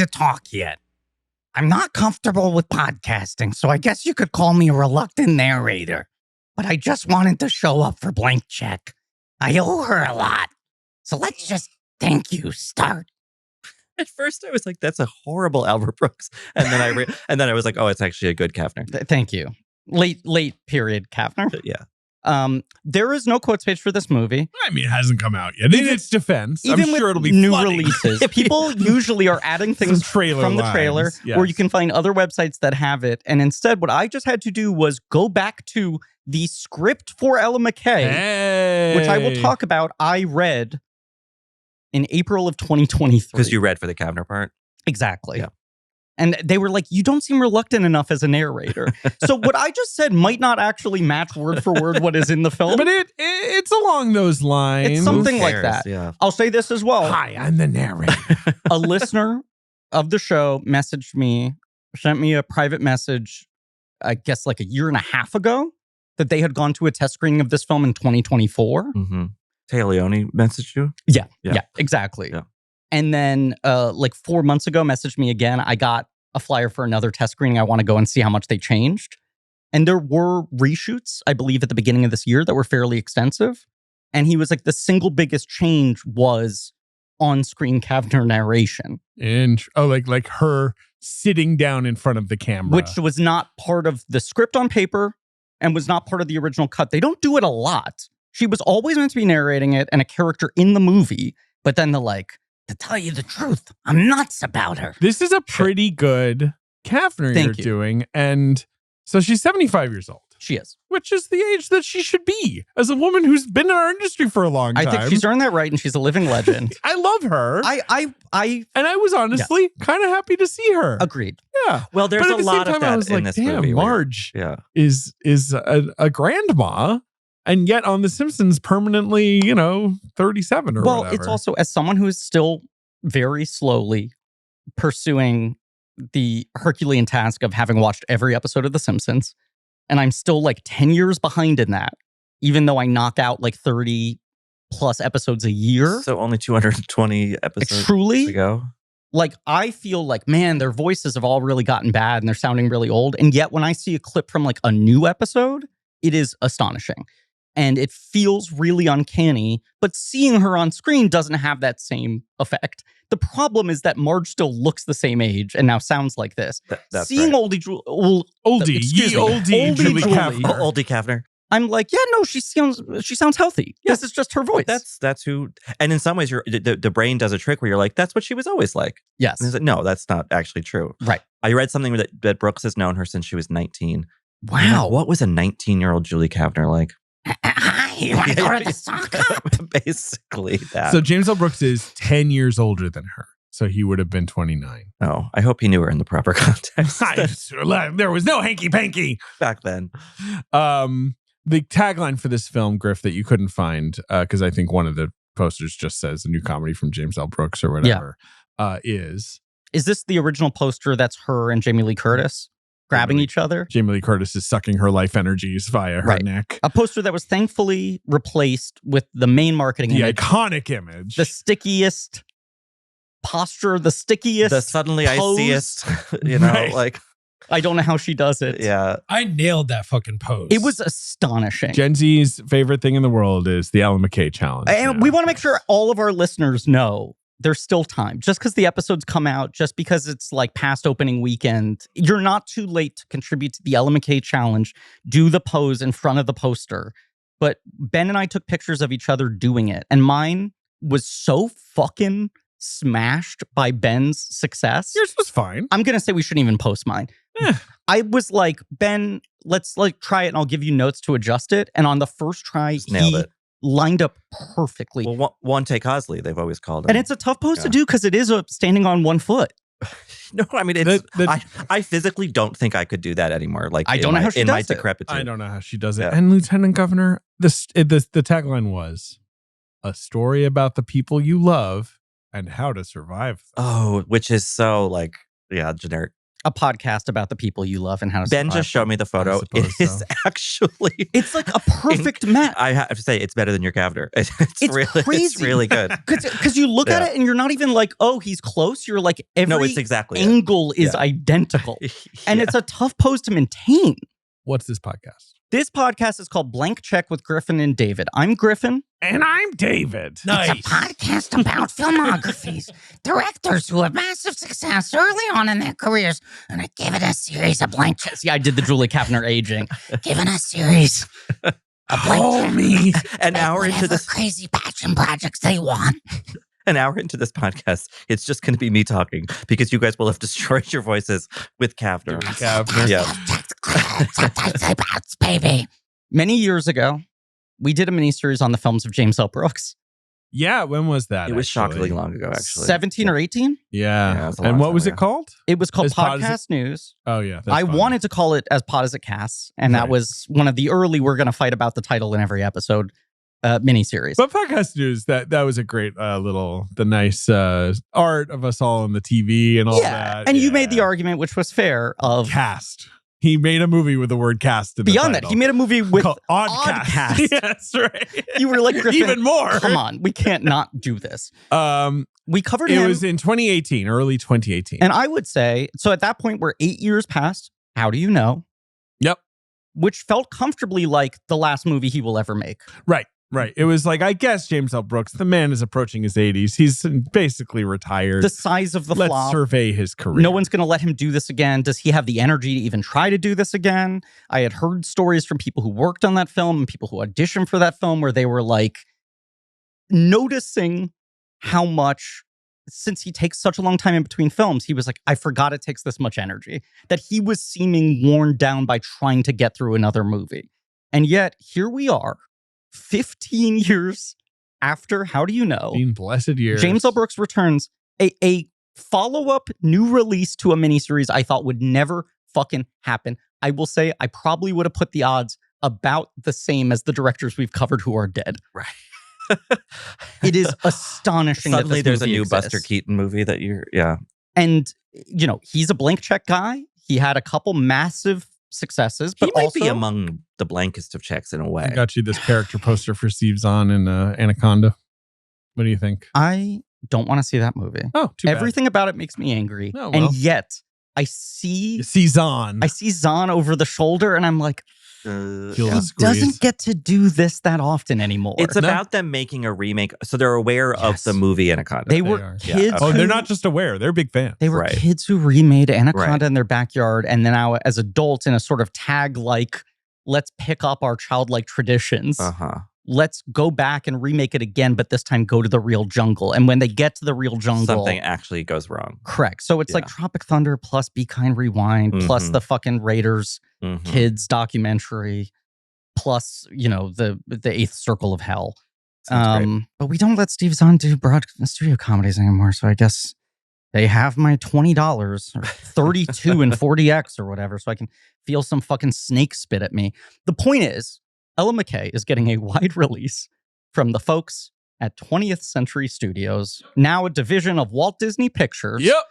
to talk yet. I'm not comfortable with podcasting, so I guess you could call me a reluctant narrator. But I just wanted to show up for Blank Check. I owe her a lot. So let's just thank you start. At first, I was like, "That's a horrible Albert Brooks," and then I was like, "Oh, it's actually a good Kavner." Thank you. Late period Kavner. Yeah. There is no quotes page for this movie. I mean, it hasn't come out yet. In its defense, Even I'm sure it'll be new flooding. releases. People usually are adding things from the trailer, yes. or you can find other websites that have it. And instead, what I just had to do was go back to the script for Ella McCay, which I will talk about. I read in April of 2023. Because you read for the Kavner part? Exactly. Yeah. And they were like, you don't seem reluctant enough as a narrator. So what I just said might not actually match word for word what is in the film. But it's along those lines. It's something like that. Yeah. I'll say this as well. Hi, I'm the narrator. A listener of the show messaged me, sent me a private message, I guess like a year and a half ago, that they had gone to a test screening of this film in 2024. Mm-hmm. Taya Leone messaged you? Yeah, exactly. Yeah. And then like 4 months ago, messaged me again. I got a flyer for another test screening. I want to go and see how much they changed. And there were reshoots, I believe, at the beginning of this year that were fairly extensive. And he was like, the single biggest change was on-screen Kavner narration. And like her sitting down in front of the camera. Which was not part of the script on paper and was not part of the original cut. They don't do it a lot. She was always meant to be narrating it and a character in the movie. But then to tell you the truth, I'm nuts about her. This is a pretty good Kavner you're doing. And so she's 75 years old. She is. Which is the age that she should be as a woman who's been in our industry for a long time. I think she's earned that right and she's a living legend. I love her. And I was honestly kind of happy to see her. Agreed. Yeah. Well, there's a lot of that I was in like, this damn, movie. Marge is a grandma. And yet on The Simpsons, permanently, 37 or whatever. Well, it's also, as someone who is still very slowly pursuing the Herculean task of having watched every episode of The Simpsons, and I'm still like 10 years behind in that, even though I knock out like 30 plus episodes a year. So only 220 episodes to go. Like, I feel like, man, their voices have all really gotten bad and they're sounding really old. And yet when I see a clip from like a new episode, it is astonishing. And it feels really uncanny, but seeing her on screen doesn't have that same effect. The problem is that Marge still looks the same age and now sounds like this. That's seeing right. oldie Julie Kavner. I'm like, yeah, no, she sounds healthy. Yeah. This is just her voice. That's who. And in some ways, the brain does a trick where you're like, that's what she was always like. Yes. And it's like, no, that's not actually true. Right. I read something that Brooks has known her since she was 19. Wow. What was a 19-year-old Julie Kavner like? Hi, you want to go to the soccer? Basically that. So James L. Brooks is 10 years older than her. So he would have been 29. Oh, I hope he knew her in the proper context. There was no hanky-panky back then. The tagline for this film, Griff, that you couldn't find, because I think one of the posters just says a new comedy from James L. Brooks or whatever, is this the original poster that's her and Jamie Lee Curtis grabbing each other? Jamie Lee Curtis is sucking her life energies via her neck. A poster that was thankfully replaced with the main marketing image. Iconic image. The stickiest posture, the stickiest the suddenly pose. iciest, like... I don't know how she does it. Yeah. I nailed that fucking pose. It was astonishing. Gen Z's favorite thing in the world is the Ella McCay challenge. And we want to make sure all of our listeners know there's still time. Just because the episodes come out, just because it's like past opening weekend, you're not too late to contribute to the Ella McCay challenge. Do the pose in front of the poster. But Ben and I took pictures of each other doing it. And mine was so fucking smashed by Ben's success. Yours was fine. I'm going to say we shouldn't even post mine. I was like, Ben, let's like try it and I'll give you notes to adjust it. And on the first try, nailed it. Lined up perfectly. Well, one take Hosley, they've always called it. And it's a tough pose to do because it is standing on one foot. No, I mean, I physically don't think I could do that anymore. Like, I don't know how she does my it. decrepitude. I don't know how she does it. Yeah. And Lieutenant Governor, the tagline was a story about the people you love and how to survive them. Oh, which is so like, generic. A podcast about the people you love and how to Ben survive just showed me the photo. It suppose is so. actually. It's like a perfect match. I have to say, it's better than your Cavner. It's crazy. It's really good. Because you look at it and you're not even like, oh, he's close. You're like, every No, it's exactly it. angle is identical. And it's a tough pose to maintain. What's this podcast? This podcast is called Blank Check with Griffin and David. I'm Griffin. And I'm David. Nice. It's a podcast about filmographies, directors who have massive success early on in their careers, and I give it a series of blank checks. Yeah, I did the Julie Kavner aging. Given a series of blank me. An hour into whatever this, crazy passion projects they want. an hour into this podcast, it's just going to be me talking because you guys will have destroyed your voices with Cavner. Cavner. Yeah. Sometimes I bounce, baby. Many years ago, we did a miniseries on the films of James L. Brooks. Yeah, when was that? It was actually? shockingly long ago, actually. 17 or 18? Yeah. Yeah, it was a long And what time was ago. it called? It was called As Pod as Podcast News. Oh, yeah. that's I fine. wanted to call it As Pod as It Casts, and that Right. was one of the early we're going to fight about the title in every episode miniseries. But podcast news, that was a great the nice art of us all on the TV and all that. And you made the argument, which was fair, of cast. He made a movie with the word cast in beyond the that, he made a movie with called Oddcast. Oddcast. Yes, right. You were like, Griffin, Even more. come on, we can't not do this. We covered It him. was in 2018, early 2018. And I would say, so at that point, we're 8 years past How Do You Know? Yep. Which felt comfortably like the last movie he will ever make. Right. It was like, I guess James L. Brooks, the man is approaching his 80s. He's basically retired. The size of the Let's flop. survey his career. No one's going to let him do this again. Does he have the energy to even try to do this again? I had heard stories from people who worked on that film and people who auditioned for that film where they were like noticing how much, since he takes such a long time in between films, he was like, I forgot it takes this much energy. That he was seeming worn down by trying to get through another movie. And yet, here we are, 15 years after How Do You Know? 15 blessed years. James L. Brooks returns a follow-up new release to a miniseries I thought would never fucking happen. I will say I probably would have put the odds about the same as the directors we've covered who are dead. Right. It is astonishing Suddenly that this there's a movie new exists. Buster Keaton movie that yeah. And, you know, he's a blank check guy. He had a couple massive successes, but He might also be among the blankest of checks in a way. I got you this character poster for Steve Zahn in Anaconda. What do you think? I don't want to see that movie. Oh, too bad. Everything about it makes me angry. Oh, well. And yet I see You see Zahn. Zahn over the shoulder and I'm like, Feel he the squeeze. doesn't get to do this that often anymore. It's about them making a remake, so they're aware of Yes. the movie Anaconda. They They were are. Yeah, kids. okay. Oh, who, they're not just aware. They're big fans. They were Right. kids who remade Anaconda Right. in their backyard, and then now as adults in a sort of tag like, let's pick up our childlike traditions. Uh-huh. Let's go back and remake it again, but this time go to the real jungle. And when they get to the real jungle, Something actually goes wrong. correct. So it's like Yeah. Tropic Thunder plus Be Kind Rewind plus Mhm. the fucking Raiders Mhm. kids documentary plus, you know, the Eighth Circle of Hell. Sounds great. But we don't let Steve Zahn do broad studio comedies anymore. So I guess they have my $20 or 32 and 40X or whatever, so I can feel some fucking snake spit at me. The point is, Ella McCay is getting a wide release from the folks at 20th Century Studios, now a division of Walt Disney Pictures. Yep.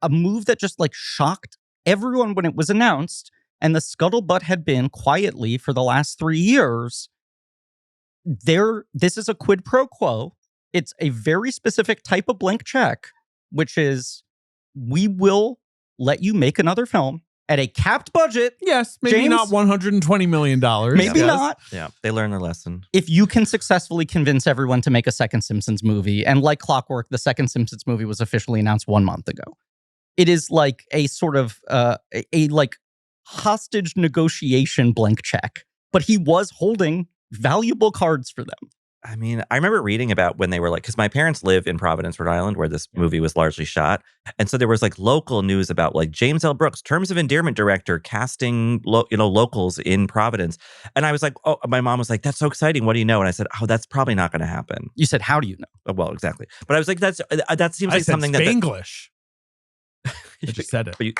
A move that just like shocked everyone when it was announced. And the scuttlebutt had been quietly for the last 3 years. This is a quid pro quo. It's a very specific type of blank check, which is we will let you make another film at a capped budget. Yes, maybe James? not $120 million. Maybe Yes. not. Yeah, they learned their lesson. If you can successfully convince everyone to make a second Simpsons movie, and like clockwork, the second Simpsons movie was officially announced 1 month ago. It is like a sort of a like hostage negotiation blank check, but he was holding valuable cards for them. I mean, I remember reading about when they were like, because my parents live in Providence, Rhode Island, where this movie was largely shot. And so there was like local news about like James L. Brooks, Terms of Endearment director, casting, locals in Providence. And I was like, oh, my mom was like, that's so exciting. What do you know? And I said, oh, that's probably not going to happen. You said, how do you know? Well, exactly. But I was like, that seems I like said something that. Spanglish. I just said it. But you,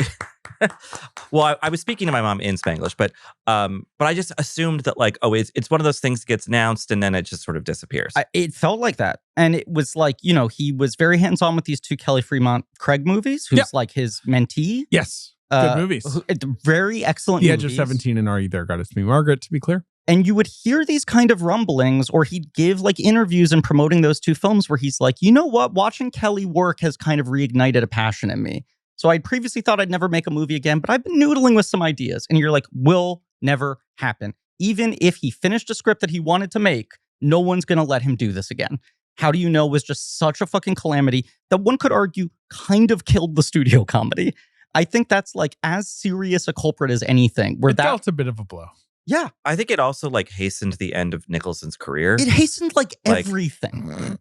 well, I was speaking to my mom in Spanglish, but I just assumed that like, oh, it's one of those things that gets announced and then it just sort of disappears. It felt like that. And it was like, you know, he was very hands-on with these two Kelly Fremont Craig movies, who's Yep. like his mentee. Yes. Good movies. Very excellent The movies. Edge of 17 and Are You There, God It's Me, Margaret, to be clear. And you would hear these kind of rumblings, or he'd give like interviews and promoting those two films where he's like, you know what? Watching Kelly work has kind of reignited a passion in me. So I'd previously thought I'd never make a movie again, but I've been noodling with some ideas. And you're like, will never happen. Even if he finished a script that he wanted to make, no one's going to let him do this again. How Do You Know was just such a fucking calamity that one could argue kind of killed the studio comedy. I think that's like as serious a culprit as anything. Where It that dealt a bit of a blow. Yeah, I think it also like hastened the end of Nicholson's career. it hastened like everything.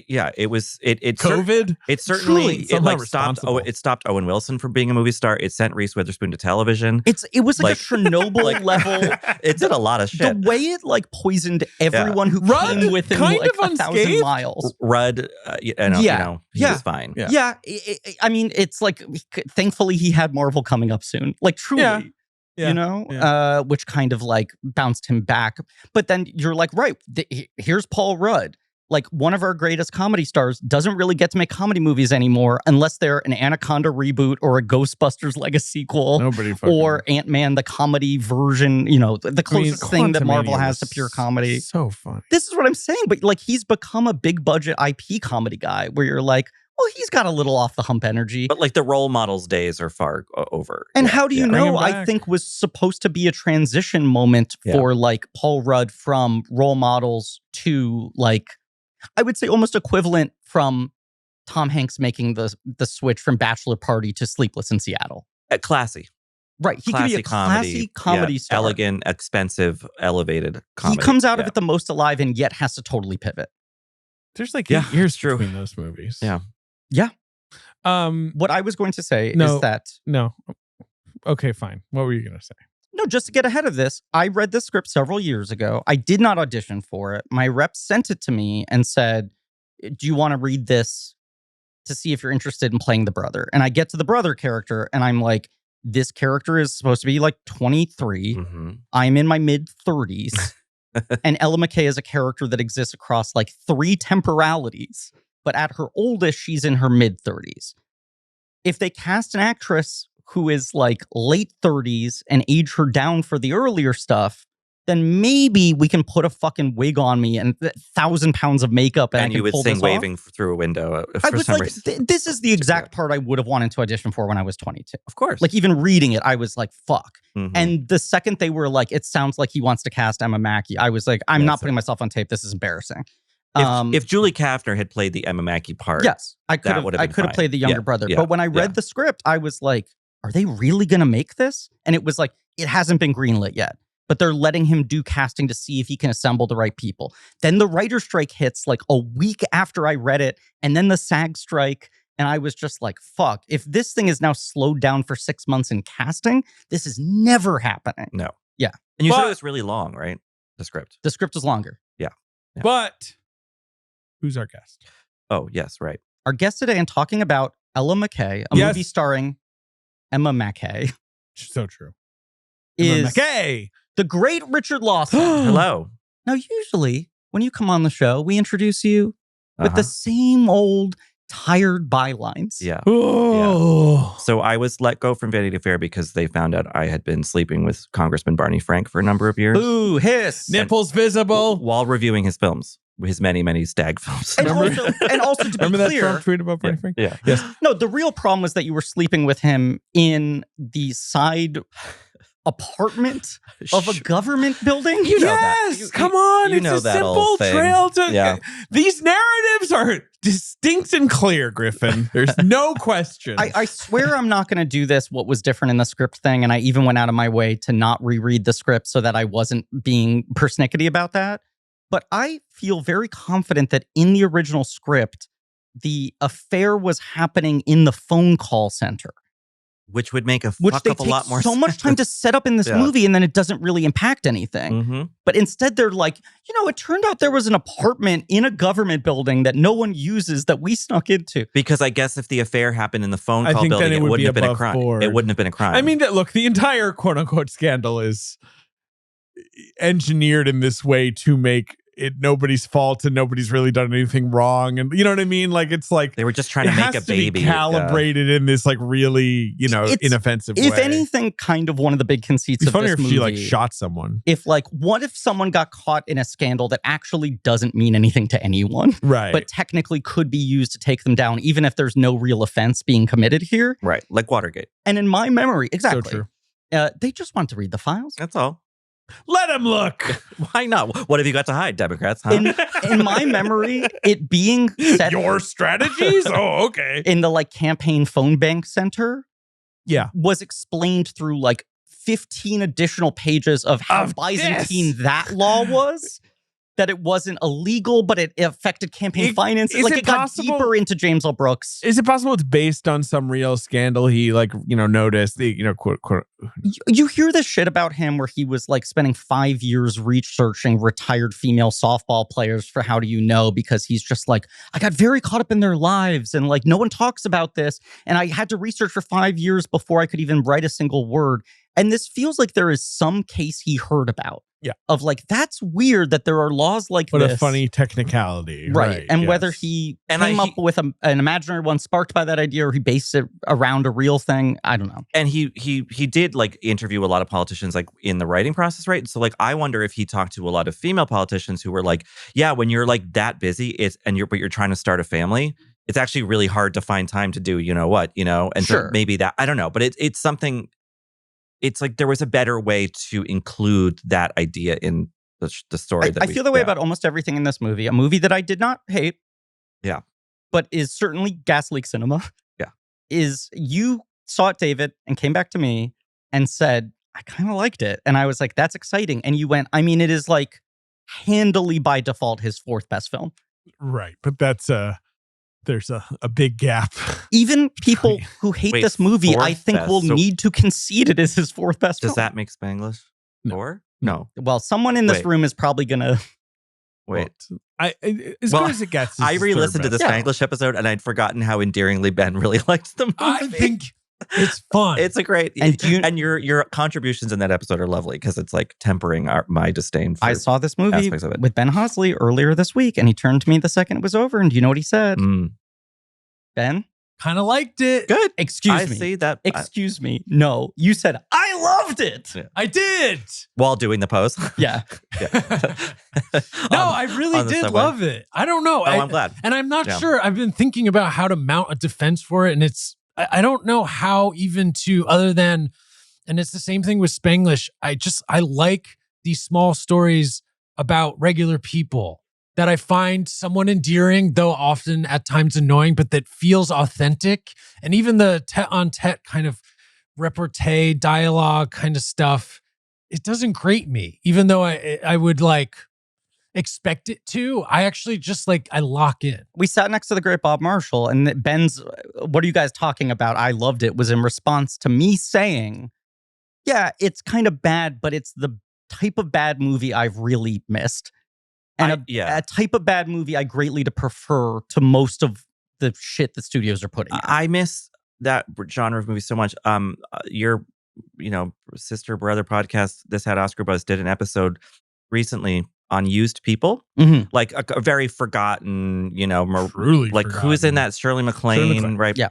Yeah, it was it COVID? It certainly Truly. it Somehow like stopped responsible. it stopped Owen Wilson from being a movie star. It sent Reese Witherspoon to television. It was like a Like- Chernobyl like- level. It did a lot of shit. The way it like poisoned everyone who Rudd, came within kind like of 1,000 unscathed? miles. Rudd, you know, Yeah. he was fine. Yeah. Yeah, I mean, it's like thankfully he had Marvel coming up soon. Like truly. Yeah. You know, Yeah. which kind of like bounced him back. But then you're like, right, here's Paul Rudd. Like one of our greatest comedy stars doesn't really get to make comedy movies anymore unless they're an Anaconda reboot or a Ghostbusters like a sequel Nobody fucking... or Ant-Man, the comedy version, you know, the closest thing that Marvel Quantumania has to was pure comedy. So funny. This is what I'm saying. But like he's become a big budget IP comedy guy where you're like, well, he's got a little off the hump energy. But like the role models days are far over. And Yeah, How Do You yeah. Bring Know, him I back. think was supposed to be a transition moment Yeah. for like Paul Rudd from role models to like, I would say almost equivalent from Tom Hanks making the switch from Bachelor Party to Sleepless in Seattle. Classy. Right. He could be a classy comedy yeah, star. elegant, expensive, elevated comedy. He comes out of Yeah. it the most alive and yet has to totally pivot. There's like Yeah, 8 years true. between those movies. Yeah. What I was going to say No. is that No. Okay, fine. What were you going to say? no, just to get ahead of this, I read this script several years ago. I did not audition for it. My rep sent it to me and said, do you want to read this to see if you're interested in playing the brother? And I get to the brother character and I'm like, this character is supposed to be like 23. Mhm. I'm in my mid 30s. And Ella McCay is a character that exists across like 3 temporalities. But at her oldest, she's in her mid 30s. If they cast an actress who is like late 30s and age her down for the earlier stuff, then maybe we can put a fucking wig on me and 1,000 pounds of makeup and I And can you would pull sing this waving off. through a window I for was some like, reason. this is the exact part I would have wanted to audition for when I was 22. Of course. Like even reading it, I was like, fuck. Mhm. And the second they were like, it sounds like he wants to cast Emma Mackey, I was like, I'm Yeah, not so- putting myself on tape. This is embarrassing. if Julie Kavner had played the Emma Mackey part, Yes, I could that have. would have I been could have fine. played the younger Yeah, brother. yeah, But when I read yeah. the script, I was like, "Are they really going to make this?" And it was like, it hasn't been greenlit yet, but they're letting him do casting to see if he can assemble the right people. Then the writer strike hits like a week after I read it, and then the SAG strike, and I was just like, "Fuck! If this thing is now slowed down for 6 months in casting, this is never happening." No. Yeah. And you said But- it was really long, right? The script. The script is longer. Yeah. But who's our guest? Oh, yes, right. Our guest today, and talking about Ella McCay, a Yes. movie starring Emma Mackay, So true. is McCay. the great Richard Lawson. Hello. Now, usually when you come on the show, we introduce you with the Uh-huh. same old tired bylines. Yeah. Oh. So I was let go from Vanity Fair because they found out I had been sleeping with Congressman Barney Frank for a number of years Boo, hiss. Nipples visible. while reviewing his films, his many, many stag films. And Remember- also to be Remember that clear, Trump tweet about Barney Frank? yeah. Yes. no, the real problem was that you were sleeping with him in the side apartment of a government building. You know that. Yes, You- come on. you It's know a that simple old thing. trail to. Yeah. These narratives are distinct and clear, Griffin. There's no question. I swear I'm not going to do this, what was different in the script thing. And I even went out of my way to not reread the script so that I wasn't being persnickety about that. But I feel very confident that in the original script, the affair was happening in the phone call center, Which would make a which fuck they up a take lot more so much time to set up in this Yeah. movie, and then it doesn't really impact anything. Mm-hmm. But instead, they're like, it turned out there was an apartment in a government building that no one uses that we snuck into. Because I guess if the affair happened in the phone I call think then building, it it would wouldn't be have been a above crime. board. It wouldn't have been a crime. I mean, that look, the entire quote unquote scandal is engineered in this way to make nobody's fault and nobody's really done anything wrong, and you know what I mean. Like it's like They were just trying to make a baby. Be calibrated in this like really inoffensive way. If anything, kind of one of the big conceits It'd of be funnier this if movie. she like shot someone. If like, what if someone got caught in a scandal that actually doesn't mean anything to anyone, Right? but technically could be used to take them down, even if there's no real offense being committed here. Right, like Watergate. And in my memory, exactly. So true. They just want to read the files. That's all. Let him look. Why not? What have you got to hide, Democrats? Huh? In my memory, it being set Your strategies? Oh, okay. in the like campaign phone bank center, Yeah. was explained through like 15 additional pages of how Of Byzantine that law was. That it wasn't illegal, but it affected campaign finance. Is Like it it got possible- deeper into James L. Brooks. Is it possible it's based on some real scandal he like, noticed? The, quote. You hear this shit about him where he was like spending 5 years researching retired female softball players for How Do You Know? Because he's just like, I got very caught up in their lives and like no one talks about this. And I had to research for 5 years before I could even write a single word. And this feels like there is some case he heard about. Yeah. Of like, that's weird that there are laws like But this. a funny technicality. Right. And yes. whether he And came up with an imaginary one sparked by that idea or he based it around a real thing, I don't know. And he did like interview a lot of politicians like in the writing process, right? So like I wonder if he talked to a lot of female politicians who were like, yeah, when you're like that busy, but you're trying to start a family, it's actually really hard to find time to do and Sure. so maybe that, I don't know, but it's something. It's like there was a better way to include that idea in the story. I feel the way about almost everything in this movie. A movie that I did not hate. Yeah. But is certainly gas leak cinema. Yeah. Is you saw it, David, and came back to me and said, I kind of liked it. And I was like, that's exciting. And you went, I mean, it is like handily by default his fourth best film. Right. But that's there's a big gap. Even people who hate Wait, this movie, I fourth think best. will So- need to concede it as his fourth best film. Does that make Spanglish? No. Or? No. Well, someone in this Wait. room is probably going to... Wait. As Well, good as it gets. I re-listened to the Yeah. Spanglish episode and I'd forgotten how endearingly Ben really liked the movie. I think it's fun. It's a great And your contributions in that episode are lovely because it's like tempering my disdain for I saw this movie aspects of it. with Ben Hosley earlier this week, and he turned to me the second it was over, and do you know what he said? Ben? Kind of liked it. Good. Excuse I me. see that Excuse me. No, you said, I loved it. Yeah. I did. while doing the pose. Yeah. No, I really on the did subway. love it. I don't know. I'm glad. And I'm not Yeah. sure. I've been thinking about how to mount a defense for it. And I don't know how even to, other than, and it's the same thing with Spanglish. I like these small stories about regular people that I find somewhat endearing, though often at times annoying, but that feels authentic. And even the tete-on-tete kind of repartee dialogue kind of stuff, it doesn't grate me, even though I would like expect it to. I actually just like, I lock in. We sat next to the great Bob Marshall, and Ben's, what are you guys talking about? I loved it, was in response to me saying, yeah, it's kind of bad, but it's the type of bad movie I've really missed. And a type of bad movie I greatly prefer to most of the shit that studios are putting out. I miss that genre of movies so much. Your, sister brother podcast, This Had Oscar Buzz, did an episode recently on used people, like a very forgotten, Truly like who's in that? Shirley MacLaine, right? Yeah.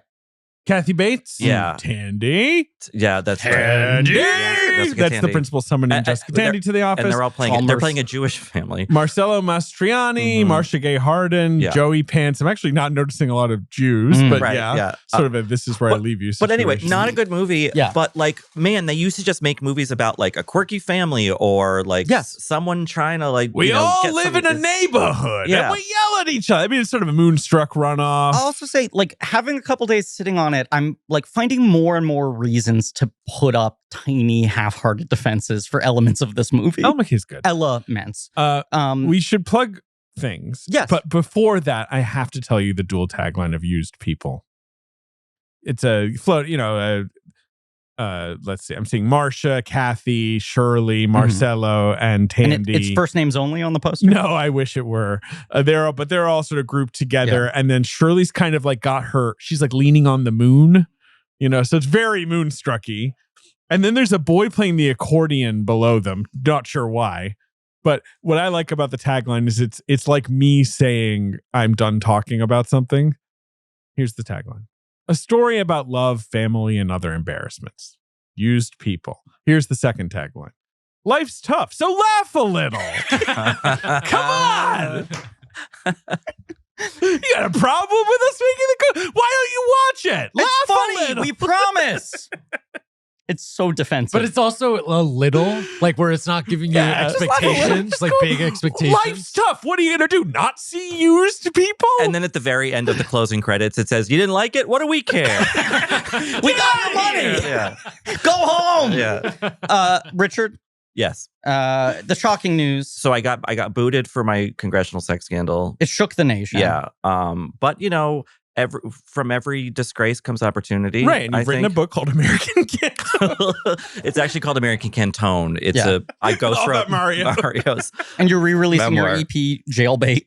Kathy Bates? Yeah. Tandy? Yeah, that's Tandy! right. Yeah, Jessica That's the Tandy. principal summoning Jessica Tandy to the office. And they're all playing. They're Chalmers. playing a Jewish family. Marcello Mastroianni, Marcia Gay Harden, Yeah. Joey Pants. I'm actually not noticing a lot of Jews, but Right, yeah, yeah. sort of a this is where I leave you. But anyway, situation. not a good movie. Yeah. But like, man, they used to just make movies about like a quirky family or like Yes. someone trying to like. We all get live in a something- neighborhood Yeah. and we yell at each other. I mean, it's sort of a Moonstruck runoff. I'll also say, like, having a couple days sitting on it, I'm like finding more and more reasons to put up tiny, half-hearted defenses for elements of this movie. Ella McKay's good. Elements. We should plug things. Yes. But before that, I have to tell you the dual tagline of used people. It's a float, let's see. I'm seeing Marcia, Kathy, Shirley, Marcello, and Tandy. And it's first names only on the poster? No, I wish it were. They're all sort of grouped together. Yeah. And then Shirley's kind of like she's like leaning on the moon, so it's very Moonstrucky. And then there's a boy playing the accordion below them. Not sure why, But what I like about the tagline is it's like me saying I'm done talking about something. Here's the tagline. A story about love, family, and other embarrassments. Used people. Here's the second tagline. Life's tough, so laugh a little. Come on. You got a problem with us making the Why don't you watch it? Laugh It's funny. a little. We promise. It's so defensive. But it's also a little, like where it's not giving you expectations, like big expectations. Life's tough. What are you going to do? Not see used people? And then at the very end of the closing credits, it says, "You didn't like it? What do we care?" we got your money. Yeah. Go home. Yeah. Richard, Yes. the shocking news. So I got booted for my congressional sex scandal. It shook the nation. Yeah. But from every disgrace comes opportunity. Right. And you've written a book called American Canton. It's actually called American Canton. It's I ghost All wrote about Mario. Mario's. And you're re-releasing Memoir. your EP, Jailbait.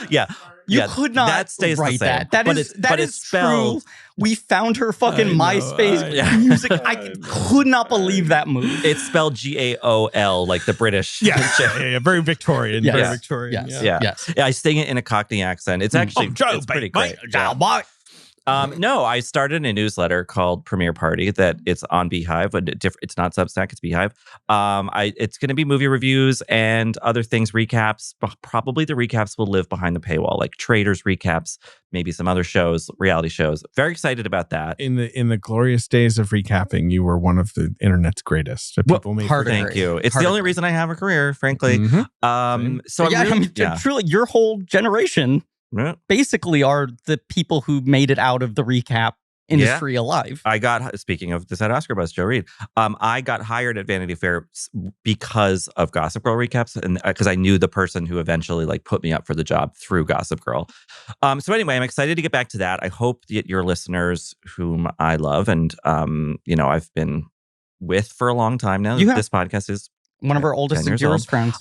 Yeah. You could not that stays the write same. that. But That it's is spelled. true. We found her fucking I know, MySpace music. I could not believe that move. It's spelled GAOL, like the British. Yeah. Very Victorian. Yes. Very Yes. Victorian. Yes. Yeah. Yes. I sing it in a Cockney accent. It's actually it's pretty great. Jailbait. No, I started a newsletter called Premiere Party that it's on Beehive, but it's not Substack, it's Beehive. It's going to be movie reviews and other things, recaps. Probably the recaps will live behind the paywall, like Traders recaps, maybe some other shows, reality shows. Very excited about that. In the glorious days of recapping, you were one of the internet's greatest. People may harder. forget. Thank you. It's Hard the only to- reason I have a career, frankly. Mhm. So I'm really, Truly, your whole generation yeah. basically are the people who made it out of the recap industry alive. I got, speaking of this at Oscar Buzz, Joe Reed, I got hired at Vanity Fair because of Gossip Girl recaps, and because I knew the person who eventually like put me up for the job through Gossip Girl. So anyway, I'm excited to get back to that. I hope that your listeners, whom I love and I've been with for a long time now. You have. This podcast is One of our oldest 10 and years dearest friends.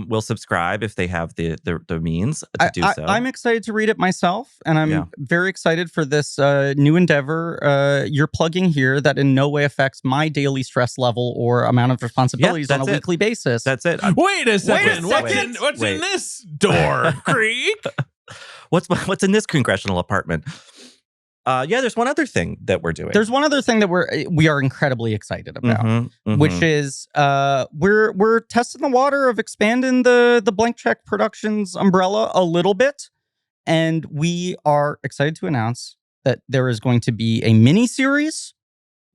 will subscribe if they have the means to do so. I'm excited to read it myself, and I'm very excited for this new endeavor you're plugging here that in no way affects my daily stress level or amount of responsibilities on a weekly basis. That's it. Wait a second. second. What's in this door, Creek? What's in this congressional apartment? There's one other thing that we're doing. There's one other thing that we are incredibly excited about, which is we're testing the water of expanding the Blank Check Productions umbrella a little bit, and we are excited to announce that there is going to be a mini series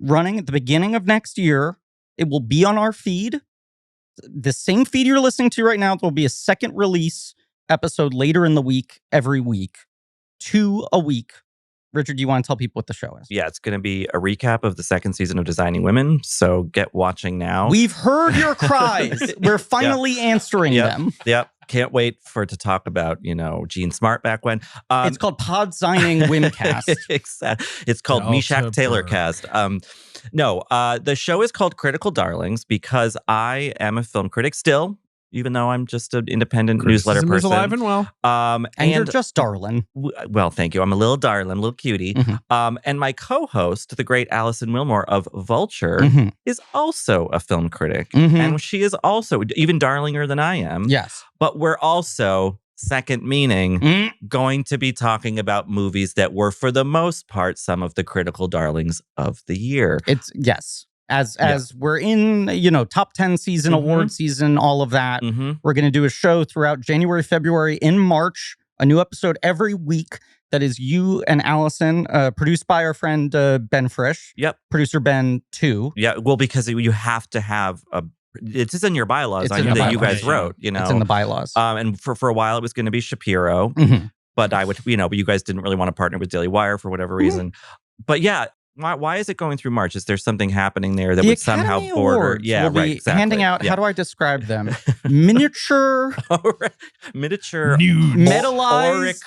running at the beginning of next year. It will be on our feed, the same feed you're listening to right now. There will be a second release episode later in the week, every week, 2 a week. Richard, do you want to tell people what the show is? Yeah, it's going to be a recap of the second season of Designing Women. So get watching now. We've heard your cries. We're finally answering them. Yep. Can't wait to talk about, Gene Smart back when. It's called Pod Signing Wimcast. It's called Meshack Taylor Burr. Cast. The show is called Critical Darlings because I am a film critic still, even though I'm just an independent newsletter Criticism is person. alive and well. And you're just darling. Well, thank you. I'm a little darling, little cutie. And my co-host, the great Allison Wilmore of Vulture, is also a film critic. And she is also even darlinger than I am. Yes. But we're also, second meaning, going to be talking about movies that were, for the most part, some of the critical darlings of the year. Yes. As we're in, top 10 season, award season, all of that. We're going to do a show throughout January, February, in March, a new episode every week that is you and Allison, produced by our friend Ben Frisch. Yep. Producer Ben, too. Yeah, well, because you have to have it's in your bylaws. I know that you guys wrote, It's in the bylaws. And for a while, it was going to be Shapiro. But I would, but you guys didn't really want to partner with Daily Wire for whatever reason. But yeah. Why is it going through March? Is there something happening there that the would somehow Academy border? Awards Yeah, will be right. Exactly. handing out. How do I describe them? Miniature, miniature, metallized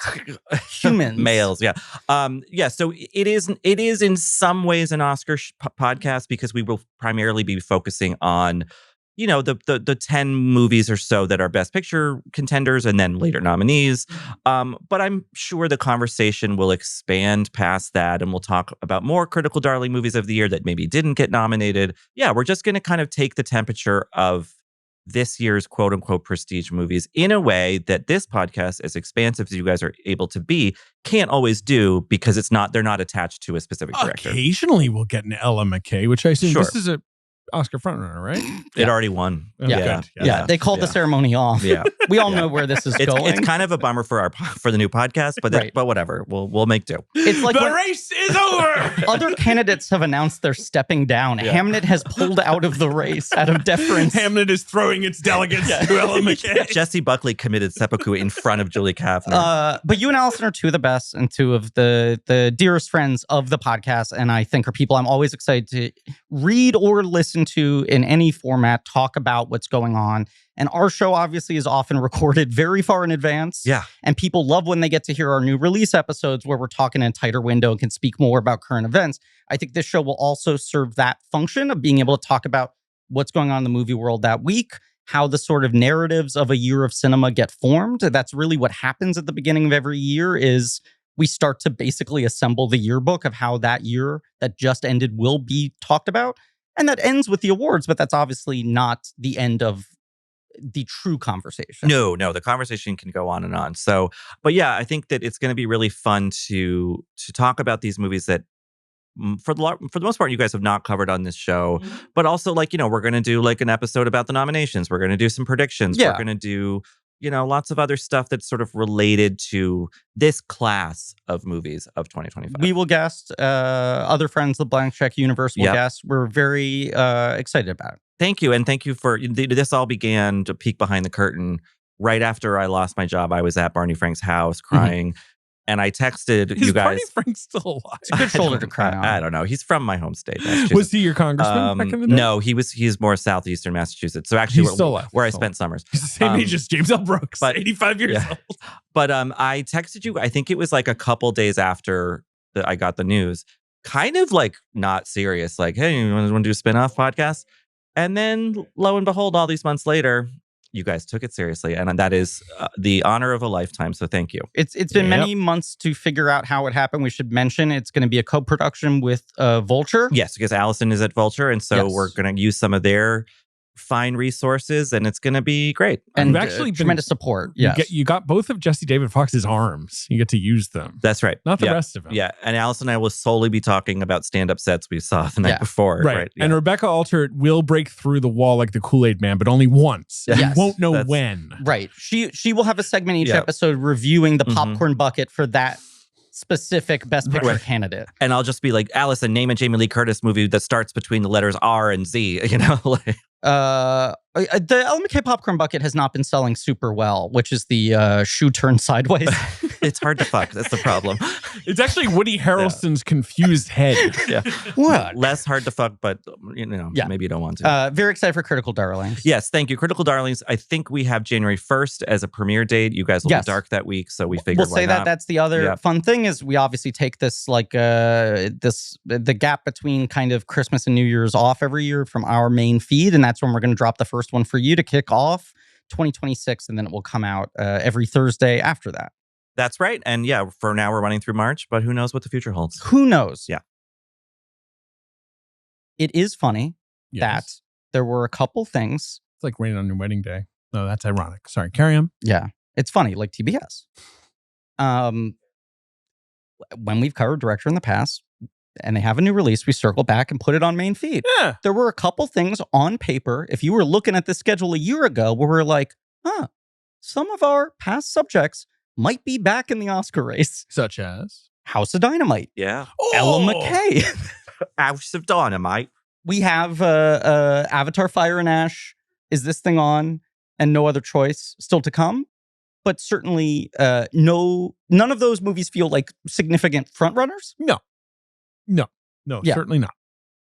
humans, males. Yeah, So it is in some ways an Oscar podcast because we will primarily be focusing on, the 10 movies or so that are Best Picture contenders and then later nominees. But I'm sure the conversation will expand past that and we'll talk about more critical darling movies of the year that maybe didn't get nominated. Yeah, we're just going to kind of take the temperature of this year's quote unquote prestige movies in a way that this podcast, as expansive as you guys are able to be, can't always do because they're not attached to a specific director. Occasionally we'll get an Ella McCay, which I assume Sure. this is a Oscar frontrunner, right? It already won. Oh, Yeah. good. Yeah, they called the ceremony off. Yeah. We all know where this is going. It's kind of a bummer for the new podcast, but Right. but whatever. We'll make do. It's like The when race is over. other candidates have announced they're stepping down. Yeah. Hamnet has pulled out of the race out of deference. Hamnet is throwing its delegates to Ella McCay. Jesse Buckley committed seppuku in front of Julie Kavner. But you and Allison are two of the best and two of the dearest friends of the podcast, and I think are people I'm always excited to read or listen to in any format, talk about what's going on. And our show obviously is often recorded very far in advance. Yeah. And people love when they get to hear our new release episodes where we're talking in a tighter window and can speak more about current events. I think this show will also serve that function of being able to talk about what's going on in the movie world that week, how the sort of narratives of a year of cinema get formed. That's really what happens at the beginning of every year is we start to basically assemble the yearbook of how that year that just ended will be talked about. And that ends with the awards, but that's obviously not the end of the true conversation. No, the conversation can go on and on. So, but yeah, I think that it's going to be really fun to talk about these movies that for the most part you guys have not covered on this show, but also like, we're going to do like an episode about the nominations. We're going to do some predictions. Yeah. We're going to do, lots of other stuff that's sort of related to this class of movies of 2025. We will guest other friends, the Blank Check Universe will Yep. guest. We're very excited about it. Thank you. And thank you for this all began to peek behind the curtain right after I lost my job. I was at Barney Frank's house crying. And I texted Is you guys. Barney Frank still alive? It's a good shoulder to cry on. I don't know. He's from my home state. Was he your congressman back in the day? No, he's more southeastern Massachusetts. So actually, He's still alive. where I He's still spent summers. He's the same age as James L. Brooks, but- 85 years yeah. old. But I texted you. I think it was like a couple days after I got the news. Kind of like not serious. Like, hey, you want to do a spinoff podcast? And then lo and behold, all these months later, you guys took it seriously, and that is the honor of a lifetime. So thank you. It's been many months to figure out how it happened. We should mention it's going to be a co-production with Vulture. Yes, because Allison is at Vulture, and so Yes. we're going to use some of their fine resources, and it's going to be great. And We've actually been- tremendous support. Yes. You got both of Jesse David Fox's arms. You get to use them. That's right. Not the Yeah. rest of them. Yeah, and Allison and I will solely be talking about stand-up sets we saw the night Yeah. before. Right. Yeah. And Rebecca Alter will break through the wall like the Kool-Aid Man, but only once. Yes. You won't know That's- when. Right. She will have a segment each Yeah. episode reviewing the Mhm. popcorn bucket for that specific Best Picture Right. candidate. And I'll just be like, Allison, name a Jamie Lee Curtis movie that starts between the letters R and Z. Like, The Ellen McCay popcorn bucket has not been selling super well, which is the shoe turned sideways. it's hard to fuck. That's the problem. It's actually Woody Harrelson's confused head. Yeah, What? less hard to fuck, but Yeah. maybe you don't want to. Very excited for Critical Darlings. Yes, thank you. Critical Darlings, I think we have January 1st as a premiere date. You guys will Yes. be dark that week, so we figured We'll why say not? that that's the other Yeah. fun thing is we obviously take this like the gap between kind of Christmas and New Year's off every year from our main feed, and that's when we're going to drop the first one for you to kick off 2026, and then it will come out every Thursday after that. That's right. And yeah, for now we're running through March, but who knows what the future holds. Who knows? Yeah. It is funny Yes. that there were a couple things. It's like raining on your wedding day. No, that's ironic. Sorry, carry on. Yeah, it's funny, like TBS. When we've covered Director in the past and they have a new release, we circle back and put it on main feed. Yeah. There were a couple things on paper, if you were looking at the schedule a year ago, where we're like, some of our past subjects might be back in the Oscar race. Such as? House of Dynamite, Yeah. Ella McCay. House of Dynamite. We have Avatar Fire and Ash, Is This Thing On, and No Other Choice still to come. But certainly none of those movies feel like significant frontrunners. No, Yeah. certainly not.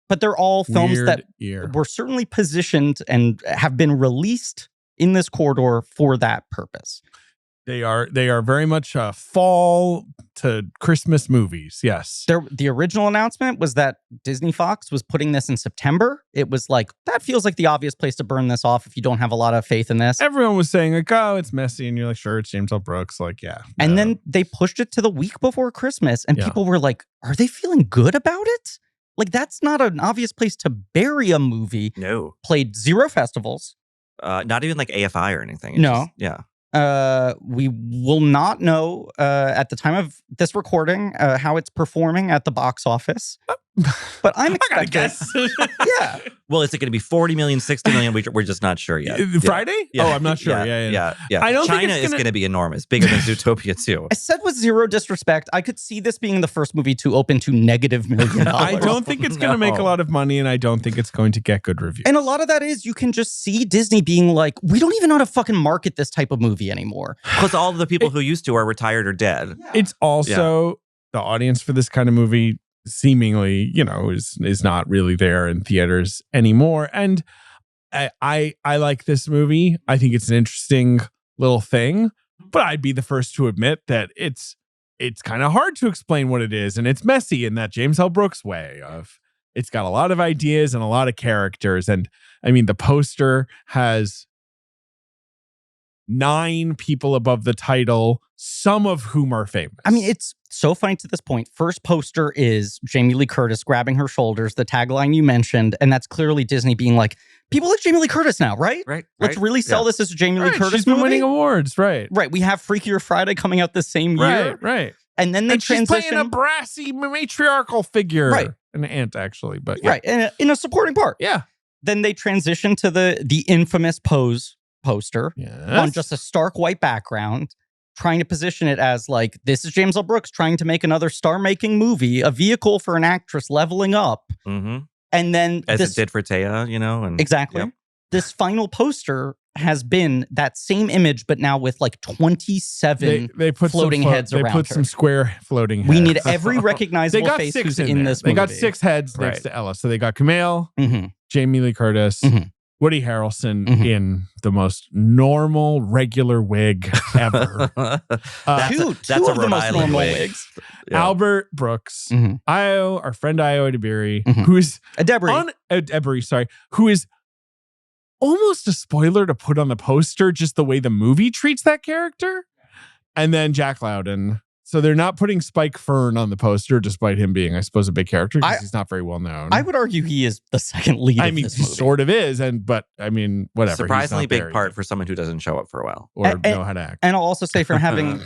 But they're all films Weird that year. were certainly positioned and have been released in this corridor for that purpose. They are very much fall to Christmas movies. Yes. The original announcement was that Disney Fox was putting this in September. It was like, that feels like the obvious place to burn this off if you don't have a lot of faith in this. Everyone was saying like, oh, it's messy. And you're like, sure, it's James L. Brooks. Like, yeah. And no. then they pushed it to the week before Christmas, and Yeah. people were like, are they feeling good about it? Like, that's not an obvious place to bury a movie. No. Played 0 festivals, Not even like AFI or anything. It's No. yeah. We will not know at the time of this recording how it's performing at the box office. But I'm expecting. guess. Yeah. Well, is it going to be 40 million, 60 million? We're just not sure yet. Friday? Yeah. Oh, I'm not sure. Yeah. I don't China think is going to be enormous, bigger than Zootopia 2. I said with zero disrespect, I could see this being the first movie to open to negative $1 million. I don't think it's going to make a lot of money, and I don't think it's going to get good reviews. And a lot of that is you can just see Disney being like, we don't even know how to fucking market this type of movie anymore. Because all of the people who used to are retired or dead. It's also the audience for this kind of movie seemingly, is not really there in theaters anymore. And I like this movie. I think it's an interesting little thing, but I'd be the first to admit that it's kind of hard to explain what it is, and it's messy in that James L. Brooks way of it's got a lot of ideas and a lot of characters. And I mean, the poster has 9 people above the title, some of whom are famous. I mean, it's so funny to this point. First poster is Jamie Lee Curtis grabbing her shoulders, the tagline you mentioned, and that's clearly Disney being like, people like Jamie Lee Curtis now, right? Right. Let's really sell this as a Jamie Lee Curtis she's been movie. winning awards, right? Right. We have Freakier Friday coming out the same year. Right. And then they She's transition. playing a brassy matriarchal figure. Right. An aunt, actually. But yeah. Right. And in a supporting part. Yeah. Then they transition to the infamous Pose poster on just a stark white background, trying to position it as like, this is James L. Brooks trying to make another star-making movie, a vehicle for an actress leveling up. Mm-hmm. And then as it did for Taya, and exactly. Yep. This final poster has been that same image, but now with like 27 they put floating heads around They put her. some square floating heads. We need every recognizable they got face 6 who's in in there. this They movie. got 6 heads next to Ella. So they got Kumail, Jamie Lee Curtis, Woody Harrelson in the most normal, regular wig ever. That's two a of the Rhode most Island normal wig. wigs. Yeah. Albert Brooks, Io, our friend Io Debiri, who is Debris, who is almost a spoiler to put on the poster, just the way the movie treats that character. And then Jack Lowden. So they're not putting Spike Fern on the poster, despite him being, I suppose, a big character because he's not very well known. I would argue he is the second lead. I of mean, this he movie. sort of is, but I mean, whatever. Surprisingly big part for someone who doesn't show up for a while or know how to act. And I'll also say from having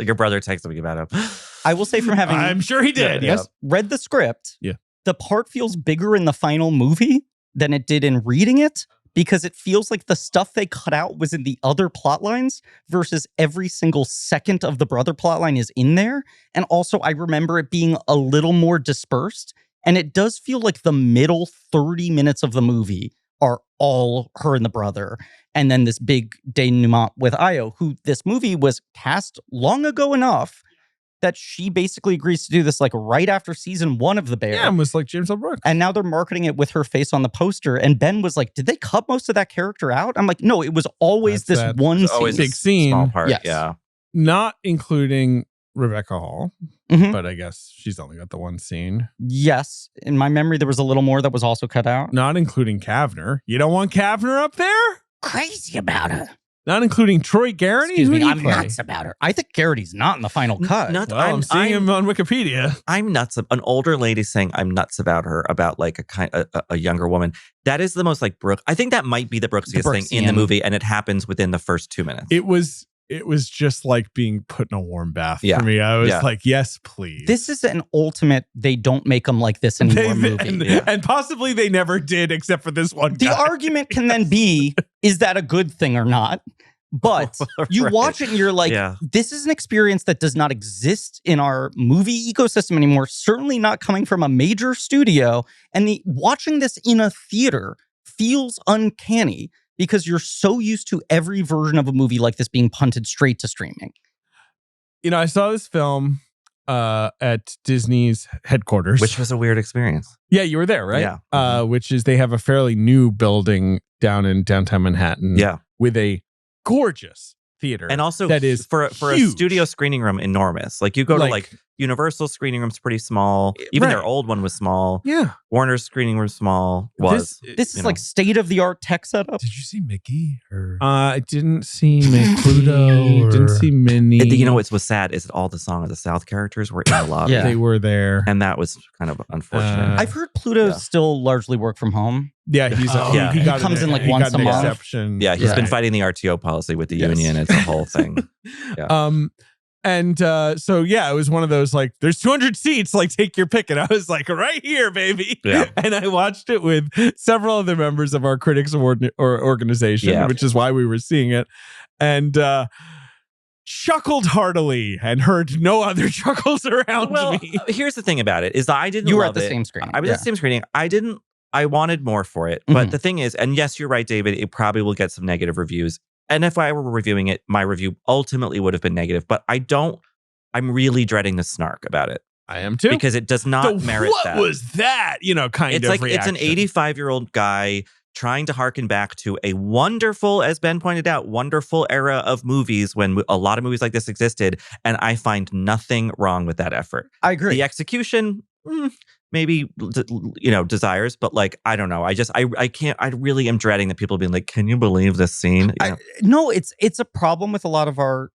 your brother texted me about him. I will say from having I'm sure he did. Yes, read the script. Yeah, the part feels bigger in the final movie than it did in reading it, because it feels like the stuff they cut out was in the other plot lines versus every single second of the brother plot line is in there. And also I remember it being a little more dispersed. And it does feel like the middle 30 minutes of the movie are all her and the brother. And then this big denouement with Io, who this movie was cast long ago enough that she basically agrees to do this like right after season 1 of The Bear. Yeah, it was like James L. Brooks. And now they're marketing it with her face on the poster. And Ben was like, did they cut most of that character out? I'm like, no, it was always this one scene. Big scene. Small part, Yes. yeah. Not including Rebecca Hall, but I guess she's only got the one scene. Yes. In my memory, there was a little more that was also cut out. Not including Kavner. You don't want Kavner up there? Crazy about her. Not including Troy Garrity? Excuse me, Who do you I'm play? Nuts about her. I think Garrity's not in the final cut. Not, Well, I'm seeing him on Wikipedia. I'm nuts. An older lady saying I'm nuts about her, about like a younger woman. That is the most like Brooke. I think that might be the Brooksiest thing in the Brooksian. movie, and it happens within the first 2 minutes. It was just like being put in a warm bath Yeah. for me. I was Yeah. like, yes, please. This is an ultimate, they don't make them like this anymore movie. And possibly they never did, except for this one The guy. argument can then be, is that a good thing or not? But you Right. watch it and you're like, Yeah. this is an experience that does not exist in our movie ecosystem anymore. Certainly not coming from a major studio. And watching this in a theater feels uncanny because you're so used to every version of a movie like this being punted straight to streaming. I saw this film at Disney's headquarters. Which was a weird experience. Yeah, you were there, right? Yeah. Which is they have a fairly new building down in downtown Manhattan. Yeah. With a gorgeous theater. And also that is for a huge. studio screening room, enormous. Like you go to like Universal screening room's pretty small. Even their old one was small. Yeah. Warner's screening room small. This is like state-of-the-art tech setup. Did you see Mickey? Or I didn't see Mickey. Pluto, Didn't or- see Minnie. You know what was sad is that all the Song of the South characters were in the lobby. Yeah. They were there. And that was kind of unfortunate. I've heard Pluto still largely work from home. Yeah, he's Yeah. he He got comes an- in, like, he once got a an month. exception. Yeah, he's Yeah. been fighting the RTO policy with the Yes. union. It's a whole thing. Yeah. And so yeah, it was one of those like, there's 200 seats, like take your pick. And I was like, right here, baby. Yeah. And I watched it with several other members of our critics award or organization, Yeah. which is why we were seeing it, and chuckled heartily and heard no other chuckles around Well, me. here's the thing about it is that I didn't You were love at the it. same screening. I was at the same screening. I wanted more for it. But Mhm. the thing is, and yes, you're right, David, it probably will get some negative reviews. And if I were reviewing it, my review ultimately would have been negative. But I'm really dreading the snark about it I am too. because it does not The merit what that. was that? Kind It's of like reaction. it's an 85-year-old guy trying to harken back to a wonderful, as Ben pointed out, wonderful era of movies when a lot of movies like this existed. And I find nothing wrong with that effort. I agree. The execution, maybe, desires, but like, I don't know. I can't, I really am dreading that people being like, can you believe this scene? You know? No, it's a problem with a lot of our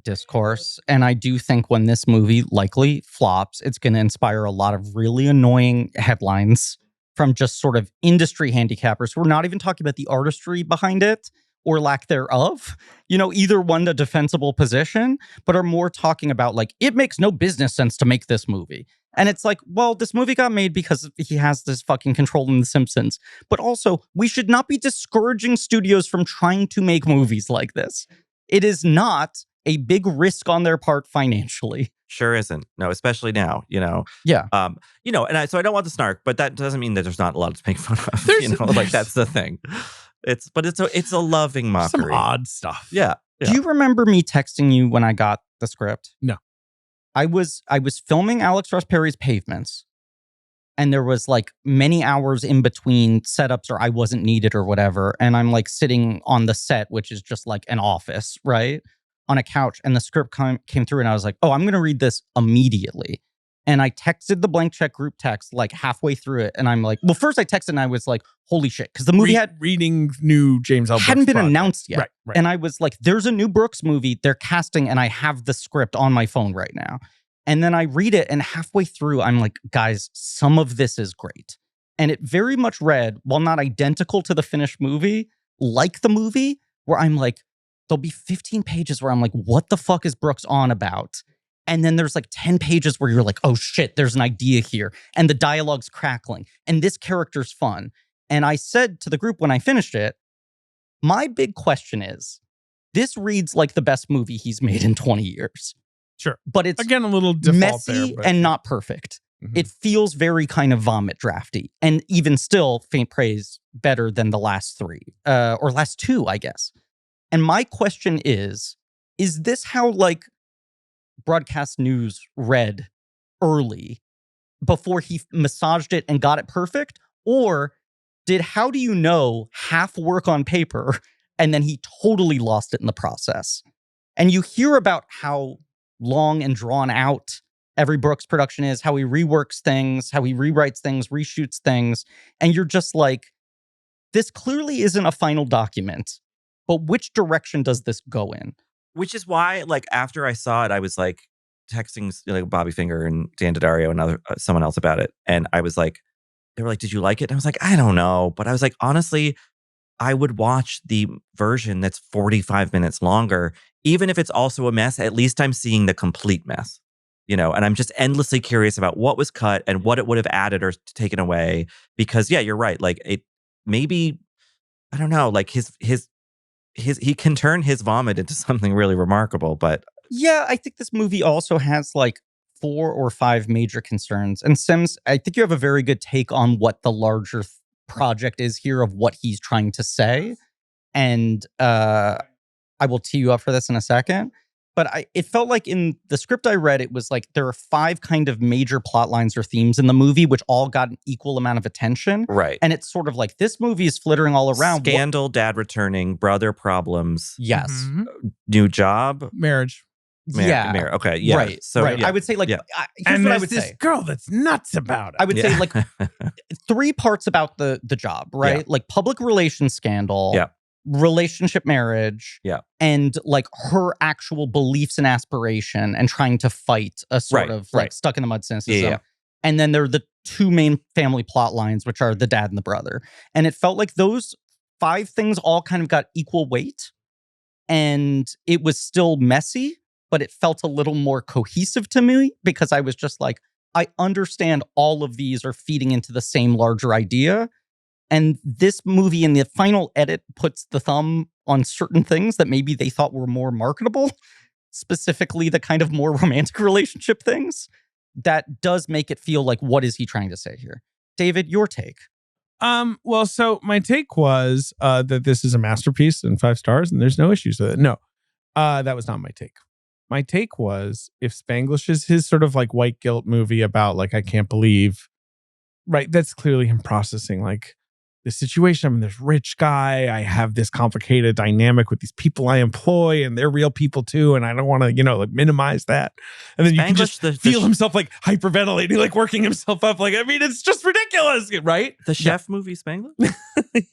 discourse. And I do think when this movie likely flops, it's going to inspire a lot of really annoying headlines from just sort of industry handicappers. We're not even talking about the artistry behind it or lack thereof. Either one a defensible position, but are more talking about like, it makes no business sense to make this movie. And it's like, well, this movie got made because he has this fucking control in The Simpsons. But also, we should not be discouraging studios from trying to make movies like this. It is not a big risk on their part financially. Sure isn't. No, especially now, Yeah. So I don't want the snark, but that doesn't mean that there's not a lot to make fun of. There's- That's the thing. It's a loving Some mockery. odd stuff. Yeah. Do you remember me texting you when I got the script? No. I was filming Alex Ross Perry's Pavements, and there was like many hours in between setups or I wasn't needed or whatever. And I'm like sitting on the set, which is just like an office, right? On a couch. And the script came through and I was like, oh, I'm going to read this immediately. And I texted the blank check group text like halfway through it. And I'm like, well, first I texted and I was like, holy shit. Because the movie reading new James L. Brooks hadn't been project. announced yet. Right. And I was like, there's a new Brooks movie they're casting and I have the script on my phone right now. And then I read it and halfway through, I'm like, guys, some of this is great. And it very much read, while not identical to the finished movie, like the movie, where I'm like, there'll be 15 pages where I'm like, what the fuck is Brooks on about? And then there's like 10 pages where you're like, oh shit, there's an idea here. And the dialogue's crackling. And this character's fun. And I said to the group when I finished it, my big question is, this reads like the best movie he's made in 20 years. Sure. But it's Again, a little default messy there, but and not perfect. Mhm. It feels very kind of vomit drafty. And even still, faint praise better than the last three. Or last two, I guess. And my question is this how like broadcast news read early before he massaged it and got it perfect? Or did How Do You Know half work on paper and then he totally lost it in the process? And you hear about how long and drawn out every Brooks production is, how he reworks things, how he rewrites things, reshoots things. And you're just like, this clearly isn't a final document, but which direction does this go in? Which is why, like, after I saw it, I was like texting Bobby Finger and Dan Daddario and someone else about it. And I was like, they were like, did you like it? And I was like, I don't know. But I was like, honestly, I would watch the version that's 45 minutes longer, even if it's also a mess. At least I'm seeing the complete mess, and I'm just endlessly curious about what was cut and what it would have added or taken away. Because, yeah, you're right. Like, it maybe, I don't know, like he can turn his vomit into something really remarkable. But yeah, I think this movie also has like 4 or 5 major concerns. And Sims, I think you have a very good take on what the larger project is here of what he's trying to say. And I will tee you up for this in a second. But it felt like in the script I read, it was like there are 5 kind of major plot lines or themes in the movie, which all got an equal amount of attention. right. And it's sort of like this movie is flittering all around. Scandal, dad returning, brother problems, Yes. Mhm. new job, Marriage. Mayor. Okay, yeah. Right. So right. yeah. I would say like Yeah. here's And what I there's would this say. girl that's nuts about it. I would say like 3 parts about the job, right? Yeah. Like public relations scandal, Yeah. relationship marriage, Yeah. and like her actual beliefs and aspiration and trying to fight a sort Right, of like right. stuck in the mud cynicism. Yeah, yeah. And then there are the 2 main family plot lines, which are the dad and the brother. And it felt like those 5 things all kind of got equal weight. And it was still messy, but it felt a little more cohesive to me because I was just like, I understand all of these are feeding into the same larger idea. And this movie in the final edit puts the thumb on certain things that maybe they thought were more marketable, specifically the kind of more romantic relationship things. That does make it feel like, what is he trying to say here? David, your take. Well, so my take was that this is a masterpiece and 5 stars, and there's no issues with it. No, that was not my take. My take was, if Spanglish is his sort of like white guilt movie about like, I can't believe, right? That's clearly him processing like the situation. I mean, this rich guy, I have this complicated dynamic with these people I employ, and they're real people too, and I don't want to, like minimize that. And then you can just feel himself like hyperventilating, like working himself up. Like, I mean, it's just ridiculous, right? The chef movie Spanglish?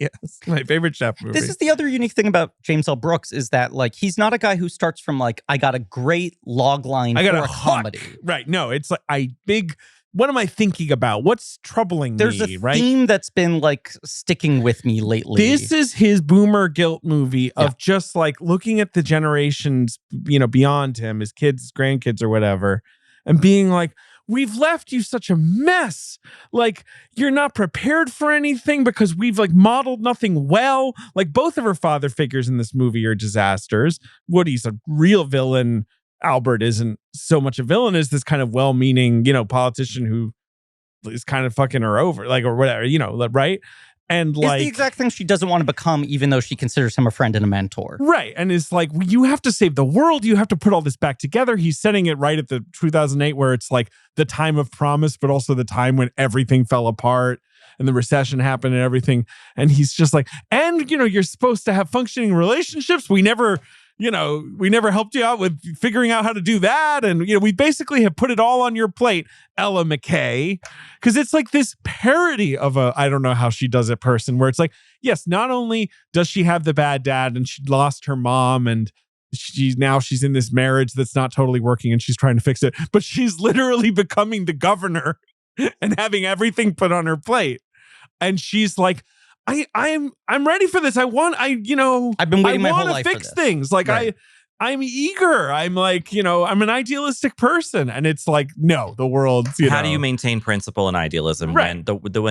Yes, my favorite chef movie. This is the other unique thing about James L. Brooks is that like he's not a guy who starts from like, I got a great log line I got for a hook. comedy. Right. No, it's like what am I thinking about? What's troubling There's me, a right? theme that's been like sticking with me lately. This is his boomer guilt movie of just like looking at the generations, beyond him, his kids, his grandkids or whatever, and being like, we've left you such a mess. Like, you're not prepared for anything because we've like modeled nothing well. Like, both of her father figures in this movie are disasters. Woody's a real villain. Albert isn't so much a villain as this kind of well-meaning, politician who is kind of fucking her over, like, or whatever, right? And like, it's the exact thing she doesn't want to become, even though she considers him a friend and a mentor. Right. And it's like, you have to save the world. You have to put all this back together. He's setting it right at the 2008, where it's like the time of promise, but also the time when everything fell apart and the recession happened and everything. And he's just like, and, you're supposed to have functioning relationships. We never helped you out with figuring out how to do that. And, we basically have put it all on your plate, Ella McCay. Because it's like this parody of I don't know how she does it person, where it's like, yes, not only does she have the bad dad and she lost her mom and she's in this marriage that's not totally working and she's trying to fix it, but she's literally becoming the governor and having everything put on her plate. And she's like, I'm ready for this. I've been waiting my whole life to fix for this. things. Like, right. I'm eager. I'm like, I'm an idealistic person. And it's like, no, the world, How do you maintain principle and idealism when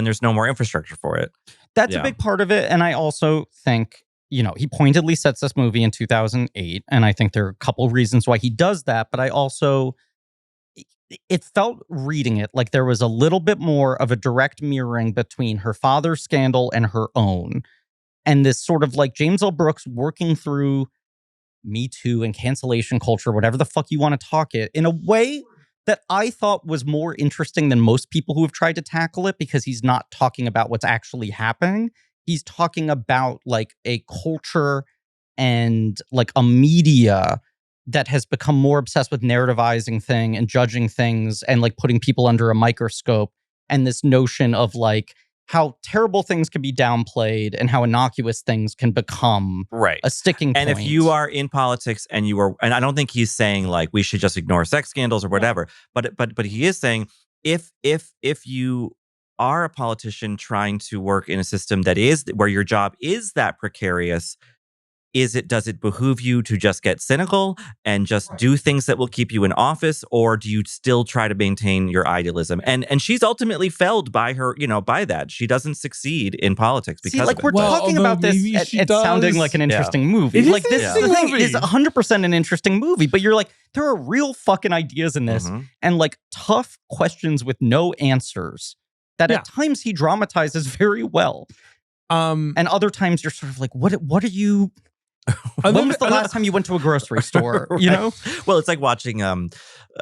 there's no more infrastructure for it? That's a big part of it. And I also think, he pointedly sets this movie in 2008. And I think there are a couple of reasons why he does that. But it felt reading it like there was a little bit more of a direct mirroring between her father's scandal and her own. And this sort of like James L. Brooks working through Me Too and cancellation culture, whatever the fuck you want to talk it, in a way that I thought was more interesting than most people who have tried to tackle it, because he's not talking about what's actually happening. He's talking about like a culture and like a media that has become more obsessed with narrativizing thing and judging things and like putting people under a microscope, and this notion of like how terrible things can be downplayed and how innocuous things can become a sticking point. And if you are in politics and I don't think he's saying like we should just ignore sex scandals or whatever, but he is saying if you are a politician trying to work in a system that is where your job is that precarious, does it behoove you to just get cynical and just do things that will keep you in office, or do you still try to maintain your idealism? And she's ultimately felled by her, by that. She doesn't succeed in politics because of it. We're talking about this it's sounding like an interesting movie. It is like this thing movie. is 100% an interesting movie, but you're like, there are real fucking ideas in this and like tough questions with no answers that at times he dramatizes very well. And other times you're sort of like, what are you... When was the last time you went to a grocery store? Well, it's like watching.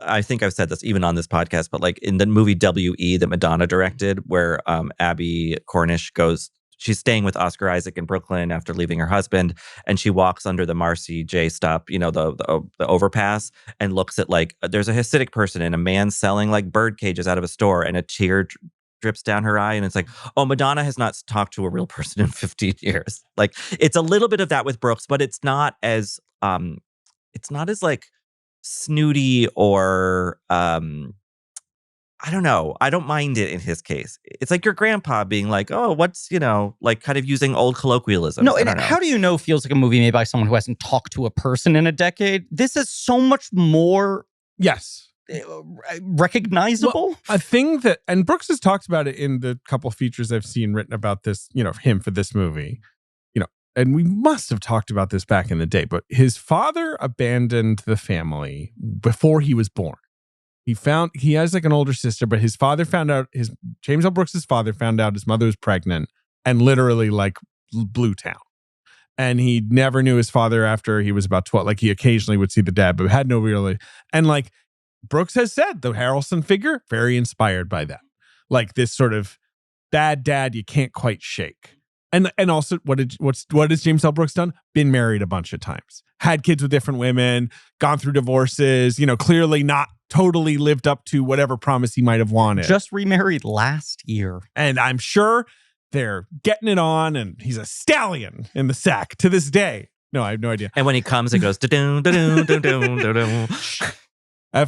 I think I've said this even on this podcast, but like in the movie W.E. that Madonna directed, where Abby Cornish goes, she's staying with Oscar Isaac in Brooklyn after leaving her husband, and she walks under the Marcy J stop, the overpass, and looks at like there's a Hasidic person and a man selling like bird cages out of a store, and a tear drips down her eye, and it's like, oh, Madonna has not talked to a real person in 15 years. Like, it's a little bit of that with Brooks, but it's not as like snooty or I don't know. I don't mind it in his case. It's like your grandpa being like, oh, what's, like kind of using old colloquialisms. No, and how do you know feels like a movie made by someone who hasn't talked to a person in a decade? This is so much more Yes. recognizable. Well, a thing that, and Brooks has talked about it in the couple features I've seen written about this, him for this movie, and we must have talked about this back in the day, but his father abandoned the family before he was born. He has like an older sister, but his father found out, James L. Brooks' father found out his mother was pregnant and literally like blew town. And he never knew his father after he was about 12. Like he occasionally would see the dad, but had no really. And like Brooks has said, the Harrelson figure, very inspired by that. Like this sort of bad dad you can't quite shake. And also, what has James L. Brooks done? Been married a bunch of times, had kids with different women, gone through divorces. Clearly not totally lived up to whatever promise he might have wanted. Just remarried last year, and I'm sure they're getting it on. And he's a stallion in the sack to this day. No, I have no idea. And when he comes, it goes da-dun, da-dun, da-dun, da-dun.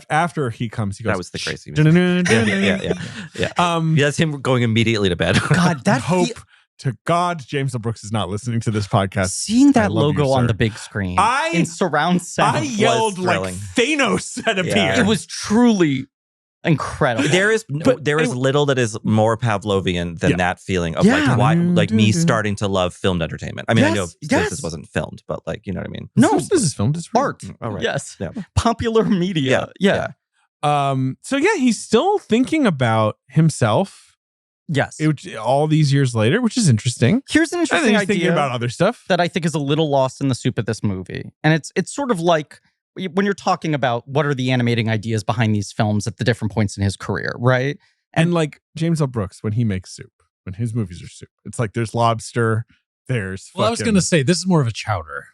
After he comes, he goes. That was the crazy music. Yeah. That's him going immediately to bed. God, that hope. To God, James L. Brooks is not listening to this podcast. Seeing that logo on the big screen in surround sound, I yelled like Thanos had appeared. It was truly incredible. There is little that is more Pavlovian than that feeling of like me starting to love filmed entertainment. I mean, I know this wasn't filmed, but like, you know what I mean? No, this is filmed. It's art. Oh, right. Yes. Yeah. Popular media. Yeah. So yeah, he's still thinking about himself. Yes. All these years later, which is interesting. Here's an interesting idea thinking about other stuff that I think is a little lost in the soup of this movie. And it's sort of like when you're talking about what are the animating ideas behind these films at the different points in his career, right? And like James L. Brooks, when he makes soup, when his movies are soup, it's like there's lobster, there's I was going to say, this is more of a chowder.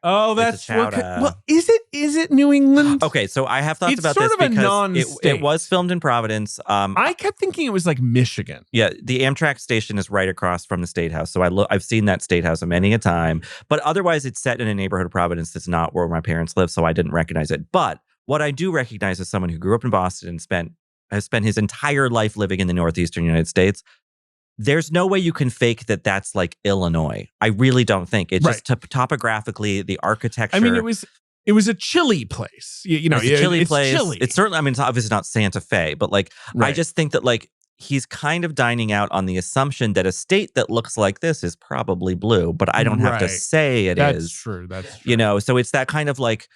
Oh, that's well. Is it New England? Okay, so I have thoughts about this sort of because it was filmed in Providence. I kept thinking it was like Michigan. Yeah, the Amtrak station is right across from the State House, so I've seen that State House many a time. But otherwise, it's set in a neighborhood of Providence that's not where my parents live, so I didn't recognize it. But what I do recognize as someone who grew up in Boston and has spent his entire life living in the northeastern United States. There's no way you can fake that that's like Illinois. I really don't think. It's just topographically, the architecture. I mean, it was a chilly place. It's a chilly place. Chilly. It's certainly, I mean, it's obviously not Santa Fe, but like, I just think that like, he's kind of dining out on the assumption that a state that looks like this is probably blue, but I don't have to say it is. That's true. That's true. So it's that kind of like,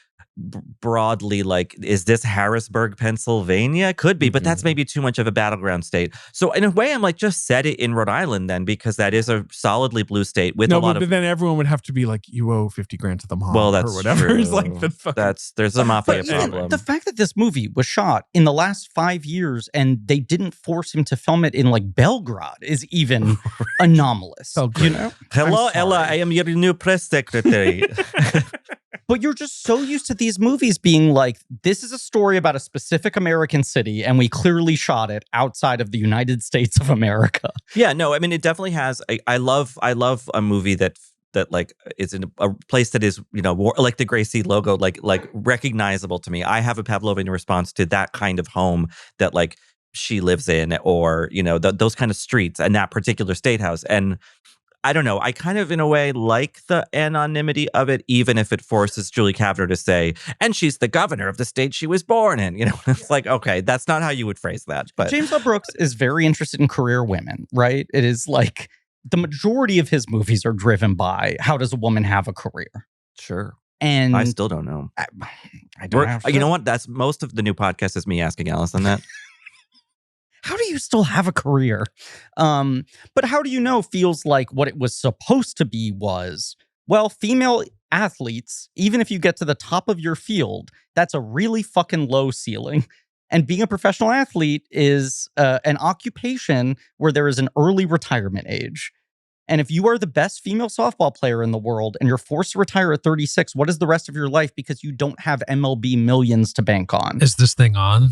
broadly, like, is this Harrisburg, Pennsylvania? Could be, but that's maybe too much of a battleground state. So in a way, I'm like, just set it in Rhode Island then, because that is a solidly blue state with a lot of. But then everyone would have to be like, you owe $50,000 to the mom. Well, that's or whatever. True. It's like there's a mafia problem. The fact that this movie was shot in the last 5 years and they didn't force him to film it in like Belgrade is even anomalous. Hello, Ella. I am your new press secretary. But you're just so used to these movies being like, this is a story about a specific American city, and we clearly shot it outside of the United States of America. Yeah, no, I mean, it definitely has. I love a movie that like is in a place that is, like the Gracie logo, like recognizable to me. I have a Pavlovian response to that kind of home that like she lives in, or those kind of streets and that particular state house. And I don't know. I kind of, in a way, like the anonymity of it, even if it forces Julie Kavner to say, and she's the governor of the state she was born in. It's like, okay, that's not how you would phrase that. But James L. Brooks is very interested in career women, right? It is like the majority of his movies are driven by how does a woman have a career? Sure. And I still don't know. I don't know. You know what? That's most of the new podcast is me asking Allison that. How do you still have a career? But how do you know feels like what it was supposed to be was, well, female athletes, even if you get to the top of your field, that's a really fucking low ceiling. And being a professional athlete is an occupation where there is an early retirement age. And if you are the best female softball player in the world and you're forced to retire at 36, what is the rest of your life because you don't have MLB millions to bank on? Is this thing on?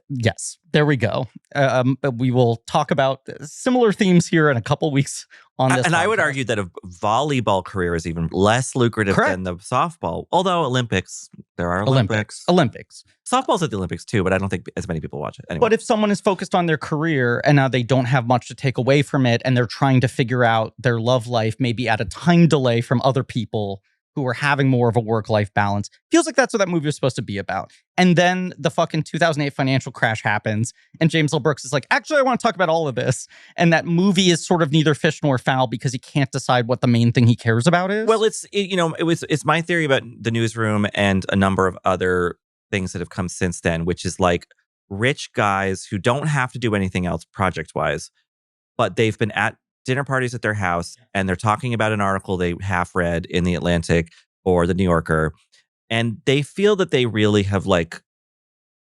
Yes, there we go. But we will talk about similar themes here in a couple weeks on this. And I would podcast. argue that a volleyball career is even less lucrative Correct. than the softball. Although there are Olympics. Softball's at the Olympics too, but I don't think as many people watch it anyway. But if someone is focused on their career and now they don't have much to take away from it and they're trying to figure out their love life, maybe at a time delay from other people who are having more of a work-life balance, feels like that's what that movie was supposed to be about. And then the fucking 2008 financial crash happens and James L. Brooks is like, actually, I want to talk about all of this. And that movie is sort of neither fish nor fowl because he can't decide what the main thing he cares about is. Well, it's my theory about The Newsroom and a number of other things that have come since then, which is like rich guys who don't have to do anything else project-wise, but they've been at dinner parties at their house and they're talking about an article they half read in the Atlantic or the New Yorker, and they feel that they really have like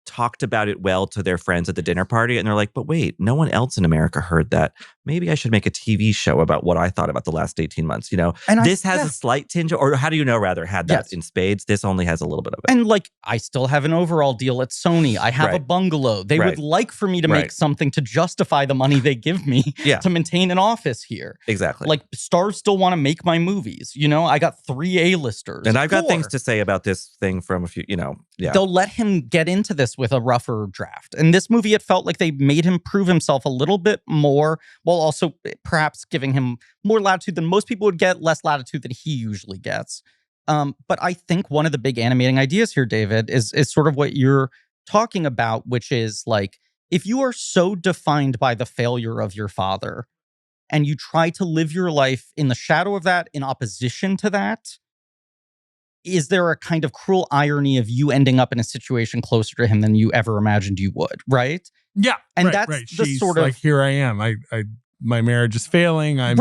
talked about it well to their friends at the dinner party, and they're like, but wait, no one else in America heard that. Maybe I should make a TV show about what I thought about the last 18 months. And this has a slight tinge, or how do you know, rather, had that in spades. This only has a little bit of it. And like, I still have an overall deal at Sony. I have a bungalow. They would like for me to make something to justify the money they give me to maintain an office here. Exactly. Like, stars still want to make my movies. I got 3 A-listers. And I've got things to say about this thing from a few, They'll let him get into this with a rougher draft. In this movie, it felt like they made him prove himself a little bit more, while also perhaps giving him more latitude than most people would get, less latitude than he usually gets. But I think one of the big animating ideas here, David, is sort of what you're talking about, which is like, if you are so defined by the failure of your father and you try to live your life in the shadow of that, in opposition to that, is there a kind of cruel irony of you ending up in a situation closer to him than you ever imagined you would, right? Yeah. And that's the She's sort of like, here I am. My marriage is failing. I'm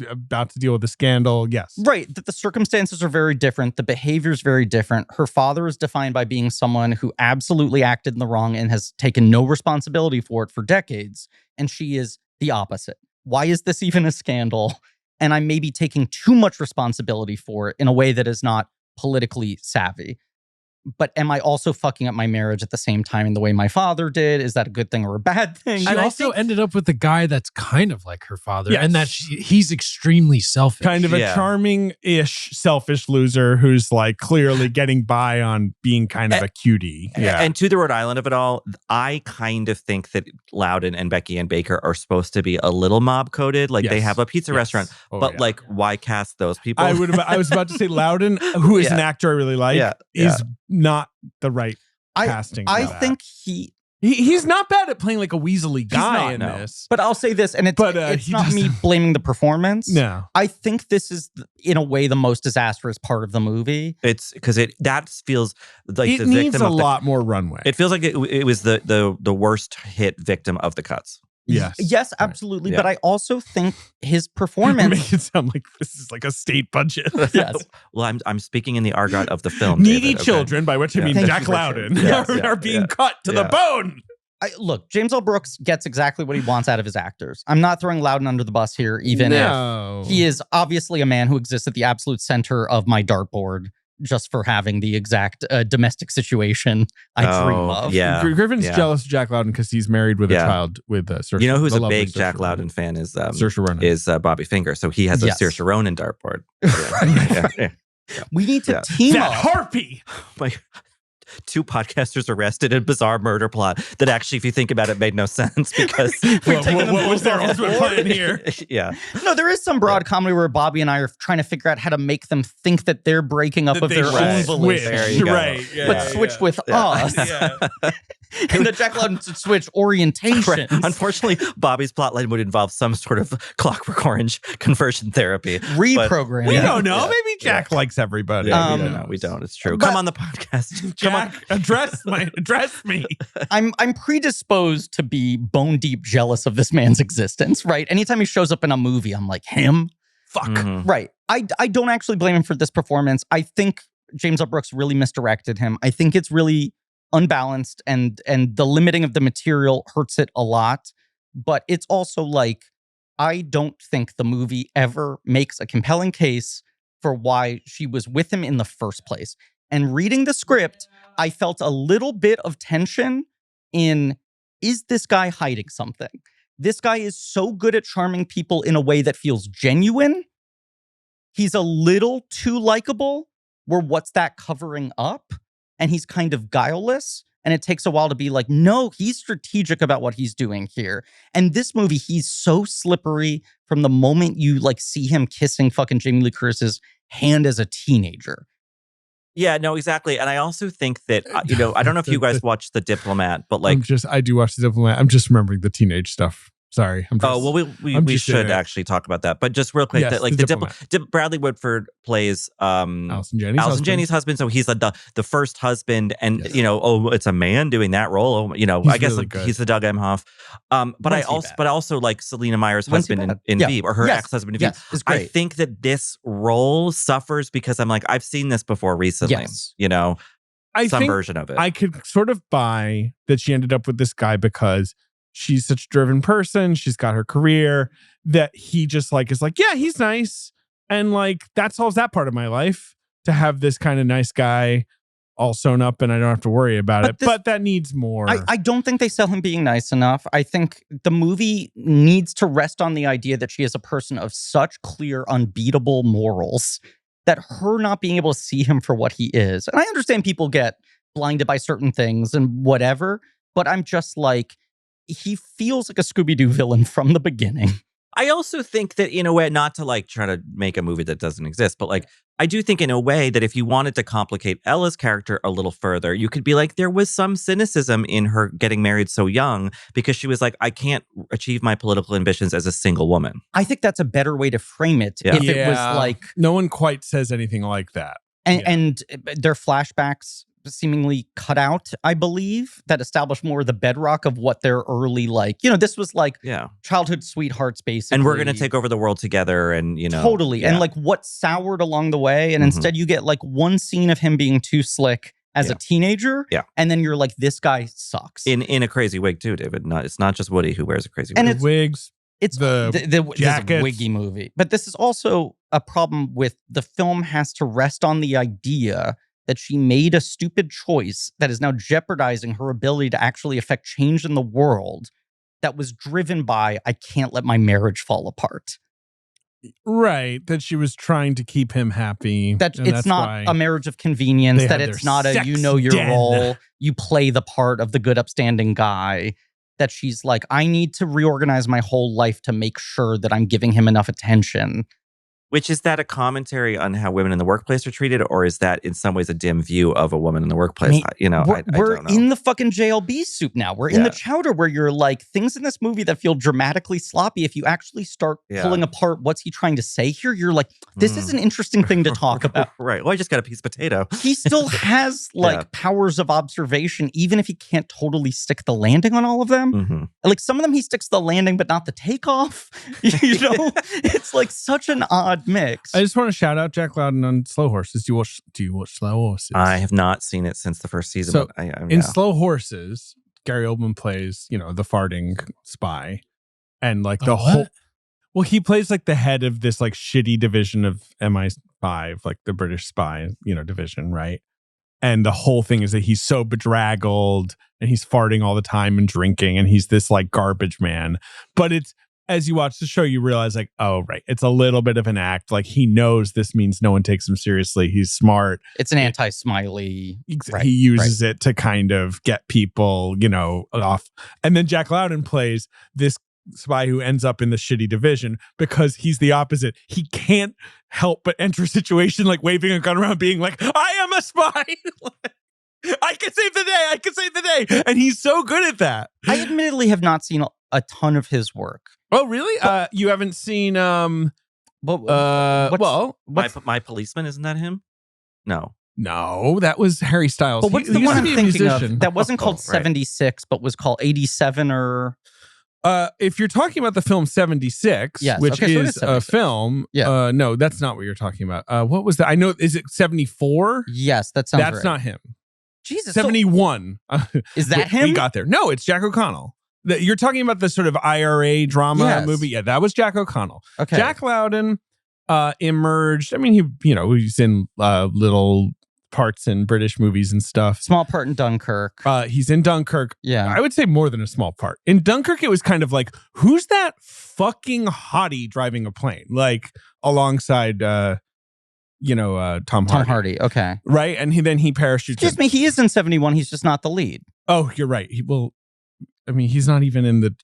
about to deal with a scandal. Yes. Right. That the circumstances are very different. The behavior is very different. Her father is defined by being someone who absolutely acted in the wrong and has taken no responsibility for it for decades. And she is the opposite. Why is this even a scandal? And I'm maybe taking too much responsibility for it in a way that is not politically savvy. But am I also fucking up my marriage at the same time in the way my father did? Is that a good thing or a bad thing? She also ended up with a guy that's kind of like her father, and that he's extremely selfish. Kind of a charming-ish, selfish loser who's like clearly getting by on being kind of a cutie. Yeah. And to the Rhode Island of it all, I kind of think that Loudon and Becky and Baker are supposed to be a little mob-coded. Like they have a pizza restaurant, but like, why cast those people? I was about to say Loudon, who is an actor I really like, is not the right casting. I think he's not bad at playing like a weaselly guy in this. But I'll say this, and it's not me blaming the performance. No. I think this is, in a way, the most disastrous part of the movie. It's because that feels like it the needs victim a lot more runway. It feels like it was the worst hit victim of the cuts. Yes, absolutely. But I also think his performance make it sound like this is like a state budget. Yes. Well, I'm speaking in the argot of the film. Needy David, children, by which I mean Jack Loudon, are being cut to the bone. Look, James L. Brooks gets exactly what he wants out of his actors. I'm not throwing Loudon under the bus here, even if he is obviously a man who exists at the absolute center of my dartboard, just for having the exact domestic situation I dream of. Yeah. Griffin's jealous of Jack Loudon because he's married with a child with Saoirse. You know who's a big Jack Loudon fan is Saoirse Ronan. Is Bobby Finger. So he has a Saoirse Ronan dartboard. We need to team that up. harpy. Like, 2 podcasters arrested in a bizarre murder plot that actually, if you think about it, made no sense because what was their ultimate plan here? No, there is some broad comedy where Bobby and I are trying to figure out how to make them think that they're breaking up of their own volition. Switch with us. And the Jack Loudon switch orientation. Unfortunately, Bobby's plotline would involve some sort of Clockwork Orange conversion therapy. Reprogramming. We don't know. Maybe Jack likes everybody. We don't. It's true. Come on the podcast. Jack, address me. I'm predisposed to be bone deep jealous of this man's existence, right? Anytime he shows up in a movie, I'm like, him? Fuck. Mm-hmm. Right. I don't actually blame him for this performance. I think James L. Brooks really misdirected him. I think it's really unbalanced and the limiting of the material hurts it a lot. But it's also like, I don't think the movie ever makes a compelling case for why she was with him in the first place. And reading the script, I felt a little bit of tension in, is this guy hiding something? This guy is so good at charming people in a way that feels genuine. He's a little too likable, where what's that covering up? And he's kind of guileless. And it takes a while to be like, no, he's strategic about what he's doing here. And this movie, he's so slippery from the moment you like see him kissing fucking Jamie Lee Curtis's hand as a teenager. Yeah, no, exactly. And I also think that, I don't know if you guys watched The Diplomat, but like... I do watch The Diplomat. I'm just remembering the teenage stuff. Sorry. We should actually talk about that. But just real quick, Yes, that like Bradley Whitford plays Allison Janney's husband. So he's the first husband, and Yes. it's a man doing that role. He's I guess really good. he's the Doug Emhoff. But I also like Selena Meyer's When's he husband bad? in Yeah. Veep, or her Yes. ex-husband in Yes, Veep. it's I great. think that this role suffers because I'm like, I've seen this before recently. Yes. I Some think version of it. I could sort of buy that she ended up with this guy because she's such a driven person. She's got her career, that he just like is like, yeah, he's nice. And like, that solves that part of my life, to have this kind of nice guy all sewn up and I don't have to worry about it. But that needs more. I don't think they sell him being nice enough. I think the movie needs to rest on the idea that she is a person of such clear, unbeatable morals that her not being able to see him for what he is. And I understand people get blinded by certain things and whatever, but I'm just like, he feels like a Scooby-Doo villain from the beginning. I also think that in a way, not to like try to make a movie that doesn't exist, but like, I do think in a way that if you wanted to complicate Ella's character a little further, you could be like, there was some cynicism in her getting married so young because she was like, I can't achieve my political ambitions as a single woman. I think that's a better way to frame it. Yeah. If it was like, no one quite says anything like that. and their flashbacks seemingly cut out, I believe, that established more the bedrock of what their early, like, this was like childhood sweethearts, basically. And we're going to take over the world together, and, Totally. And like what soured along the way. And instead you get like one scene of him being too slick as a teenager. Yeah. And then you're like, this guy sucks. In a crazy wig too, David. It's not just Woody who wears a crazy wig. And The wigs. It's the this jackets. wiggy movie. But this is also a problem with the film has to rest on the idea that she made a stupid choice that is now jeopardizing her ability to actually affect change in the world, that was driven by, I can't let my marriage fall apart. Right. That she was trying to keep him happy. That and it's that's not why a marriage of convenience, they that had it's their not a, sex you know your den. role, you play the part of the good upstanding guy. That she's like, I need to reorganize my whole life to make sure that I'm giving him enough attention. Which, is that a commentary on how women in the workplace are treated, or is that in some ways a dim view of a woman in the workplace? I don't know. We're in the fucking JLB soup now. We're in the chowder where you're like, things in this movie that feel dramatically sloppy. If you actually start pulling apart what's he trying to say here, you're like, this is an interesting thing to talk about. Right. Well, I just got a piece of potato. He still has like powers of observation, even if he can't totally stick the landing on all of them. Like some of them he sticks the landing, but not the takeoff. It's like such an odd mix. I just want to shout out Jack Loudon on Slow Horses. Do you watch Slow Horses? I have not seen it since the first season. So but in Slow Horses, Gary Oldman plays, the farting spy, and like the whole. Well, he plays like the head of this like shitty division of MI5, like the British spy, division, right? And the whole thing is that he's so bedraggled and he's farting all the time and drinking, and he's this like garbage man. But it's, as you watch the show, you realize like, oh, right, it's a little bit of an act. Like he knows this means no one takes him seriously. He's smart. It's an anti-smiley. He uses it to kind of get people, off. And then Jack Loudon plays this spy who ends up in the shitty division because he's the opposite. He can't help but enter a situation like waving a gun around, being like, I am a spy. I can save the day. I can save the day. And he's so good at that. I admittedly have not seen a ton of his work. Oh, really? You haven't seen My Policeman, isn't that him? No, that was Harry Styles. But what's the one I'm thinking of that wasn't called 76, but was called 87 or... if you're talking about the film 76, which is a film, no, that's not what you're talking about. What was that? I know, is it 74? Yes, that sounds right. That's not him. Jesus. 71. Is that him? We got there. No, it's Jack O'Connell. You're talking about the sort of IRA drama movie. Yeah, that was Jack O'Connell. Okay. Jack Lowden emerged. I mean, he's in little parts in British movies and stuff. Small part in Dunkirk. He's in Dunkirk. Yeah. I would say more than a small part. In Dunkirk, it was kind of like, who's that fucking hottie driving a plane? Like alongside, Tom Hardy. Okay. Right? And then he parachutes. Excuse me, he is in 71. He's just not the lead. Oh, you're right. He's not even in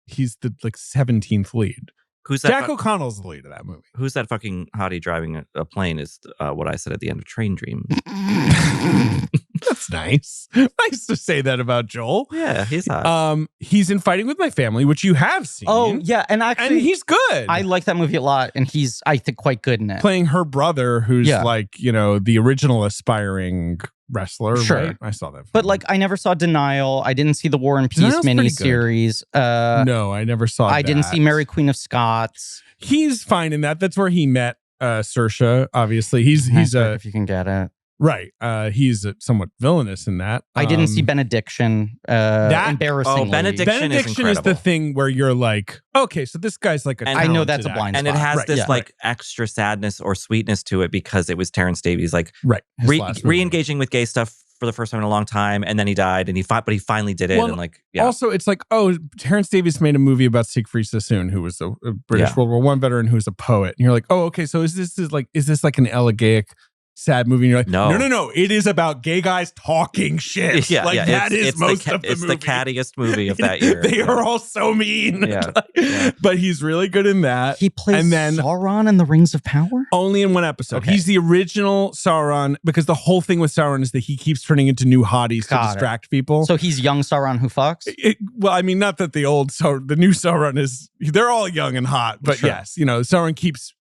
he's the 17th lead. Who's that? Jack O'Connell's the lead of that movie. Who's that fucking hottie driving a plane is what I said at the end of Train Dream. That's nice. Nice to say that about Joel. Yeah, he's hot. He's in Fighting with My Family, which you have seen. Oh, yeah. And actually, he's good. I like that movie a lot. And he's, I think, quite good in it. Playing her brother, who's the original aspiring wrestler. Sure. Right? I saw that. But I never saw Denial. I didn't see the War and Peace miniseries. No, I never saw I didn't see Mary Queen of Scots. He's fine in that. That's where he met Saoirse, obviously. He's if you can get it. Right. He's somewhat villainous in that. I didn't see Benediction. Embarrassingly. Oh, Benediction is the thing where you're like, okay, so this guy's like I know that's a blind spot. And it has this extra sadness or sweetness to it because it was Terrence Davies re-engaging with gay stuff for the first time in a long time, and then he died, and he finally did it. Also, it's like, Terrence Davies made a movie about Siegfried Sassoon, who was a British World War I veteran who's a poet, and you're like, oh, okay, so is this like an elegiac sad movie? And you're like, no, it is about gay guys talking shit. That is most of the movie. It's the cattiest movie of that year. They are all so mean. But he's really good in that. He plays Sauron in The Rings of Power? Only in one episode. Okay. He's the original Sauron, because the whole thing with Sauron is that he keeps turning into new hotties to distract people. So he's young Sauron who fucks? Not that the new Sauron is, they're all young and hot, but yes, Sauron keeps,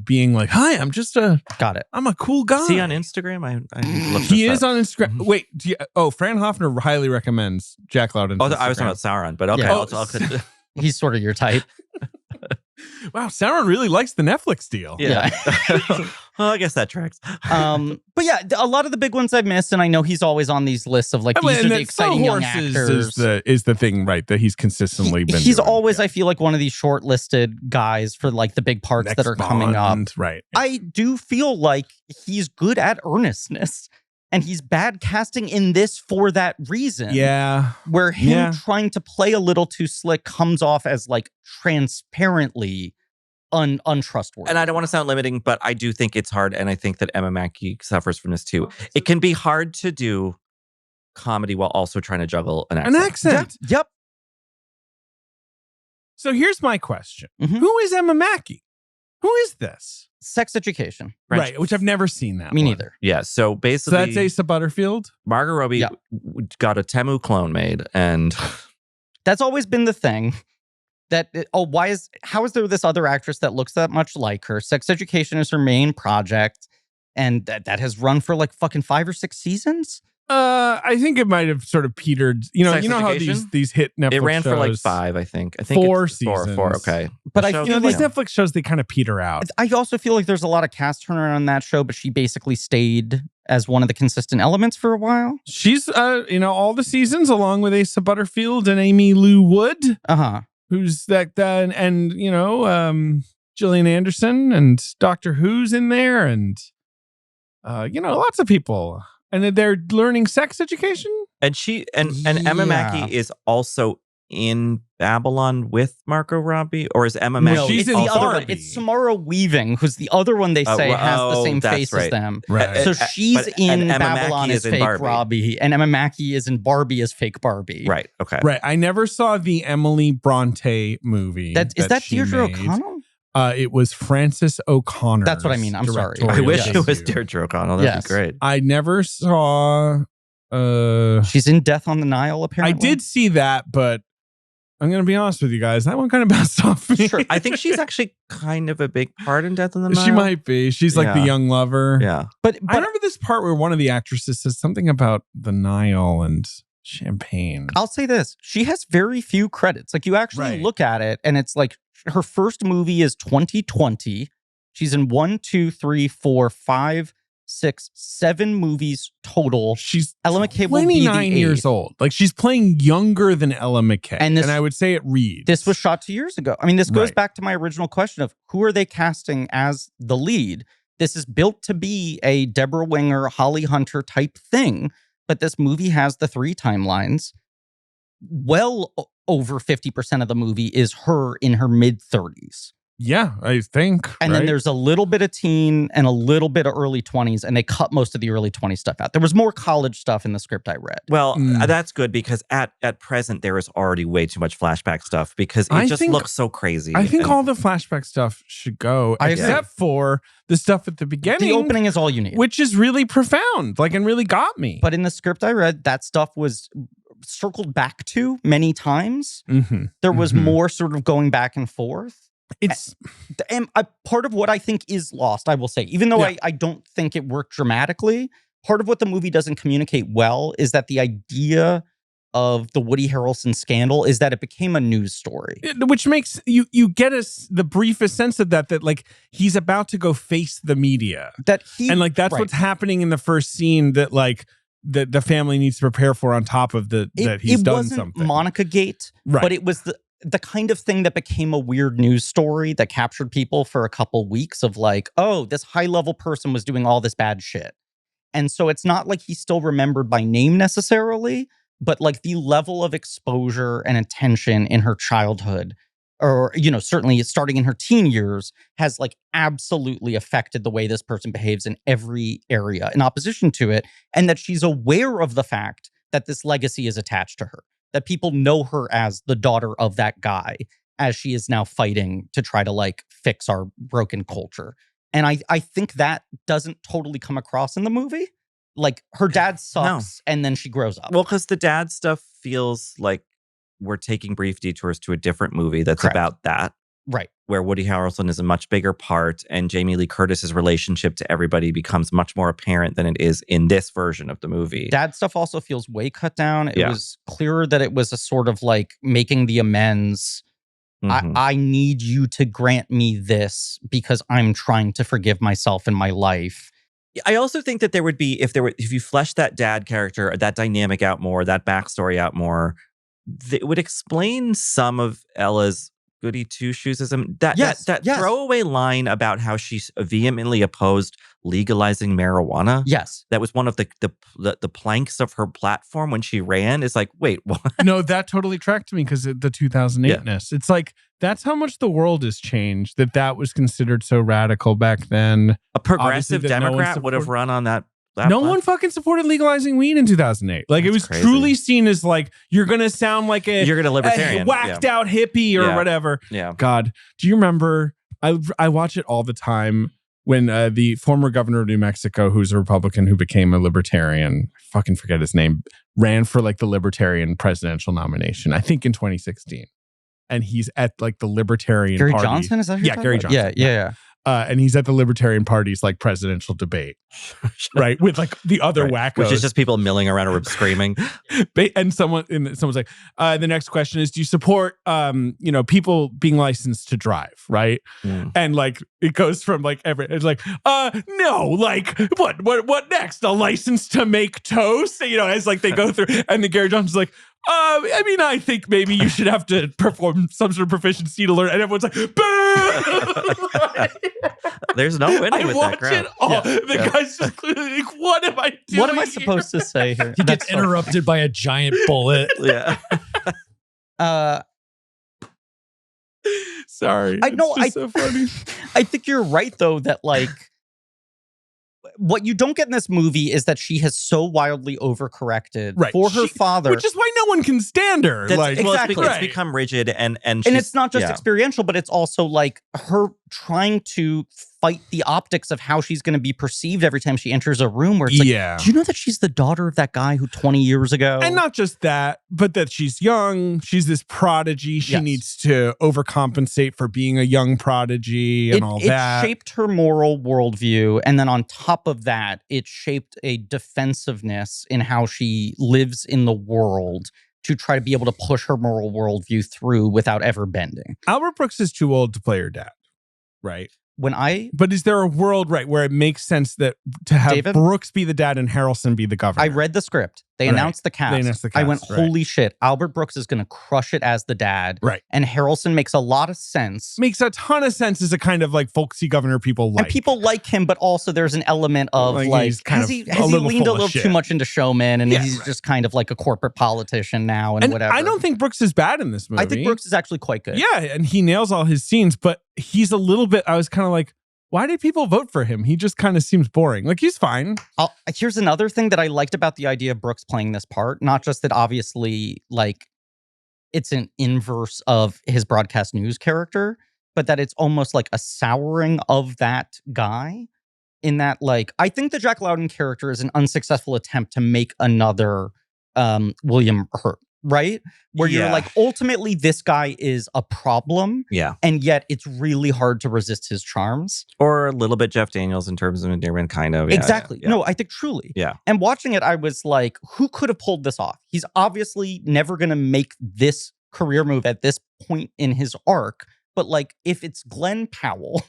being like, hi, I'm just I'm a cool guy. Is he on Instagram? He is on Instagram. Wait, Fran Hoffner highly recommends Jack Loudon. Oh, I was talking about Sauron, but okay. Yeah. He's sort of your type. Wow, Sauron really likes the Netflix deal. Yeah. Well, I guess that tracks. But yeah, a lot of the big ones I've missed, and I know he's always on these lists of these are the exciting young actors. Is the thing, right, that he's consistently been He's doing. always, I feel like, one of these shortlisted guys for the big parts that are coming up. Right. I do feel like he's good at earnestness. And he's bad casting in this for that reason. Yeah. Where him trying to play a little too slick comes off as transparently untrustworthy. And I don't want to sound limiting, but I do think it's hard. And I think that Emma Mackey suffers from this too. It can be hard to do comedy while also trying to juggle an accent. Yep. So here's my question. Who is Emma Mackey? Who is this? Sex Education. Right, which I've never seen that. Me neither. Yeah, so basically... So that's Asa Butterfield? Margot Robbie got a Temu clone made, and... That's always been the thing. How is there this other actress that looks that much like her? Sex Education is her main project, and that has run for fucking 5 or 6 seasons? I think it might have sort of petered. Sex how Education? these hit Netflix It ran shows, for 5, I think. I think 4 it's seasons. 4, okay. But I feel these Netflix shows, they kind of peter out. I also feel like there's a lot of cast turnaround on that show, but she basically stayed as one of the consistent elements for a while. She's all the seasons, along with Asa Butterfield and Amy Lou Wood. Who's that? And Gillian Anderson and Doctor Who's in there, and lots of people. And they're learning sex education. And Emma Mackey is also in Babylon with Margot Robbie, or is Emma Mackey? No, she's in the other one. It's Samara Weaving, who's the other one they say has the same face as them. Right. So she's in Babylon as fake Barbie. Robbie, and Emma Mackey is in Barbie as fake Barbie. Right. Okay. Right. I never saw the Emily Bronte movie. Is that she Deirdre made. O'Connell? It was Frances O'Connor. That's what I mean. I'm sorry. I wish it was Deirdre O'Connell. That'd be great. I never saw. She's in Death on the Nile, apparently. I did see that, but I'm going to be honest with you guys. That one kind of bounced off me. Sure. I think she's actually kind of a big part in Death on the Nile. She might be. She's like the young lover. Yeah. But I remember this part where one of the actresses says something about the Nile and champagne. I'll say this. She has very few credits. You actually look at it, and it's her first movie is 2020. She's in 1, 2, 3, 4, 5, 6, 7 movies total. She's Ella McCay will be the 29 years 8th. old. Like, she's playing younger than Ella McCay. And this- I would say it reads. This was shot 2 years ago. I mean, this goes Right. back to my original question of who are they casting as the lead? This is built to be a Deborah Winger, Holly Hunter type thing, but this movie has the 3 timelines. Well over 50% of the movie is her in her mid-30s. Yeah, I think. And then there's a little bit of teen and a little bit of early 20s, and they cut most of the early 20 stuff out. There was more college stuff in the script I read. Well, that's good because at present there is already way too much flashback stuff because it just looks so crazy. I think all the flashback stuff should go, except for the stuff at the beginning. The opening is all you need. Which is really profound, like, and really got me. But in the script I read, that stuff was circled back to many times. There was more sort of going back and forth. And part of what I think is lost, I will say, even though I don't think it worked dramatically, part of what the movie doesn't communicate well is that the idea of the Woody Harrelson scandal is that it became a news story. Which makes you get the briefest sense of that like he's about to go face the media. That's what's happening in the first scene that like the family needs to prepare for on top of that he's done something. It wasn't Monica Gate, but it was the kind of thing that became a weird news story that captured people for a couple weeks of like, oh, this high-level person was doing all this bad shit. And so it's not like he's still remembered by name necessarily, but like the level of exposure and attention in her childhood, or, you know, certainly starting in her teen years, has like absolutely affected the way this person behaves in every area in opposition to it. And that she's aware of the fact that this legacy is attached to her. That people know her as the daughter of that guy, as she is now fighting to try to like fix our broken culture. And I think that doesn't totally come across in the movie. Like her dad sucks and then she grows up. Well, because the dad stuff feels like we're taking brief detours to a different movie that's about that. Right. Where Woody Harrelson is a much bigger part and Jamie Lee Curtis's relationship to everybody becomes much more apparent than it is in this version of the movie. Dad stuff also feels way cut down. It was clearer that it was a sort of like making the amends. I need you to grant me this because I'm trying to forgive myself in my life. I also think that there would be, if you flesh that dad character, that dynamic out more, that backstory out more, it would explain some of Ella's goody two-shoesism. That throwaway line about how she's vehemently opposed legalizing marijuana. Yes. That was one of the planks of her platform when she ran. It's like, wait, what? No, that totally tracked me because of the 2008-ness. It's like, that's how much the world has changed, that was considered so radical back then. A progressive Democrat would have run on that. No one fucking supported legalizing weed in 2008. Like, it was crazy. Truly seen as like, you're going to sound like a libertarian, whacked out hippie or whatever. Yeah. God, do you remember? I watch it all the time when the former governor of New Mexico, who's a Republican who became a libertarian, I fucking forget his name, ran for like the libertarian presidential nomination, I think in 2016. And he's at like the Libertarian Gary Party. Johnson, is that who you're Gary talking about? Johnson. Yeah. And he's at the Libertarian Party's like presidential debate, right? With like the other wackos, which is just people milling around a room screaming. And someone's like, the next question is, do you support, people being licensed to drive, right? And like it goes from like it's like, no, like what next? A license to make toast? As like they go through, and then Gary Johnson's like, I mean, I think maybe you should have to perform some sort of proficiency to learn. And everyone's like, boo! There's no winning with that crowd. The guy's just clearly like, what am I doing? What am I supposed to say here? He gets interrupted by a giant bullet. Yeah. Sorry. I know. So funny. I think you're right, though, that like, what you don't get in this movie is that she has so wildly overcorrected for her father. Which is why no one can stand her. Exactly. It's become rigid and it's not just experiential, but it's also like her trying to fight the optics of how she's going to be perceived every time she enters a room where it's like, do you know that she's the daughter of that guy who 20 years ago? And not just that, but that she's young. She's this prodigy. She needs to overcompensate for being a young prodigy and all that. It shaped her moral worldview. And then on top of that, it shaped a defensiveness in how she lives in the world to try to be able to push her moral worldview through without ever bending. Albert Brooks is too old to play her dad, right? But is there a world, right, where it makes sense that to have David? Brooks be the dad and Harrelson be the governor? I read the script. They announced the cast. I went, holy shit, Albert Brooks is going to crush it as the dad. Right. And Harrelson makes a lot of sense. Makes a ton of sense as a kind of like folksy governor people like. And people like him, but also there's an element of has he leaned a little too much into showman and he's just kind of like a corporate politician now and whatever. I don't think Brooks is bad in this movie. I think Brooks is actually quite good. Yeah, and he nails all his scenes, but he's a little bit, I was kind of like, why did people vote for him? He just kind of seems boring. Like, he's fine. Here's another thing that I liked about the idea of Brooks playing this part. Not just that obviously, like, it's an inverse of his broadcast news character, but that it's almost like a souring of that guy in that, like, I think the Jack Lowden character is an unsuccessful attempt to make another William Hurt. Right? Where you're like, ultimately, this guy is a problem. Yeah. And yet it's really hard to resist his charms. Or a little bit Jeff Daniels in terms of endearment, kind of. Exactly. No, I think truly. Yeah. And watching it, I was like, who could have pulled this off? He's obviously never going to make this career move at this point in his arc. But like, if it's Glenn Powell,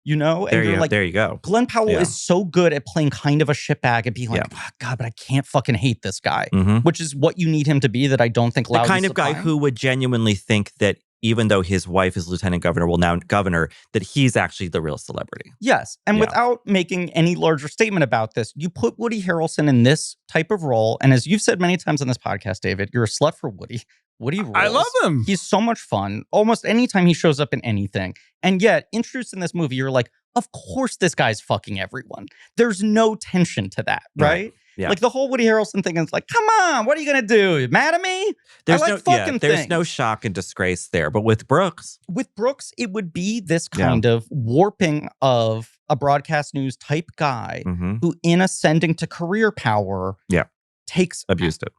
you know, and you're like, there you go. Glenn Powell is so good at playing kind of a shitbag and being like, oh, God, but I can't fucking hate this guy, which is what you need him to be. That I don't think the kind of guy who would genuinely think that even though his wife is lieutenant governor, well, now governor, that he's actually the real celebrity. Yes, and without making any larger statement about this, you put Woody Harrelson in this type of role, and as you've said many times on this podcast, David, you're a slut for Woody. Woody rules. I love him. He's so much fun. Almost anytime he shows up in anything. And yet, introduced in this movie, you're like, of course this guy's fucking everyone. There's no tension to that, right? Yeah. Like the whole Woody Harrelson thing is like, come on, what are you going to do? Mad at me? There's no shock and disgrace there. But with Brooks, it would be this kind of warping of a broadcast news type guy who, in ascending to career power, takes abused it.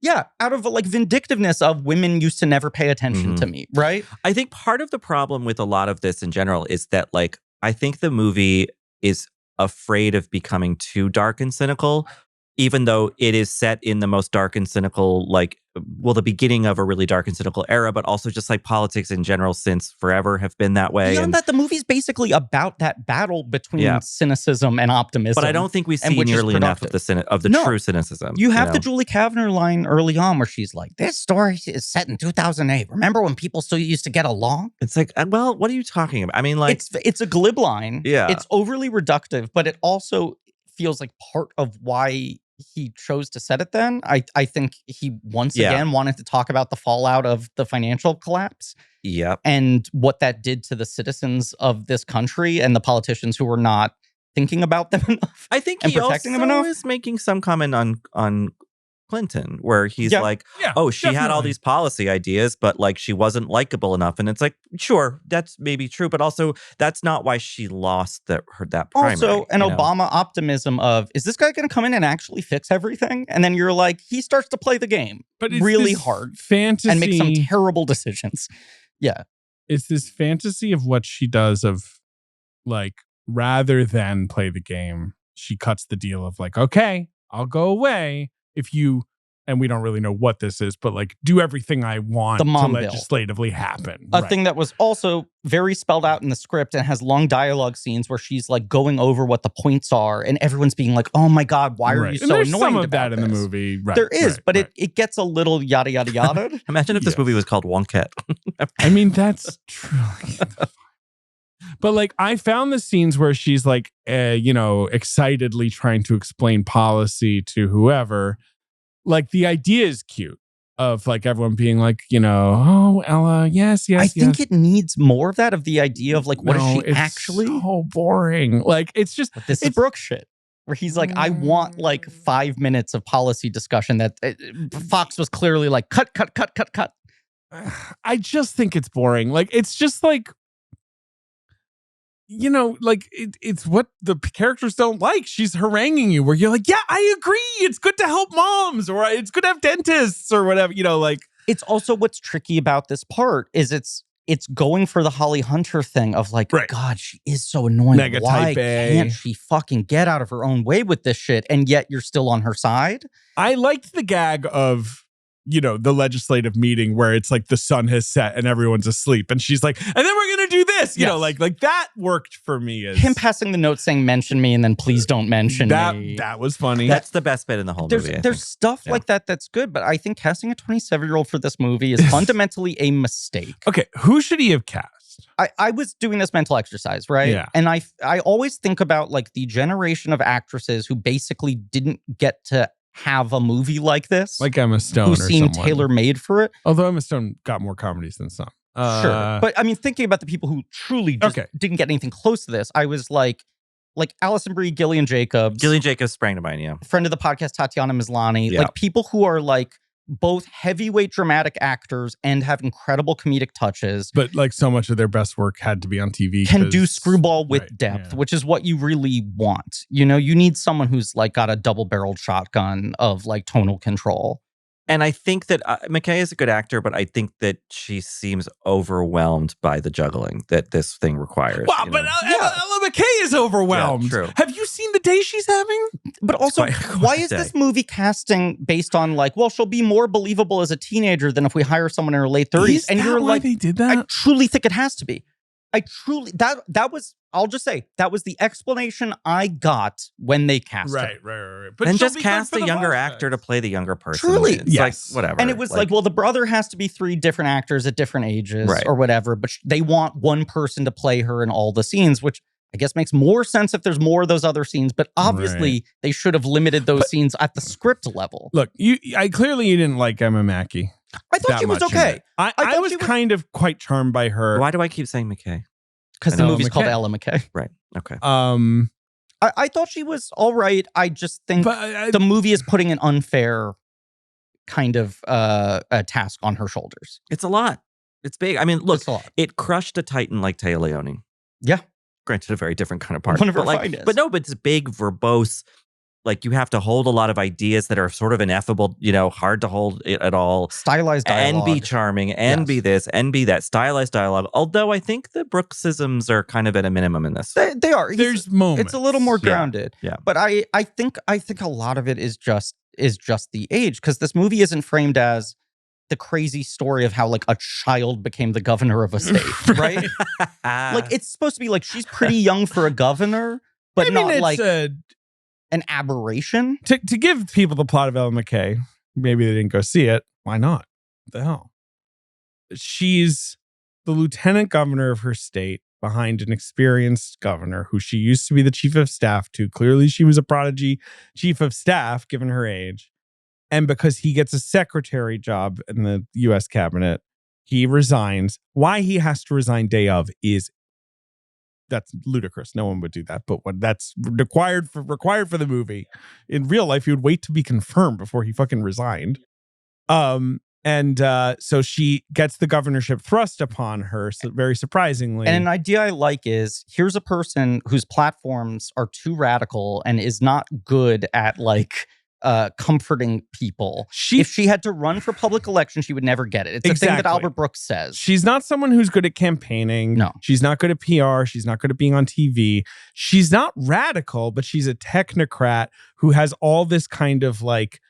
Yeah, out of like vindictiveness of women used to never pay attention to me, right? I think part of the problem with a lot of this in general is that, like, I think the movie is afraid of becoming too dark and cynical, even though it is set in the most dark and cynical, like, well, the beginning of a really dark and cynical era, but also just like politics in general since forever have been that way. Beyond that, the movie's basically about that battle between cynicism and optimism. But I don't think we see nearly enough of the true cynicism. You have the Julie Kavner line early on where she's like, this story is set in 2008. Remember when people still used to get along? It's like, well, what are you talking about? I mean, like... It's a glib line. Yeah. It's overly reductive, but it also feels like part of why he chose to set it then. I think he once again wanted to talk about the fallout of the financial collapse. Yep. And what that did to the citizens of this country and the politicians who were not thinking about them enough. I think he also is making some comment on Clinton, where he's like, oh, she had all these policy ideas, but like she wasn't likable enough. And it's like, sure, that's maybe true, but also that's not why she lost that primary. Also, an Obama optimism of, is this guy going to come in and actually fix everything? And then you're like, he starts to play the game, but really hard, fantasy, and make some terrible decisions. Yeah, it's this fantasy of what she does of, like, rather than play the game, she cuts the deal of like, okay, I'll go away if you, and we don't really know what this is, but like, do everything I want to legislatively happen. A thing that was also very spelled out in the script and has long dialogue scenes where she's like going over what the points are and everyone's being like, oh my God, why are you so annoyed some of about that this? in the movie. Right, there is, but it gets a little yada, yada, yada. Imagine if this movie was called Wonket. I mean, that's true. But like, I found the scenes where she's like, excitedly trying to explain policy to whoever. Like, the idea is cute of like everyone being like, oh, Ella, yes. I think it needs more of that, of the idea of like, what is she actually? So boring. Like, it's just, this is Brooke shit. Where he's like, I want like 5 minutes of policy discussion that Fox was clearly like, cut. I just think it's boring. Like, it's just like, like it's what the characters don't like. She's haranguing you where you're like, yeah, I agree. It's good to help moms, or it's good to have dentists or whatever, like. It's also what's tricky about this part is it's going for the Holly Hunter thing of like, God, she is so annoying. Mega Why type A. can't she fucking get out of her own way with this shit? And yet you're still on her side. I liked the gag of the legislative meeting where it's like the sun has set and everyone's asleep. And she's like, and then we're going to do this, like that worked for me. As him passing the note saying, mention me, and then please don't mention me. That was funny. That's the best bit in the whole movie. There's stuff like that that's good, but I think casting a 27-year-old for this movie is fundamentally a mistake. Okay, who should he have cast? I was doing this mental exercise, right? Yeah. And I always think about like the generation of actresses who basically didn't get to have a movie like this. Like Emma Stone who or seemed someone. tailor-made for it. Although Emma Stone got more comedies than some. Sure. But I mean, thinking about the people who truly just didn't get anything close to this, I was like Alison Brie, Gillian Jacobs. Gillian Jacobs sprang to mind, yeah. Friend of the podcast, Tatiana Maslany. Yeah. Like people who are like both heavyweight dramatic actors and have incredible comedic touches. But like so much of their best work had to be on TV. Can do screwball with depth, which is what you really want. You need someone who's like got a double-barreled shotgun of like tonal control. And I think that McCay is a good actor, but I think that she seems overwhelmed by the juggling that this thing requires. Wow, but Ella McCay is overwhelmed. Yeah, true. Have you seen the day she's having? But also, why is this movie casting based on like, well, she'll be more believable as a teenager than if we hire someone in her late 30s? Is that why they did that? I truly think it has to be. That was, I'll just say, that was the explanation I got when they cast her. Right. But then just cast a younger actor to play the younger person. Truly. It's like, whatever. And it was like, well, the brother has to be 3 different actors at different ages or whatever, but they want one person to play her in all the scenes, which I guess makes more sense if there's more of those other scenes, but obviously they should have limited those scenes at the script level. Look, clearly you didn't like Emma Mackey. I thought she was okay. I was kind of quite charmed by her. Why do I keep saying McCay? Because the movie's called Ella McCay. Right. Okay. I thought she was all right. I just think the movie is putting an unfair kind of a task on her shoulders. It's a lot. It's big. I mean, look, it crushed a titan like Taya Leone. Yeah. Granted, a very different kind of part. One of her finest. But no, but it's big, verbose. Like, you have to hold a lot of ideas that are sort of ineffable, hard to hold at all. Stylized dialogue. And be charming, and be this, and be that. Stylized dialogue. Although I think the Brooksisms are kind of at a minimum in this. They are. There's moments. It's a little more grounded. Yeah. But I think a lot of it is just the age. Because this movie isn't framed as the crazy story of how like a child became the governor of a state, right? Like, it's supposed to be like she's pretty young for a governor, but not like an aberration. To give people the plot of Ella McCay, maybe they didn't go see it. Why not? What the hell? She's the lieutenant governor of her state behind an experienced governor who she used to be the chief of staff to. Clearly, she was a prodigy chief of staff, given her age. And because he gets a secretary job in the U.S. cabinet, he resigns. Why he has to resign day of that's ludicrous. No one would do that. But that's required for the movie. In real life, he would wait to be confirmed before he fucking resigned. So she gets the governorship thrust upon her, very surprisingly. And an idea I like is, here's a person whose platforms are too radical and is not good at like comforting people. If she had to run for public election, she would never get it. It's a thing that Albert Brooks says. She's not someone who's good at campaigning. No. She's not good at PR. She's not good at being on TV. She's not radical, but she's a technocrat who has all this kind of like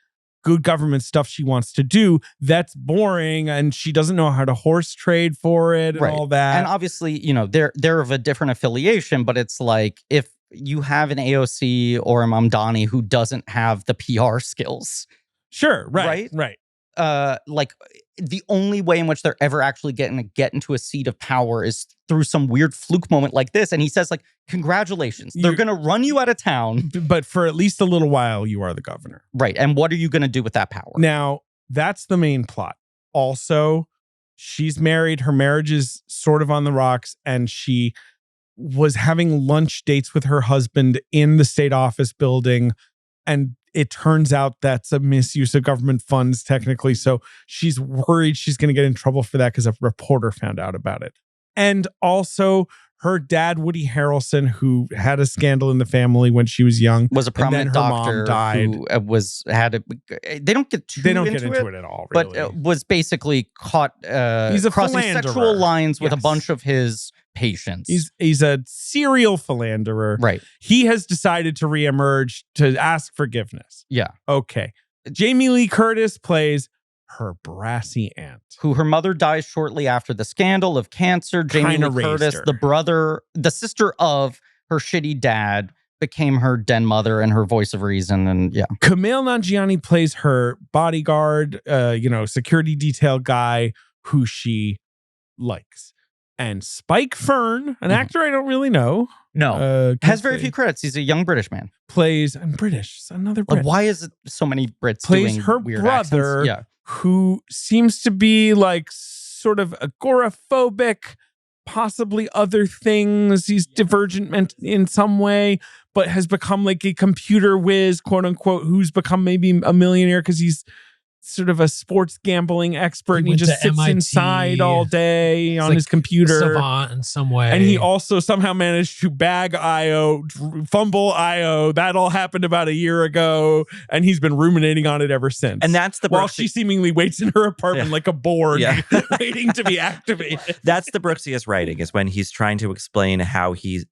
good government stuff she wants to do that's boring, and she doesn't know how to horse trade for it and all that. And obviously, they're of a different affiliation, but it's like if you have an AOC or a Mamdani who doesn't have the PR skills. Sure, right. Like the only way in which they're ever actually getting to get into a seat of power is through some weird fluke moment like this. And he says, like, congratulations, they're going to run you out of town. But for at least a little while, you are the governor. Right. And what are you going to do with that power? Now, that's the main plot. Also, she's married. Her marriage is sort of on the rocks, and she was having lunch dates with her husband in the state office building, and it turns out that's a misuse of government funds technically, so she's worried she's going to get in trouble for that because a reporter found out about it. And also her dad, Woody Harrelson, who had a scandal in the family when she was young, was a prominent doctor mom died. Who they don't get into it at all, really. But was basically caught he's a crossing philanderer. sexual lines with a bunch of his patients. He's a serial philanderer. Right. He has decided to reemerge to ask forgiveness. Yeah. Okay. Jamie Lee Curtis plays her brassy aunt. Who her mother dies shortly after the scandal of cancer. Jamie Kinda Lee raised Curtis, her. the sister of her shitty dad, became her den mother and her voice of reason. And yeah. Kumail Nanjiani plays her bodyguard, security detail guy who she likes. And Spike Fern, an actor I don't really know. No. Has very few credits. He's a young British man. I'm British. It's another Brit. Like, why is it so many Brits Plays doing her weird brother, accents? Yeah. who seems to be like sort of agoraphobic, possibly other things. He's divergent in some way, but has become like a computer whiz, quote unquote, who's become maybe a millionaire because he's sort of a sports gambling expert, and he went just to sits MIT. inside all day on like his computer. Savant in some way. And he also somehow managed to bag IO, fumble IO. That all happened about a year ago, and he's been ruminating on it ever since. And that's the while she seemingly waits in her apartment like a Borg, waiting to be activated. That's the Brooksiest writing, is when he's trying to explain how he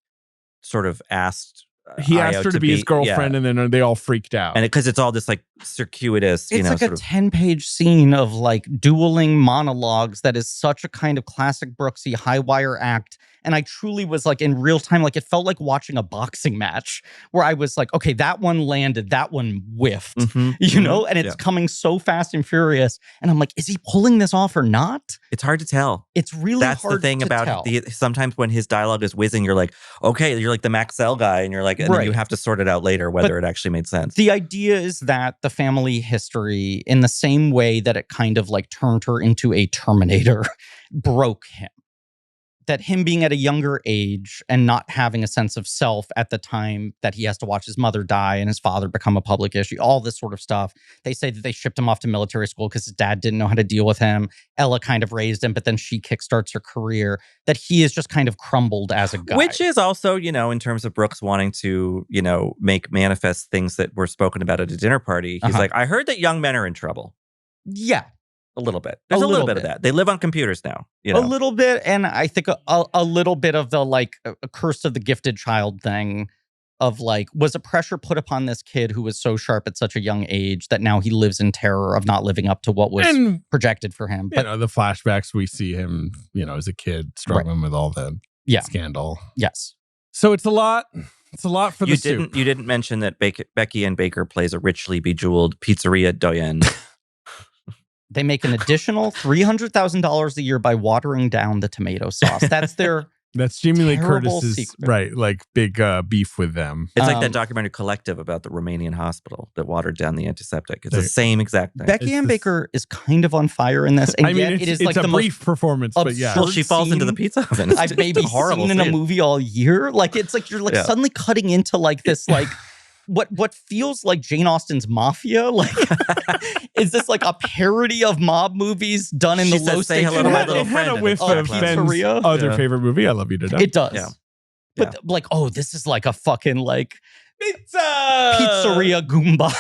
sort of asked. He asked her to be his girlfriend, and then they all freaked out. And because it's all this like circuitous, it's like a 10-page scene of like dueling monologues that is such a kind of classic Brooksy high wire act. And I truly was like in real time, like it felt like watching a boxing match where I was like, okay, that one landed, that one whiffed, and it's coming so fast and furious. And I'm like, is he pulling this off or not? It's hard to tell. It's really That's hard the thing to about tell. Sometimes when his dialogue is whizzing, you're like, okay, you're like the Maxell guy, and you're like, and then you have to sort it out later whether it actually made sense. The idea is that the family history, in the same way that it kind of like turned her into a Terminator, broke him. That him being at a younger age and not having a sense of self at the time that he has to watch his mother die and his father become a public issue, all this sort of stuff. They say that they shipped him off to military school because his dad didn't know how to deal with him. Ella kind of raised him, but then she kickstarts her career. That he is just kind of crumbled as a guy. Which is also, in terms of Brooks wanting to, make manifest things that were spoken about at a dinner party. He's like, I heard that young men are in trouble. Yeah. A little bit. There's a little bit of that. They live on computers now. A little bit. And I think a little bit of the like a curse of the gifted child thing of like, was a pressure put upon this kid who was so sharp at such a young age that now he lives in terror of not living up to what was projected for him. But the flashbacks, we see him, as a kid struggling with all the scandal. Yes. So it's a lot. It's a lot for the soup. You didn't mention that Becky Ann Baker plays a richly bejeweled pizzeria doyen. They make an additional $300,000 a year by watering down the tomato sauce. That's their That's Jamie Lee Curtis's secret. like big beef with them. It's like that documentary Collective about the Romanian hospital that watered down the antiseptic. It's the same exact thing. Becky Ann Baker is kind of on fire in this, and yet it is like a the brief performance, but Well, she falls into the pizza oven. I've maybe seen in a movie all year. Like it's like you're like suddenly cutting into like this like. What feels like Jane Austen's Mafia? Like, is this like a parody of mob movies done in the low stakes? Hello to my little It had friend. a whiff of Ben's other favorite movie, I Love You to Death. It does. Yeah. But like, oh, this is like a fucking like pizza pizzeria Goomba.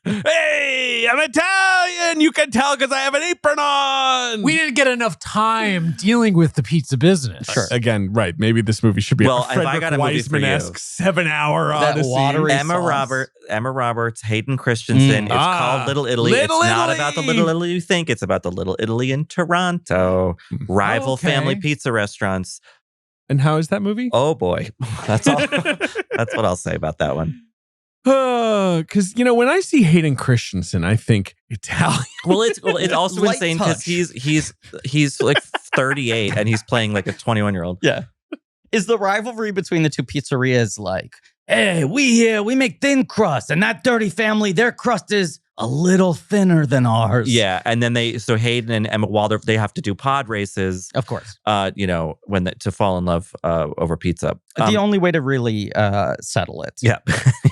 Hey, I'm Italian. You can tell because I have an apron on. We didn't get enough time dealing with the pizza business. Sure. Again, right. Maybe this movie should be Well, a if I Frederick got a movie for you- Wiseman-esque 7-hour That odyssey. watery Emma Roberts, Hayden Christensen. It's called Little Italy. Little It's not Italy. about the Little Italy you think. It's about the Little Italy in Toronto. Rival Okay. family pizza restaurants. And how is that movie? Oh boy. That's all. That's what I'll say about that one. Because when I see Hayden Christensen, I think Italian. Well, it's also Light insane because touch. he's like 38 and he's playing like a 21-year-old. Yeah. Is the rivalry between the two pizzerias like, hey, we make thin crust, and that dirty family, their crust is a little thinner than ours. Yeah, and then Hayden and Emma Wilder, they have to do pod races. Of course. To fall in love over pizza. The only way to really settle it. Yeah,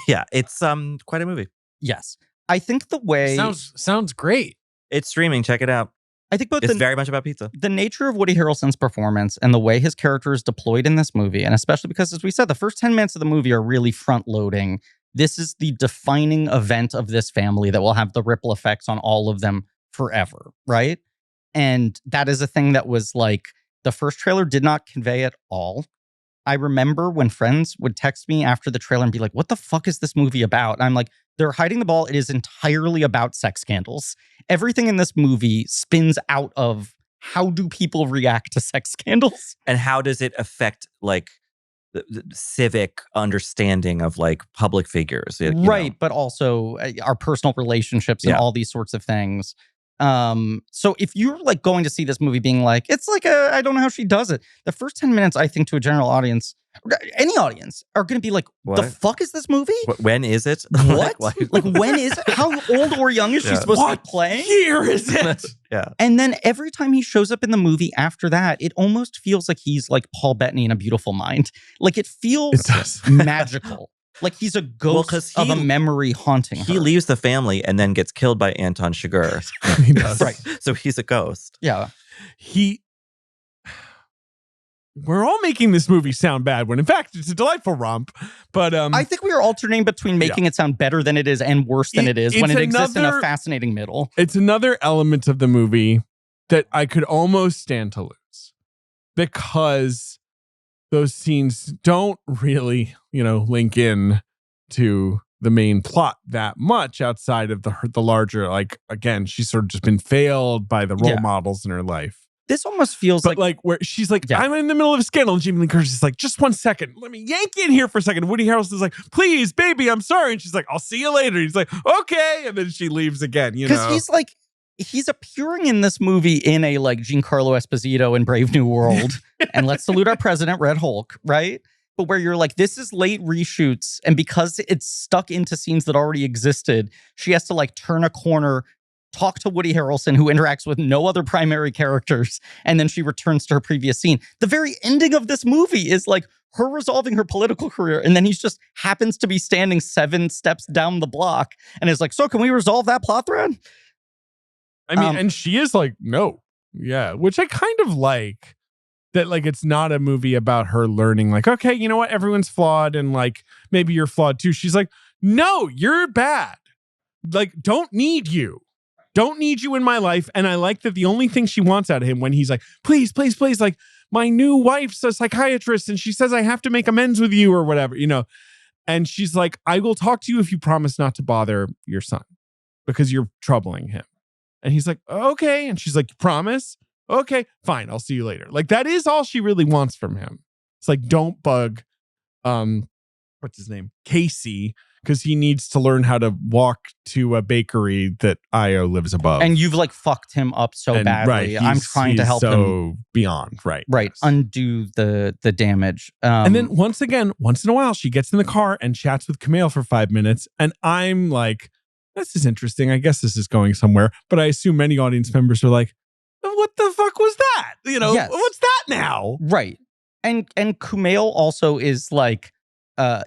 yeah, it's quite a movie. Yes. I think the way Sounds great. It's streaming. Check it out. I think both It's very much about pizza. the nature of Woody Harrelson's performance and the way his character is deployed in this movie, and especially because, as we said, the first 10 minutes of the movie are really front-loading. This is the defining event of this family that will have the ripple effects on all of them forever, right? And that is a thing that was like, the first trailer did not convey at all. I remember when friends would text me after the trailer and be like, what the fuck is this movie about? And I'm like, they're hiding the ball. It is entirely about sex scandals. everything in this movie spins out of how do people react to sex scandals? And how does it affect like the civic understanding of like public figures? Right, but also our personal relationships and all these sorts of things. So if you're like going to see this movie being like, it's like I don't know how she does it. The first 10 minutes, I think, to a general audience, any audience, are going to be like, the fuck is this movie? When is it? What? like when is it? How old or young is she supposed to be playing? Here is it? Yeah. And then every time he shows up in the movie after that, it almost feels like he's like Paul Bettany in A Beautiful Mind. Like it feels magical. Like he's a ghost of a memory haunting her. He leaves the family and then gets killed by Anton Chigurh. He does. Right. So he's a ghost. Yeah. We're all making this movie sound bad when in fact it's a delightful romp. But I think we are alternating between making it sound better than it is and worse than it is when it exists in a fascinating middle. It's another element of the movie that I could almost stand to lose because those scenes don't really, link in to the main plot that much outside of the larger, like, again, she's sort of just been failed by the role models in her life. This almost feels like where she's like, I'm in the middle of a scandal. And Jamie Lee Curtis is like, just 1 second. Let me yank you in here for a second. Woody Harrelson's like, please, baby, I'm sorry. And she's like, I'll see you later. He's like, okay. And then she leaves again, Because he's like, he's appearing in this movie in a like Giancarlo Esposito in Brave New World. And let's salute our president, Red Hulk, right? But where you're like, this is late reshoots. And because it's stuck into scenes that already existed, she has to like turn a corner, talk to Woody Harrelson, who interacts with no other primary characters, and then she returns to her previous scene. The very ending of this movie is like her resolving her political career, and then he just happens to be standing 7 steps down the block and is like, so can we resolve that plot thread? I mean, and she is like, no. Yeah, which I kind of like. That like it's not a movie about her learning like, okay, you know what, everyone's flawed and like maybe you're flawed too. She's like, no, you're bad. Like, don't need you in my life. And I like that the only thing she wants out of him when he's like, please, like my new wife's a psychiatrist and she says I have to make amends with you or whatever, and she's like, I will talk to you if you promise not to bother your son because you're troubling him. And he's like, okay. And she's like, promise? Okay, fine. I'll see you later. Like that is all she really wants from him. It's like, don't bug, what's his name? Casey, because he needs to learn how to walk to a bakery that Io lives above. And you've like fucked him up so badly. Right, I'm trying to help him beyond, right? Yes. Undo the damage. And then once in a while, she gets in the car and chats with Kumail for 5 minutes, and I'm like, this is interesting. I guess this is going somewhere. But I assume many audience members are like, what the fuck was that? What's that now? Right. And Kumail also is like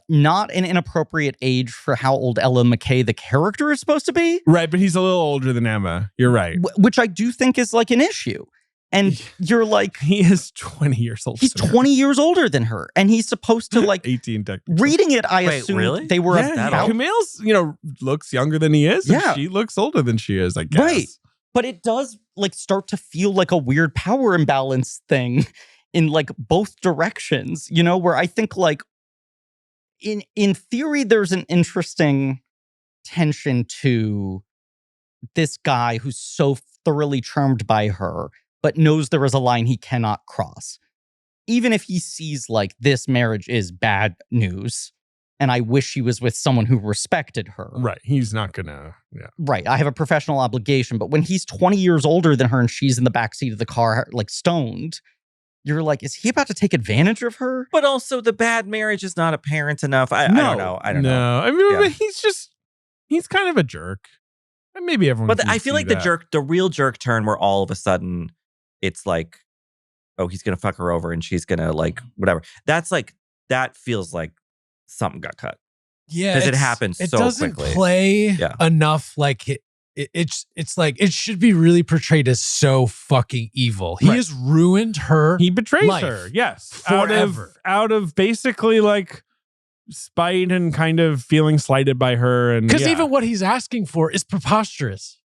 not an inappropriate age for how old Ella McCay, the character, is supposed to be. Right, but he's a little older than Emma. You're right. Which I do think is like an issue. And you're like... He is 20 years older. He's 20 years older than her. And he's supposed to like... 18 technically. Reading it, I assume really? they were... Kumail's, looks younger than he is. And she looks older than she is, I guess. Right. But it does like start to feel like a weird power imbalance thing in like both directions, where I think like in theory, there's an interesting tension to this guy who's so thoroughly charmed by her, but knows there is a line he cannot cross. Even if he sees like this marriage is bad news, and I wish he was with someone who respected her. Right. He's not gonna, Right. I have a professional obligation. But when he's 20 years older than her and she's in the backseat of the car, like stoned, you're like, is he about to take advantage of her? But also the bad marriage is not apparent enough. I don't know. I don't know. I mean, but he's kind of a jerk. And maybe everyone But I feel like the real jerk turn where all of a sudden it's like, oh, he's going to fuck her over and she's going to like, whatever. That's like, that feels like something got cut. Yeah, because it happens so quickly. It doesn't play enough like it's like it should be really portrayed as so fucking evil. He has ruined her. He betrays life her. Yes, forever. Out of basically like spite and kind of feeling slighted by her, and because even what he's asking for is preposterous.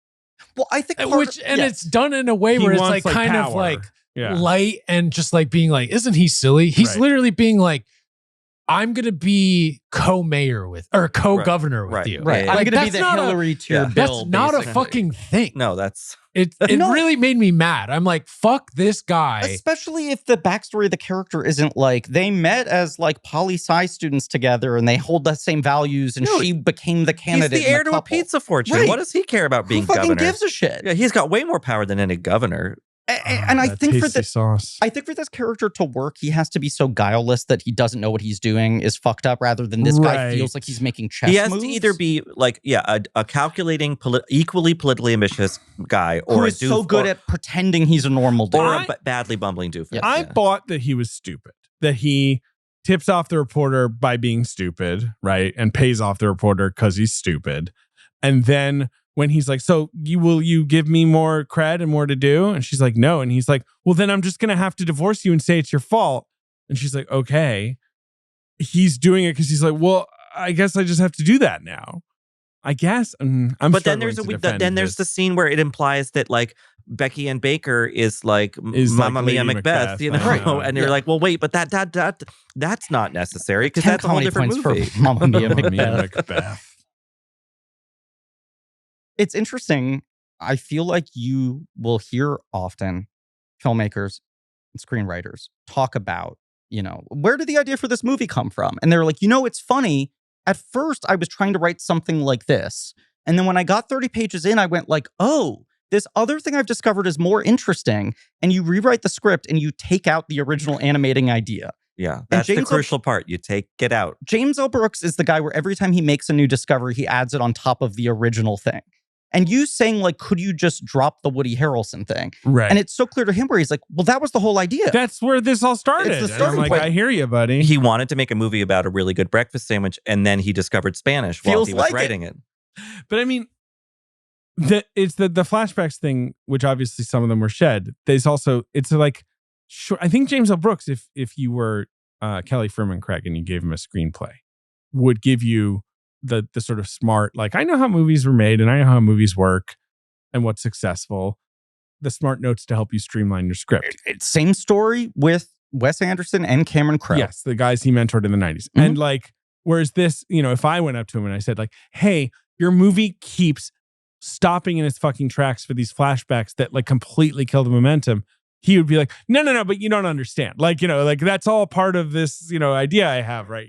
Well, I think it's done in a way where it's like kind power. of like light and just like being like, isn't he silly? He's literally being like, I'm going to be co-mayor with, or co-governor with Right. you. Right. Yeah, I'm Like, going to be that's the not a- Hillary to your yeah. bill. That's not basically. a fucking thing. No, that's It No. really made me mad. I'm like, fuck this guy. Especially if the backstory of the character isn't like they met as like poli-sci students together and they hold the same values and No, she became the he's candidate. the in heir to a couple. pizza fortune. Right. What does he care about being Who fucking governor? gives a shit? Yeah, he's got way more power than any governor. And I That think for tasty the sauce. I think for this character to work, he has to be so guileless that he doesn't know what he's doing is fucked up, rather than this guy Right. feels like he's making chess He has moves. to either be like, a calculating, equally politically ambitious guy, or who a is so doof- good or, at pretending he's a normal dude. or I- a badly bumbling doofus. Yeah. I bought that he was stupid, that he tips off the reporter by being stupid, right? And pays off the reporter because he's stupid. And then when he's like, so will you give me more cred and more to do? And she's like, no. And he's like, well, then I'm just going to have to divorce you and say it's your fault. And she's like, okay. He's doing it because he's like, well, I guess I just have to do that now. I guess. I'm But then struggling to defend then there's the this. scene where it implies that like Becky Ann Baker is like Is like Mamma Mia Lady Macbeth, Macbeth, you I know? know. And you're Yeah. like, well, wait, but that's not necessary because 10 that's a whole comedy different points movie. for Mamma Mia Mamma Mia Macbeth. Macbeth. It's interesting. I feel like you will hear often filmmakers and screenwriters talk about, where did the idea for this movie come from? And they're like, it's funny. At first, I was trying to write something like this. And then when I got 30 pages in, I went like, oh, this other thing I've discovered is more interesting. And you rewrite the script and you take out the original animating idea. Yeah, that's the James crucial part. You take it out. James L. Brooks is the guy where every time he makes a new discovery, he adds it on top of the original thing. And you saying like, could you just drop the Woody Harrelson thing? Right. And it's so clear to him where he's like, well, that was the whole idea. That's where this all started. It's the And I'm starting like, point. I hear you, buddy. He wanted to make a movie about a really good breakfast sandwich, and then he discovered Spanish while Feels he was like it. writing it. But I mean, it's the flashbacks thing, which obviously some of them were shed. There's also, it's like, sure, I think James L. Brooks, if you were Kelly Fremon Craig and you gave him a screenplay, would give you the sort of smart, like, I know how movies were made and I know how movies work and what's successful, the smart notes to help you streamline your script. It's same story with Wes Anderson and Cameron Crowe. Yes, the guys he mentored in the 90s. Mhm. And like, whereas this, if I went up to him and I said like, hey, your movie keeps stopping in its fucking tracks for these flashbacks that like completely kill the momentum, he would be like, no, but you don't understand. Like, like that's all part of this, idea I have, right?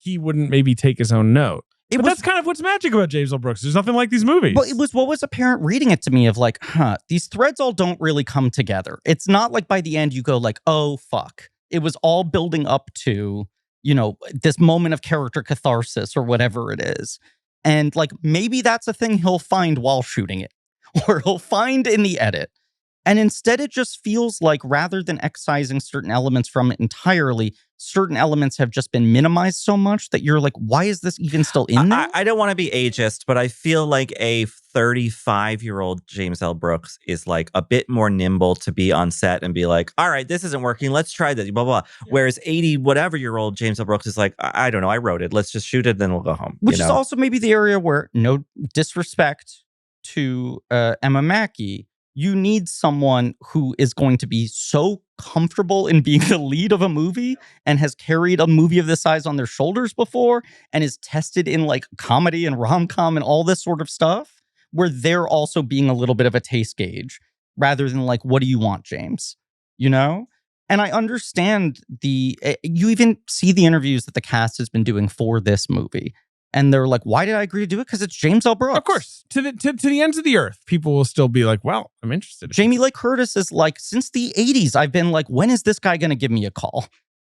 He wouldn't maybe take his own note. But that's kind of what's magic about James L. Brooks. There's nothing like these movies. But it was what was apparent reading it to me of like, these threads all don't really come together. It's not like by the end you go like, oh, fuck. It was all building up to, this moment of character catharsis or whatever it is. And like, maybe that's a thing he'll find while shooting it or he'll find in the edit. And instead, it just feels like rather than excising certain elements from it entirely, certain elements have just been minimized so much that you're like, why is this even still in there? I don't want to be ageist, but I feel like a 35-year-old James L. Brooks is like a bit more nimble to be on set and be like, all right, this isn't working. Let's try this, blah, blah. Yeah. Whereas 80-whatever-year-old James L. Brooks is like, I don't know. I wrote it. Let's just shoot it. Then we'll go home. Which is also maybe the area where, no disrespect to Emma Mackey, you need someone who is going to be so comfortable in being the lead of a movie and has carried a movie of this size on their shoulders before and is tested in like comedy and rom-com and all this sort of stuff, where they're also being a little bit of a taste gauge rather than like, what do you want, James? And I understand you even see the interviews that the cast has been doing for this movie. And they're like, why did I agree to do it? Because it's James L. Brooks. of course, to the ends of the earth, people will still be like, well, I'm interested. Jamie Lee Curtis is like, since the 80s, I've been like, when is this guy going to give me a call?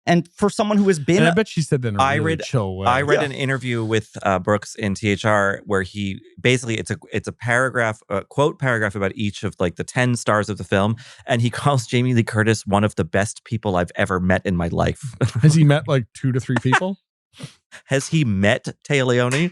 And for someone who has been... And I bet she said that in a I really read- chill way. I read Yeah. an interview with Brooks in THR where he basically it's a paragraph, quote paragraph about each of like the 10 stars of the film, and he calls Jamie Lee Curtis one of the best people I've ever met in my life. Has he met like 2 to 3 people? Has he met Téa Leoni?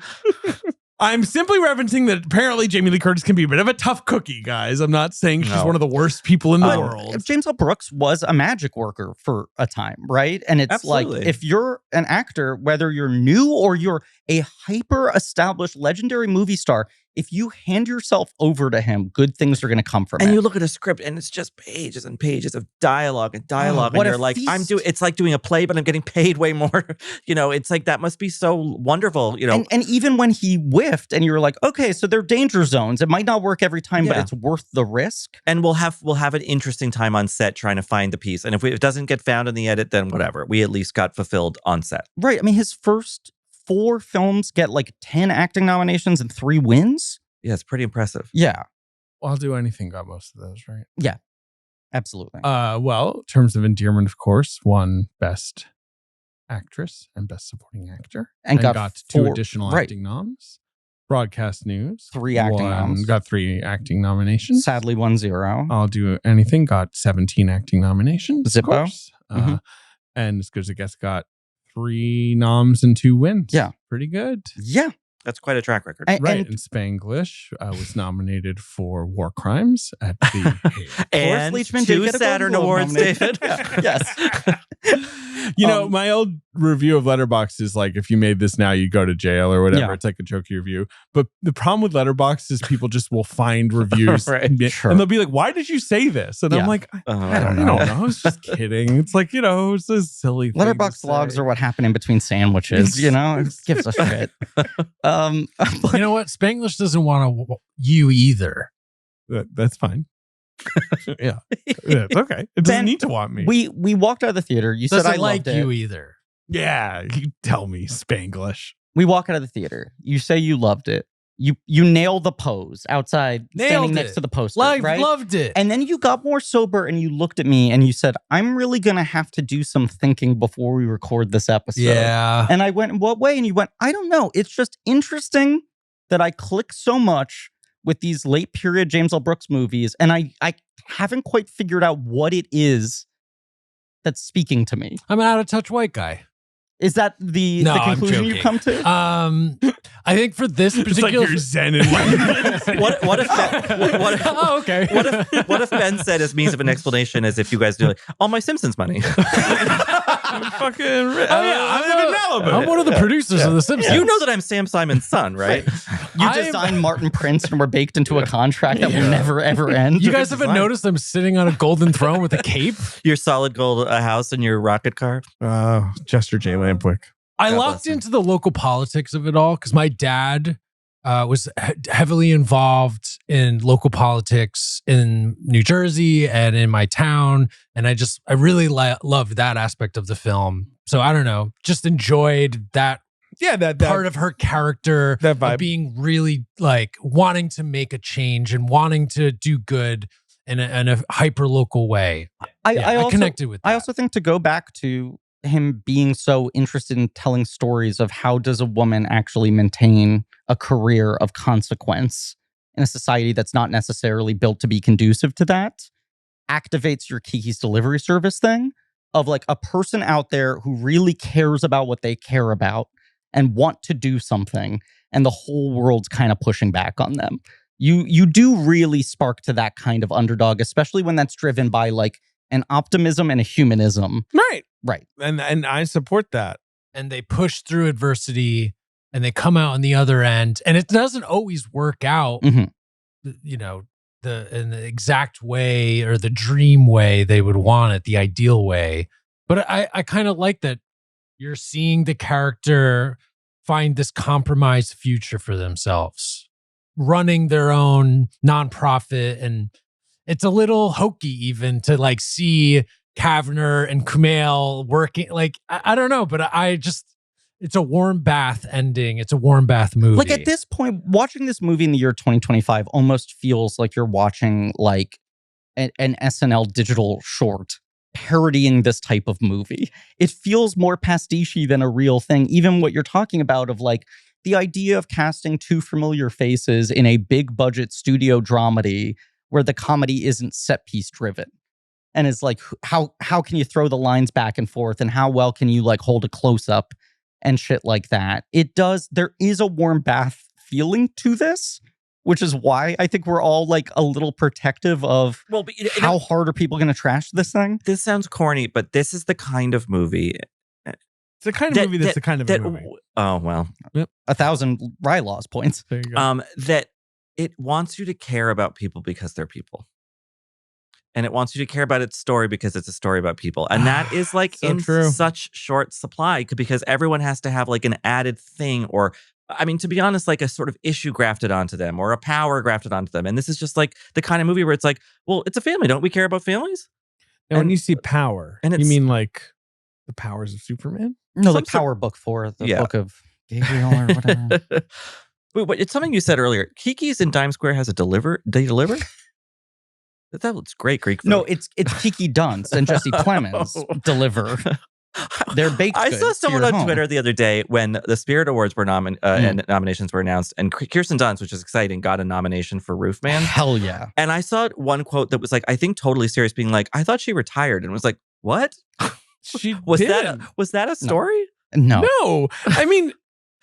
I'm simply referencing that apparently Jamie Lee Curtis can be a bit of a tough cookie, guys. I'm not saying she's No. one of the worst people in the But world. James L. Brooks was a magic worker for a time, right? And it's Absolutely. like, if you're an actor, whether you're new or you're a hyper-established legendary movie star, if you hand yourself over to him, good things are going to come from it. And you look at a script and it's just pages and pages of dialogue and dialogue. what and a you're like, feast. it's like doing a play, but I'm getting paid way more. It's like, that must be so wonderful, And even when he whiffed and you're like, okay, so they're danger zones. It might not work every time, but Yeah. it's worth the risk. And we'll have an interesting time on set trying to find the piece. And if it doesn't get found in the edit, then whatever. We at least got fulfilled on set. Right. I mean, his first 4 films get like 10 acting nominations and 3 wins. Yeah, it's pretty impressive. Yeah, I'll Do Anything got most of those, right? absolutely. Well, Terms of Endearment, of course, won Best Actress and Best Supporting Actor, And got 2 4 additional right. acting noms. Broadcast News, 3 acting noms. got 3 acting nominations. Sadly, 1-0. I'll Do Anything got 17 acting nominations. Zippo. Of course. Mhm. And As Good as It Gets got 3 noms and 2 wins. Yeah. Pretty good. Yeah. That's quite a track record. And- Right. And Spanglish was nominated for War Crimes at the And Forrest Leachman did 2 get a Golden Saturn Globe Awards, nomination. David. Yes. My old review of Letterboxd is like, if you made this now, you'd go to jail or whatever. Yeah. It's like a jokey review. But the problem with Letterboxd is people just will find reviews Right. and Sure. they'll be like, why did you say this? And I'm Yeah. like, I don't know. know. I was just kidding. It's like, it's a silly thing. Letterbox logs are what happen in between sandwiches. Who gives a shit. But You know what? Spanglish doesn't want you either. That's fine. Yeah. It's okay. It doesn't Ben, need to want me. we walked out of the theater. You said Doesn't I like loved you it. either. Yeah. You tell me, Spanglish. We walk out of the theater. You say you loved it. You nail the pose outside, standing Nailed next it. to the poster, right? Loved it. And then you got more sober and you looked at me and you said, I'm really going to have to do some thinking before we record this episode. yeah. And I went, in what way? And you went, I don't know. It's just interesting that I click so much with these late period James L. Brooks movies. And I haven't quite figured out what it is that's speaking to me. I'm an out of touch white guy. Is that the No, I'm conclusion you joking. come to? I think for this It's like particular you're zen and What if oh, okay. what if Ben said his means of an explanation as if you guys do like, all my Simpsons money? fucking I live in Malibu. I'm one of the producers of The Simpsons. You know that I'm Sam Simon's son, right? You I'm- designed Martin Prince and were baked into a contract that will never, ever end. You guys haven't noticed I'm sitting on a golden throne with a cape? Your solid gold house and your rocket car. Chester J. Lampwick. I God locked bless him. into the local politics of it all because my dad was heavily involved in local politics in New Jersey and in my town. And I really loved that aspect of the film. So I don't know, just enjoyed that Yeah, that part of her character that vibe. of being really like wanting to make a change and wanting to do good in a hyper local way. I also connected with that. I also think to go back to him being so interested in telling stories of how does a woman actually maintain a career of consequence in a society that's not necessarily built to be conducive to that, activates your Kiki's Delivery Service thing of like a person out there who really cares about what they care about and want to do something, and the whole world's kind of pushing back on them. You do really spark to that kind of underdog, especially when that's driven by like an optimism and a humanism. Right. Right. And I support that. and they push through adversity and they come out on the other end, and it doesn't always work out, Mhm. in the exact way or the dream way they would want it, the ideal way. But I kind of like that you're seeing the character find this compromised future for themselves, running their own nonprofit. And it's a little hokey even to like see Kavner and Kumail working. Like, I don't know, but it's a warm bath ending. It's a warm bath movie. Like at this point, watching this movie in the year 2025 almost feels like you're watching like an SNL digital short parodying this type of movie. It feels more pastiche than a real thing. Even what you're talking about of like the idea of casting 2 familiar faces in a big budget studio dramedy where the comedy isn't set piece driven. And it's like, how can you throw the lines back and forth, and how well can you like hold a close up and shit like that? There is a warm bath feeling to this, which is why I think we're all like a little protective of how hard are people going to trash this thing? This sounds corny, but this is the kind of movie. It's the kind of movie that's the kind of a movie. Oh well, 1,000 Rylaws points. There you go. that it wants you to care about people because they're people. And it wants you to care about its story because it's a story about people. And that is like So in true. such short supply because everyone has to have like an added thing or, I mean, to be honest, like a sort of issue grafted onto them or a power grafted onto them. And this is just like the kind of movie where it's like, well, it's a family. Don't we care about families? And when And- you see power, and you it's- mean like the powers of Superman? No, Some like sort- Power Book 4, the Yeah. book of Gabriel or whatever. Wait, it's something you said earlier. Kiki's in Times Square has a they deliver? That looks great Greek food. No, it's Kiki Dunst and Jesse Plemons deliver their baked I goods saw to someone your on home. Twitter the other day when the Spirit Awards were and nominations were announced, and Kirsten Dunst, which is exciting, got a nomination for Roofman. Hell yeah. And I saw one quote that was like, I think totally serious, being like, I thought she retired, and was like, what? She Was didn't. that a story? No. No, I mean,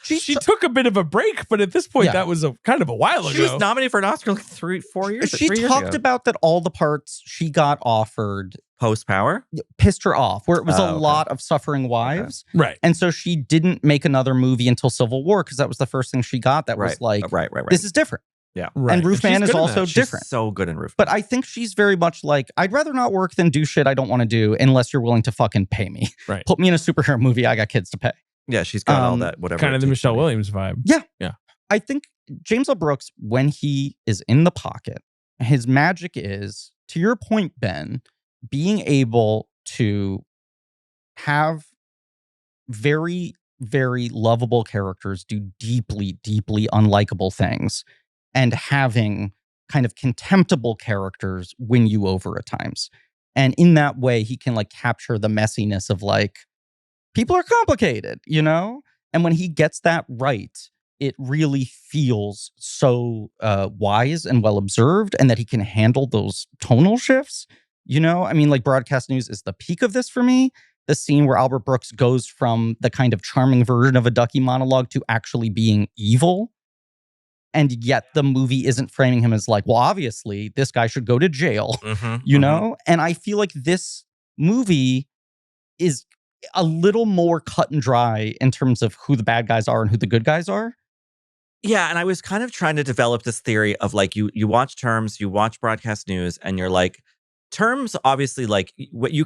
she took a bit of a break, but at this point, Yeah. that was a kind of a while She was ago. nominated for an Oscar like 4 years. She 3 years talked ago. about that all the parts she got offered Post Power. pissed her off, where it was Oh, a okay. lot of suffering wives. Right. And so she didn't make another movie until Civil War because that was the first thing she got that was like, right. this is different. Right. And Roofman she's is good in also that. She's different. so good in Roof. But I think she's very much like, I'd rather not work than do shit I don't want to do unless you're willing to fucking pay me. Right. Put me in a superhero movie. I got kids to pay. Yeah, she's got all Um, that whatever. kind it of the takes Michelle to be. Williams vibe. I think James L. Brooks, when he is in the pocket, his magic is, to your point, Ben, being able to have very, very lovable characters do deeply, deeply unlikable things and having kind of contemptible characters win you over at times. And in that way, he can like capture the messiness of like, people are complicated, you know? And when he gets that right, it really feels so wise and well observed, and that he can handle those tonal shifts. You know, I mean, like Broadcast News is the peak of this for me. The scene where Albert Brooks goes from the kind of charming version of a Ducky monologue to actually being evil. And yet the movie isn't framing him as like, well, obviously this guy should go to jail, you know? And I feel like this movie is a little more cut and dry in terms of who the bad guys are and who the good guys are. Yeah, and I was kind of trying to develop this theory of like you watch Terms, you watch Broadcast News, and you're like, Terms obviously like what you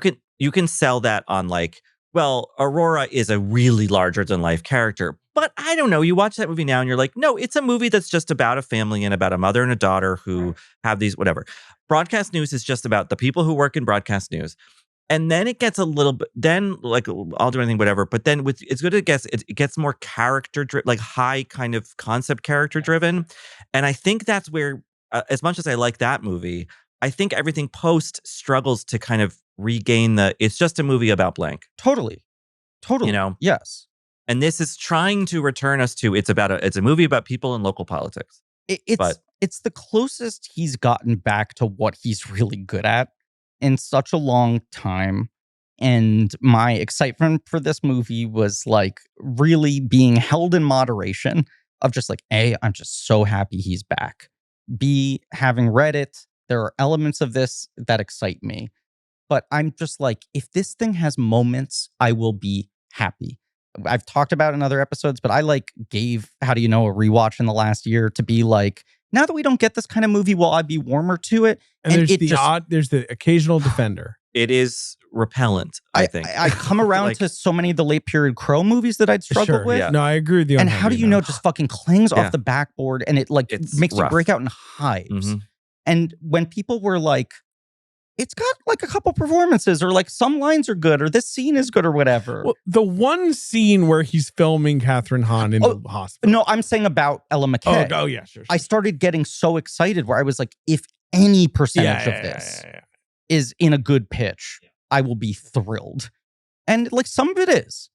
can sell that on like, well, Aurora is a really larger than life character. But I don't know, you watch that movie now and you're like, no, it's a movie that's just about a family and about a mother and a daughter who have these whatever. Broadcast News is just about the people who work in Broadcast News. And then it gets a little bit, then like I'll do anything, whatever. But then with it's good, it gets more character driven, like high kind of concept character driven. And I think that's where, as much as I like that movie, I think everything post struggles to kind of regain it's just a movie about blank. Totally. You know? Yes. And this is trying to return us to, it's a movie about people in local politics. It's the closest he's gotten back to what he's really good at in such a long time. And my excitement for this movie was like really being held in moderation of just like, A, I'm just so happy he's back. B, having read it, there are elements of this that excite me. But I'm just like, if this thing has moments, I will be happy. I've talked about it in other episodes, but I like gave How Do You Know a rewatch in the last year to be like, now that we don't get this kind of movie, will I be warmer to it? And there's the occasional defender. It is repellent, I think. I come around Like- to so many of the late period Crow movies that I'd struggled with. yeah. No, I agree with you. And on How Do that, You Know just fucking clings Yeah. off the backboard and it like It's makes you rough. break out in hives. Mhm. And when people were like, it's got like a couple performances or like some lines are good or this scene is good or whatever. Well, the one scene where he's filming Catherine Hahn in the hospital. No, I'm saying about Ella McCay. Oh, yeah, sure. I started getting so excited where I was like, if any percentage of this is in a good pitch, I will be thrilled. And like some of it is.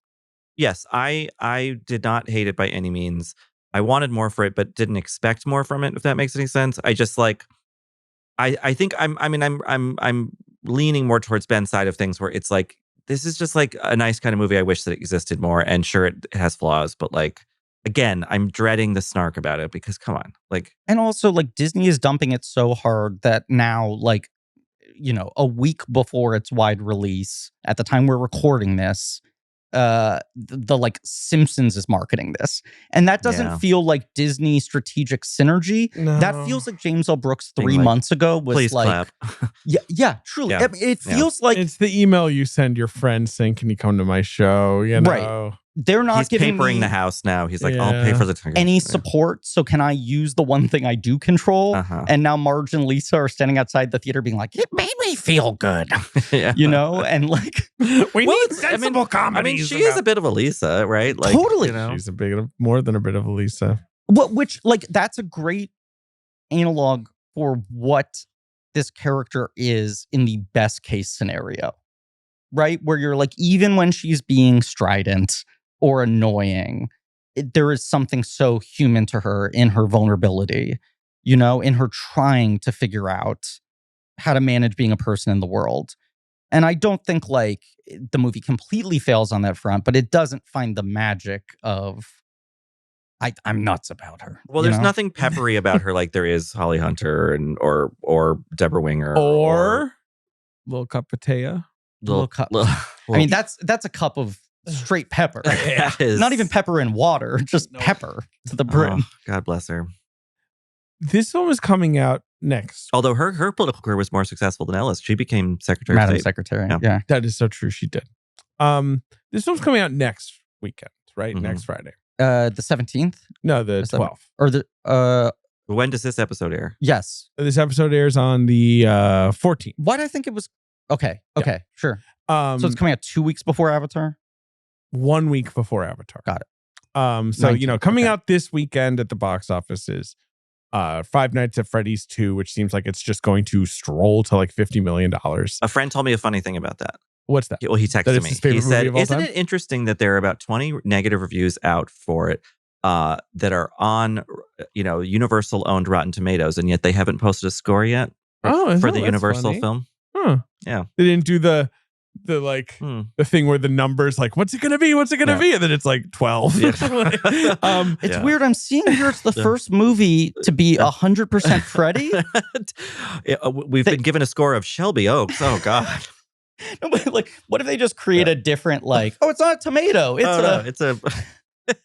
Yes, I did not hate it by any means. I wanted more for it, but didn't expect more from it, if that makes any sense. I just like, I think I'm leaning more towards Ben's side of things where it's like, this is just like a nice kind of movie I wish that existed more. And sure, it has flaws, but like, again, I'm dreading the snark about it because come on, like. And also like Disney is dumping it so hard that now like, you know, a week before its wide release, at the time we're recording this, the like Simpsons is marketing this, and that doesn't feel like Disney strategic synergy. No. That feels like James L. Brooks 3 like, months ago was please like, clap. yeah, truly. Yeah. I mean, it feels like It's the email you send your friend saying, "Can you come to my show?" You know, Right. They're not He's giving papering me the house now. He's like, I'll pay for the tickets. any support. So can I use the one thing I do control? Uh-huh. And now Marge and Lisa are standing outside the theater being like, It made me feel good. Yeah. you know, and like, we need it's- sensible comedy. I mean, she is a bit of a Lisa, right? Like, Totally. You know? She's a bit of more than a bit of a Lisa. which like that's a great analog for what this character is in the best case scenario, right? Where you're like, even when she's being strident or annoying, there is something so human to her in her vulnerability, you know, in her trying to figure out how to manage being a person in the world. And I don't think like the movie completely fails on that front, but it doesn't find the magic of I'm nuts about her. Well, you there's know? nothing peppery about her like there is Holly Hunter and or Deborah Winger Or little cup of tea. Little cup. I mean, that's a cup of straight pepper. that is Not even pepper in water, just pepper to the brim. Oh, God bless her. This one was coming out next. Although her political career was more successful than Ellis. She became Secretary Madam of State. Secretary. Yeah. Yeah. That is so true. She did. This one's coming out next weekend, right? Mhm. Next Friday. The 17th No, the Is that- 12th. or the When does this episode air? yes. This episode airs on the 14th. Why did I think it was okay? Okay, sure. So it's So coming out 2 weeks before Avatar. 1 week before Avatar. Got it. So 19th, coming okay. out this weekend at the box office is Five Nights at Freddy's 2, which seems like it's just going to stroll to like $50 million. A friend told me a funny thing about that. What's that? Well, he That texted it's me. his favorite He movie said, of all "Isn't time?" it interesting that there are about 20 negative reviews out for it that are on, Universal owned Rotten Tomatoes, and yet they haven't posted a score yet for the that's Universal funny. film." Huh. Yeah. They didn't do the like the thing where the numbers like, what's it gonna be? What's it gonna Yeah. be? And then it's like 12. Yeah. It's Yeah. weird. I'm seeing here it's the Yeah. first movie to be 100% Freddy. We've been given a score of Shelby Oaks. Oh God. No, but, like, what if they just create a different like? Oh, it's not a tomato. It's It's a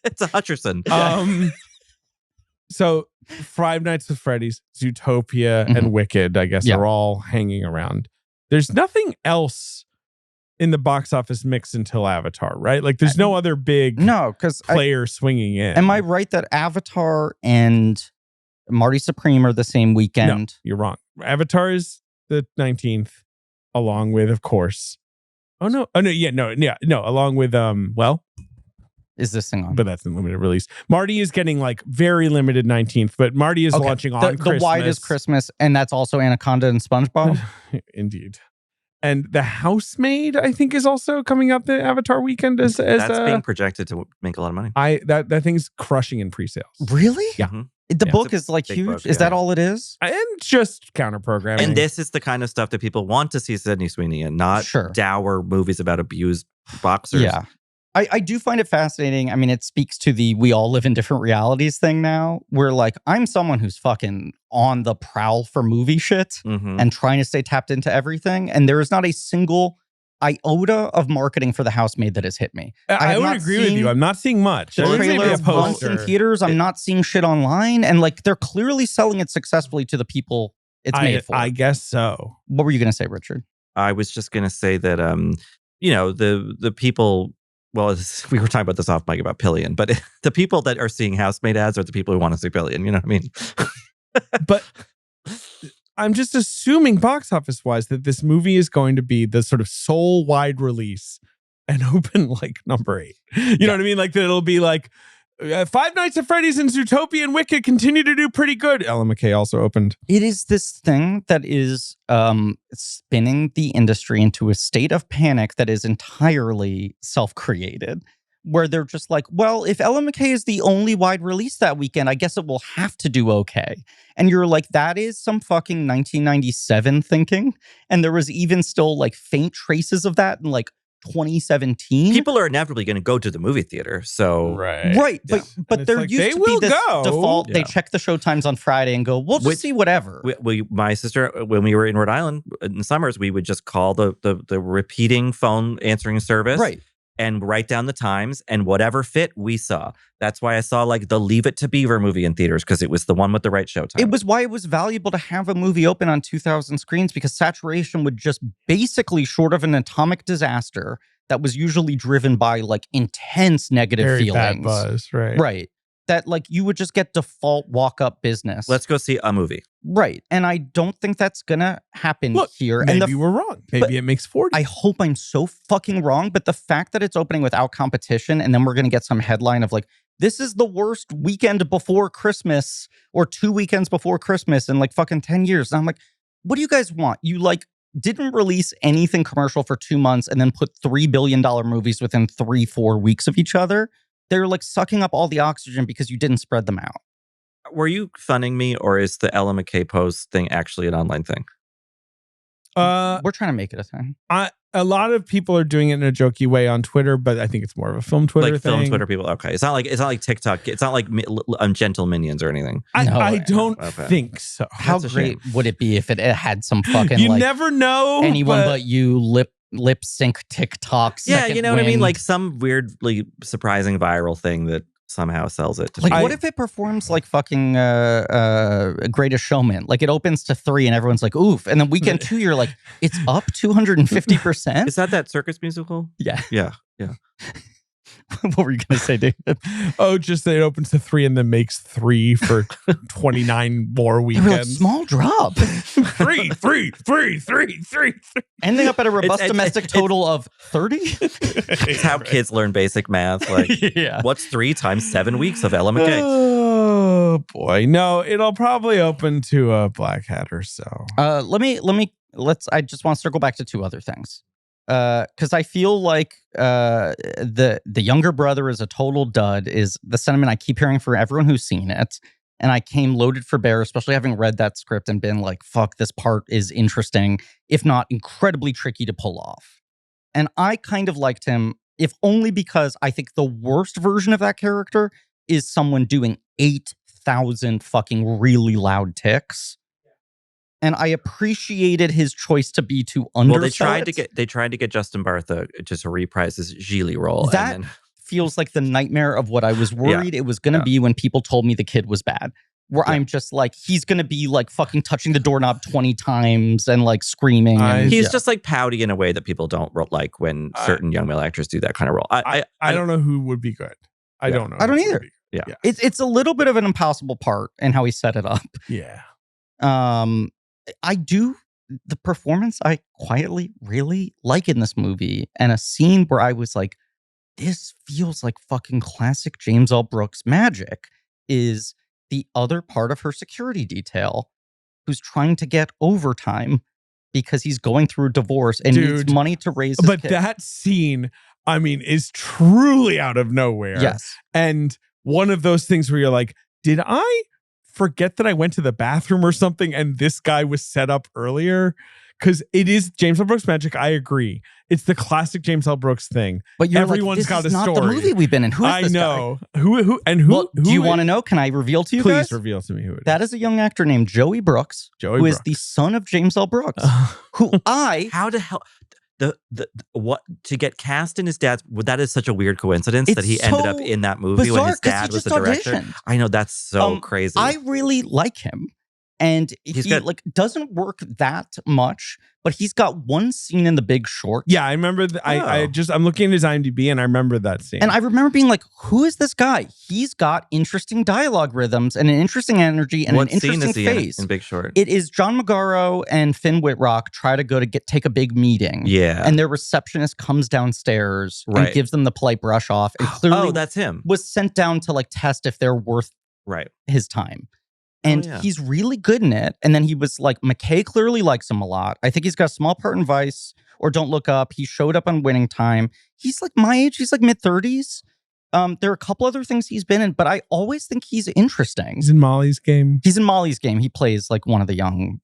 it's a Hutcherson. So Five Nights with Freddy's, Zootopia, Mhm. and Wicked, I guess, Yeah. are all hanging around. There's nothing else in the box office mix until Avatar, right? Like there's no other big no, because player swinging in. am I right that Avatar and Marty Supreme are the same weekend? You're wrong. Avatar is the 19th, along with, of course. No, along with Is this thing on? but that's the limited release. Marty is getting like very limited 19th, but Marty is Okay. launching on the Christmas. widest Christmas, and that's also Anaconda and SpongeBob. Indeed. And The Housemaid, I think, is also coming out the Avatar weekend as That's being projected to make a lot of money. that thing's crushing in pre-sales. Really? Yeah. Mhm. The Yeah. book It's a is like big huge. book, Is that yeah. all it is? And just counter programming. And this is the kind of stuff that people want to see Sydney Sweeney in, not Sure. dour movies about abused boxers. Yeah. I do find it fascinating. I mean, it speaks to the we all live in different realities thing now, where like I'm someone who's fucking on the prowl for movie shit Mhm. and trying to stay tapped into everything. And there is not a single iota of marketing for The Housemaid that has hit me. I have would not agree with seen you. I'm not seeing much. The There's maybe trailer a once in poster. theaters. I'm not seeing shit online. And like they're clearly selling it successfully to the people it's made for. I guess so. What were you going to say, Richard? I was just going to say that, the people, well, we were talking about this off mic about Pillion, but the people that are seeing Housemaid ads are the people who want to see Pillion. You know what I mean? But I'm just assuming box office wise that this movie is going to be the sort of sole wide release and open like number 8. You know what I mean? Like that it'll be like Five Nights at Freddy's and Zootopia and Wicked continue to do pretty good. Ellen McCay also opened. It is this thing that is spinning the industry into a state of panic that is entirely self-created, where they're just like, well, if Ellen McCay is the only wide release that weekend, I guess it will have to do okay. And you're like, that is some fucking 1997 thinking. And there was even still like faint traces of that in like 2017. People are inevitably going to go to the movie theater. So Right, Yeah. but And it's there like, used they to be will this go. default. They Yeah. check the show times on Friday and go, we'll just Which- see whatever. my sister, when we were in Rhode Island in summers, we would just call the repeating phone answering service. Right. and write down the times, and whatever fit we saw. That's why I saw like the Leave It to Beaver movie in theaters, because it was the one with the right show time. It was why it was valuable to have a movie open on 2,000 screens, because saturation would just basically, short of an atomic disaster that was usually driven by like intense negative Very feelings. bad buzz, right? Right. That like you would just get default walk-up business. Let's go see a movie. Right. And I don't think that's gonna happen Look, here. Maybe And we're wrong. Maybe it makes 40. I hope I'm so fucking wrong, but the fact that it's opening without competition, and then we're gonna get some headline of like, this is the worst weekend before Christmas or 2 weekends before Christmas in like fucking 10 years. And I'm like, what do you guys want? You like didn't release anything commercial for 2 months and then put $3 billion movies within 3-4 weeks of each other. They're like sucking up all the oxygen because you didn't spread them out. Were you funning me, or is the Ella McCay pose thing actually an online thing? We're trying to make it a thing. A lot of people are doing it in a jokey way on Twitter, but I think it's more of a film Twitter Like thing. film Twitter people. Okay, it's not like TikTok. It's not like Gentle Minions or anything. I don't Okay. think so. How That's a great would it be if it had some fucking You like never know. anyone but you lip sync TikTok? Yeah, second you know what I mean? wind? Like some weirdly surprising viral thing that somehow sells it. To Like, people. what if it performs like fucking Greatest Showman? Like, it opens to 3 and everyone's like, oof. And then weekend 2, you're like, it's up 250%? Is that circus musical? Yeah. Yeah. What were you going to say, David? Oh, just that it opens to 3 and then makes 3 for 29 more They were like, weekends. small drop. 3. Ending up at a robust It's- domestic it's- total of 30? It's how kids learn basic math. Like, Yeah. what's 3 times 7 weeks of Ella McCay? Oh boy, no! It'll probably open to a Black Hat or so. I just want to circle back to 2 other things. Because I feel like the younger brother is a total dud is the sentiment I keep hearing for everyone who's seen it. And I came loaded for bear, especially having read that script and been like, fuck, this part is interesting, if not incredibly tricky to pull off. And I kind of liked him, if only because I think the worst version of that character is someone doing 8,000 fucking really loud ticks. And I appreciated his choice to be to undersell They tried to get Justin Bartha just to reprise his Gigli role. That and then, feels like the nightmare of what I was worried it was going to be when people told me the kid was bad. Where I'm just like, he's going to be like fucking touching the doorknob 20 times and like screaming. And, he's just like pouty in a way that people don't like when certain young male actors do that kind of role. I don't know who would be good. I don't know. I don't who would either. be good. Yeah. It's a little bit of an impossible part in how he set it up. Yeah. The performance I quietly really like in this movie, and a scene where I was like, this feels like fucking classic James L. Brooks magic, is the other part of her security detail who's trying to get overtime because he's going through a divorce and needs money to raise his But kid. that scene, I mean, is truly out of nowhere. Yes. And one of those things where you're like, did I forget that I went to the bathroom or something and this guy was set up earlier? Because it is James L. Brooks magic. I agree. It's the classic James L. Brooks thing. But you're Everyone's like, got this a is not story. the movie we've been in. Who is I this know. guy? Who Well, do you want to know? Can I reveal to you Please guys? reveal to me who it is. That is a young actor named Joey Brooks, Joey who is Brooks. the son of James L. Brooks, who how the hell what to get cast in his dad's? That is such a weird coincidence that It's he ended so up in that movie when bizarre, his 'cause dad he was the just director. auditioned. I know, that's so crazy. I really like him. And He's he got- like doesn't work that much, but he's got one scene in The Big Short. Yeah, I remember. I'm looking at his IMDb and I remember that scene. And I remember being like, who is this guy? He's got interesting dialogue rhythms and an interesting energy and what an scene interesting is he face. in Big Short? It is John Magaro and Finn Whitrock try to go to take a big meeting. Yeah. And their receptionist comes downstairs and Right. gives them the polite brush off and clearly Oh, that's him. was sent down to like test if they're worth Right. his time. And yeah. he's really good in it. And then he was like, McCay clearly likes him a lot. I think he's got a small part in Vice or Don't Look Up. He showed up on Winning Time. He's like my age. He's like mid-30s. There are a couple other things he's been in, but I always think he's interesting. He's in Molly's Game. He's in Molly's Game. He plays like one of the young,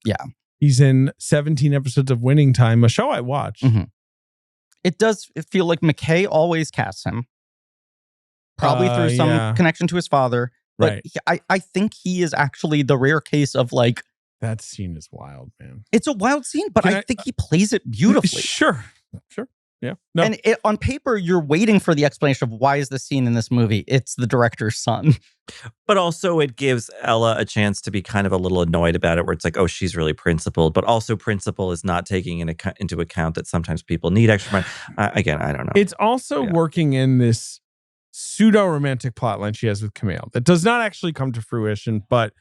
He's in 17 episodes of Winning Time, a show I watched. Mhm. It does feel like McCay always casts him. Probably through some connection to his father. But Right. I think he is actually the rare case of like, That scene is wild, man. it's a wild scene, but Can I I- think he plays it beautifully. Sure. Yeah. No. And on paper, you're waiting for the explanation of why is this scene in this movie. It's the director's son. But also it gives Ella a chance to be kind of a little annoyed about it, where it's like, oh, she's really principled. But also principle is not taking into account that sometimes people need extra money. Again, I don't know. It's also working in this pseudo-romantic plotline she has with Camille that does not actually come to fruition, but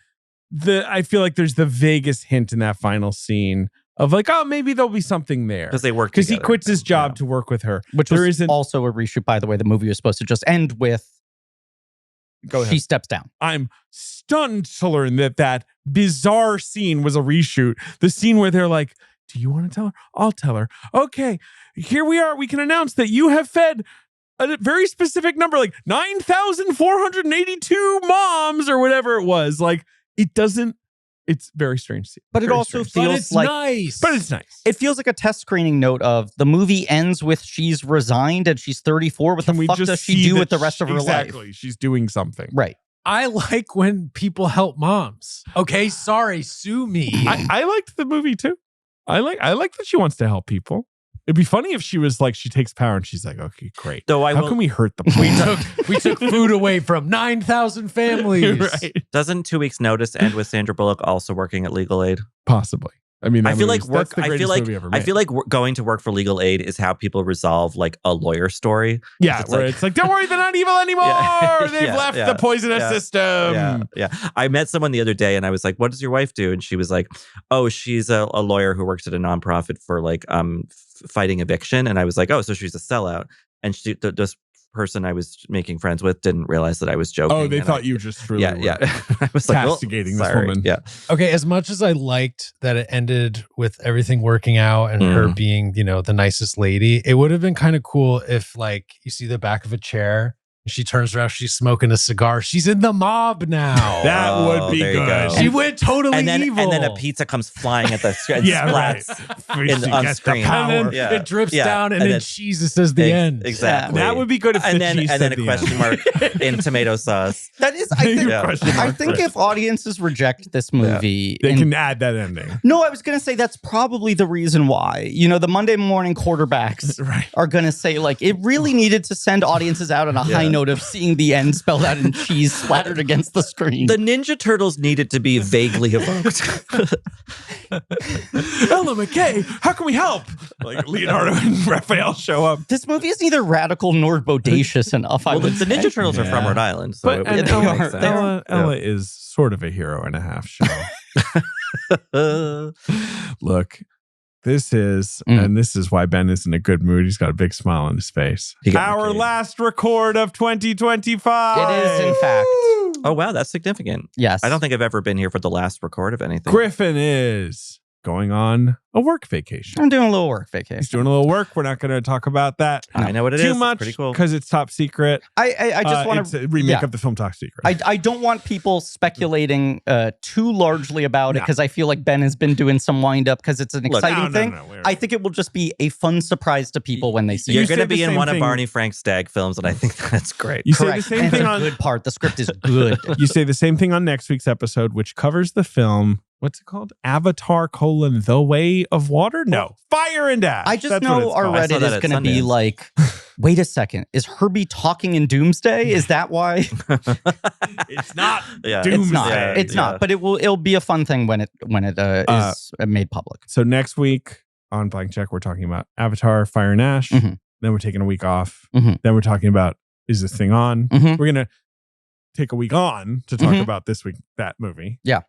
I feel like there's the vaguest hint in that final scene of like, oh, maybe there'll be something there. Because they work Because he together. quits his job to work with her. Which there was isn't. also a reshoot, by the way. The movie was supposed to just end with Go ahead. she steps down. I'm stunned to learn that bizarre scene was a reshoot. The scene where they're like, do you want to tell her? I'll tell her. Okay, here we are. We can announce that you have fed a very specific number, like 9,482 moms or whatever it was. Like, it doesn't. It's very strange. But it Very also strange. But feels it's like nice. But it's nice. it feels like a test screening note of the movie ends with she's resigned and she's 34. What Can the we fuck just does she see do that with the rest of her exactly, life? she's doing something. Right. I like when people help moms. Okay, sorry, sue me. I liked the movie too. I like that she wants to help people. It'd be funny if she was like, she takes power and she's like, okay, great. Though How can we hurt the planet? we took food away from 9,000 families. Right. Doesn't 2 Weeks Notice end with Sandra Bullock also working at Legal Aid? Possibly. I mean, I feel like that's the greatest movie ever made. I feel like going to work for Legal Aid is how people resolve like a lawyer story. yeah, it's where like- it's like, don't worry, they're not evil anymore. Yeah. They've Yeah, left yeah, the poisonous yeah, system. Yeah. I met someone the other day and I was like, what does your wife do? And she was like, oh, she's a lawyer who works at a nonprofit for like fighting eviction. And I was like, oh, so she's a sellout. And this person I was making friends with didn't realize that I was joking. Oh, they and thought you just truly Yeah, were yeah. I was like, castigating this sorry. woman. Yeah. Okay, as much as I liked that it ended with everything working out and her being, the nicest lady, it would have been kind of cool if like you see the back of a chair and she turns around, she's smoking a cigar. She's in the mob now. That would be there you good. go. She went totally And then evil. a pizza comes flying at the screen. Yeah, right. On screen. And then Yeah. it drips Yeah. down and And then then- Jesus says the end. Exactly. That would be good if and the then cheese and then said a the question end. mark in tomato sauce. That is, I think, Yeah. Question I mark think for it. if audiences reject this movie, They and- can add that ending. No, I was going to say that's probably the reason why. The Monday morning quarterbacks Right. are going to say, like, it really needed to send audiences out on a high note of seeing the end spelled out in cheese splattered against the screen. The Ninja Turtles needed to be vaguely evoked. Ella McCay, how can we help? Like Leonardo and Raphael show up. This movie is neither radical nor bodacious enough. I Well, would the Ninja say. Turtles are from Rhode Island, so But it and would Ella, make sense. Ella is sort of a hero and a half show. Look, this is, and this is why Ben is in a good mood. He's got a big smile on his face. Our last record of 2025. It is, in fact. Oh, wow, that's significant. Yes. I don't think I've ever been here for the last record of anything. Griffin is going on a work vacation. I'm doing a little work He's vacation. doing a little work. We're not going to talk about that I know what it is. too It's much pretty cool. because it's top secret. I just want It's to a remake of the film Top Secret. I don't want people speculating too largely about it because I feel like Ben has been doing some wind up because it's an exciting thing. No. I think it will just be a fun surprise to people when they see You're it. say going to the be in same one thing- of Barney Frank's stag films, and I think that's great. You say Correct. the same And thing the on good part. The script is good. You say the same thing on next week's episode, which covers the film. What's it called? Avatar: The Way of Water? No, Fire and Ash. I just That's what know it's our called. I saw Reddit that is at going to be Sundance. like, wait a second, is Herbie talking in Doomsday? Is that why? It's not. Yeah. Doomsday. It's not. Yeah, It's yeah. not. But it'll be a fun thing when it is made public. So next week on Blank Check, we're talking about Avatar: Fire and Ash. Mhm. Then we're taking a week off. Mhm. Then we're talking about, is this thing on? Mhm. We're gonna take a week on to talk Mhm. about this week that movie. Yeah.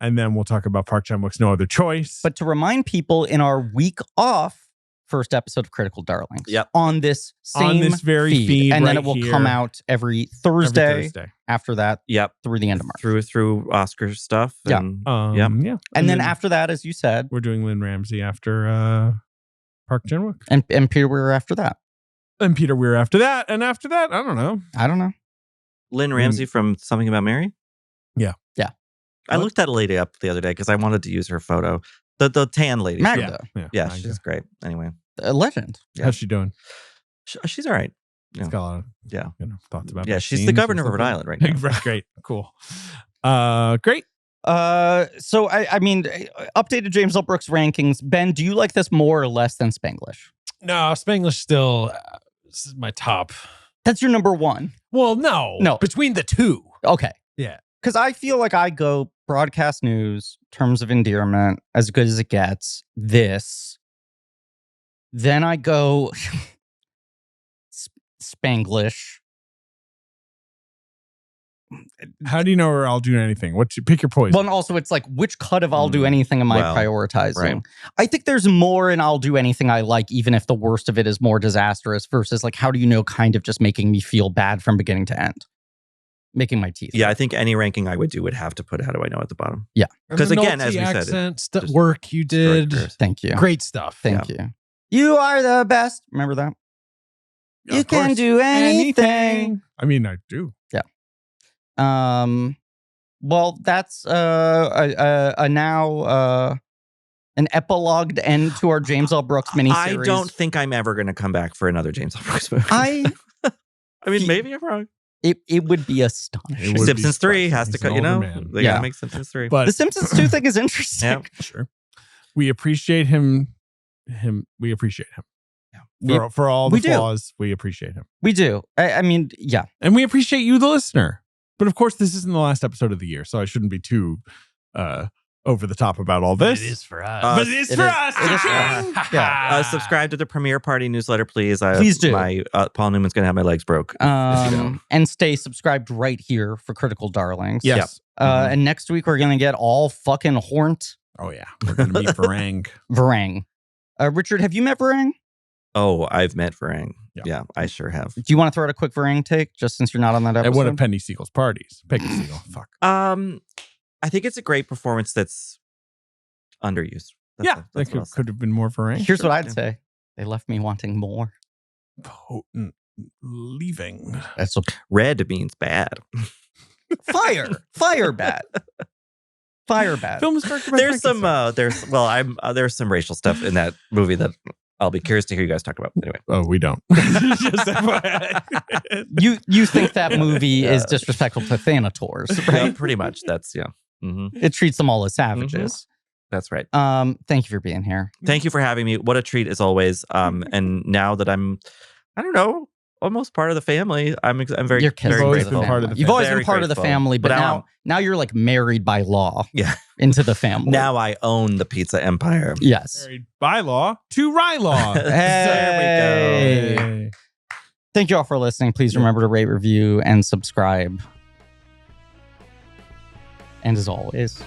And then we'll talk about Park Chan-wook's No Other Choice. But to remind people, in our week off, first episode of Critical Darlings, Yep. on this same this very feed and then right it will here. come out every Every Thursday, Thursday. after that Yep. through the end of March. Through Oscar stuff. Yeah. And, Yeah. And then after that, as you said, we're doing Lynn Ramsey after Park Chan-wook. and Peter Weir after that. And Peter Weir after that. And after that, I don't know. I don't know. Lynn Ramsey from Something About Mary? Yeah. Yeah. I looked that lady up the other day because I wanted to use her photo. The tan lady. Magda, Yeah, I she's guess. great. Anyway, a legend. Yeah. How's she doing? she's all right. She's got a lot of Yeah. thoughts about Yeah, she's the vaccines or governor of Rhode something. Island right now. Right, great. Cool. Great. So I mean, updated James L. Brooks rankings. Ben, do you like this more or less than Spanglish? No, Spanglish still. This is my top. That's your number one. Well, no. Between the two. Okay. Yeah. Because I feel like I go broadcast news, terms of endearment, as good as it gets. This. Then I go Spanglish. How do you know where I'll do anything? Pick your poison? Well, and also it's like, which cut of I'll do anything am I prioritizing? Right. I think there's more in I'll do anything I like, even if the worst of it is more disastrous, versus like, how do you know, kind of just making me feel bad from beginning to end? Making my teeth. Yeah, I think any ranking I would do would have to put How Do I Know at the bottom. Yeah. Because again, as we said, accent work you did. Thank you. Great stuff. Thank you. You are the best. Remember that? Yeah, you of course. can do anything. I mean, I do. Yeah. Well, that's now an epilogued end to our James L. Brooks miniseries. I don't think I'm ever going to come back for another James L. Brooks movie. I mean, maybe I'm wrong. It would be astonishing. Simpsons 3 has to cut, you know? Man. They got to make Simpsons 3. But The Simpsons 2 thing is interesting. Yeah. Sure. We appreciate him. We appreciate him. For all the flaws, we appreciate him. We do. I mean, yeah. And we appreciate you, the listener. But of course, this isn't the last episode of the year, so I shouldn't be too over the top about all this. It is for us. But it is for us. It is for us. Yeah. Subscribe to the Premiere Party newsletter, please. Please do. My Paul Newman's going to have my legs broke. And stay subscribed right here for Critical Darlings. Yes. And next week, we're going to get all fucking horned. Oh, yeah. We're going to meet Varang. Varang. Richard, have you met Varang? Oh, I've met Varang. Yeah. Yeah, I sure have. Do you want to throw out a quick Varang take, just since you're not on that episode? At one of Penny Siegel's parties. Penny Siegel. Fuck. I think it's a great performance that's underused. That could have been more Varang. Here's what I'd say. They left me wanting more. Potent leaving. That's a Red means bad. fire. Fire bad. Fire bad. Film is directed by There's Frankenstein. there's some racial stuff in that movie that I'll be curious to hear you guys talk about. Anyway. Oh, we don't. Just FYI. You think that movie is disrespectful to Thanators, right? Yeah, pretty much. That's It treats them all as savages. That's right. Thank you for being here. Thank you for having me. What a treat as always. And now that I'm, I don't know, almost part of the family, I'm very, You're very always grateful. been part of the You've always been Very part of the grateful. family, but now you're like married by law Yeah. into the family. Now I own the pizza empire. Yes. Married by law to Rylaw. Hey. There we go. Thank you all for listening. Please remember to rate, review, and subscribe. And as always,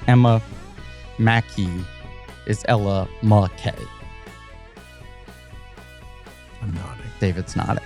Emma Mackey is Ella McCay. I'm nodding. David's nodding.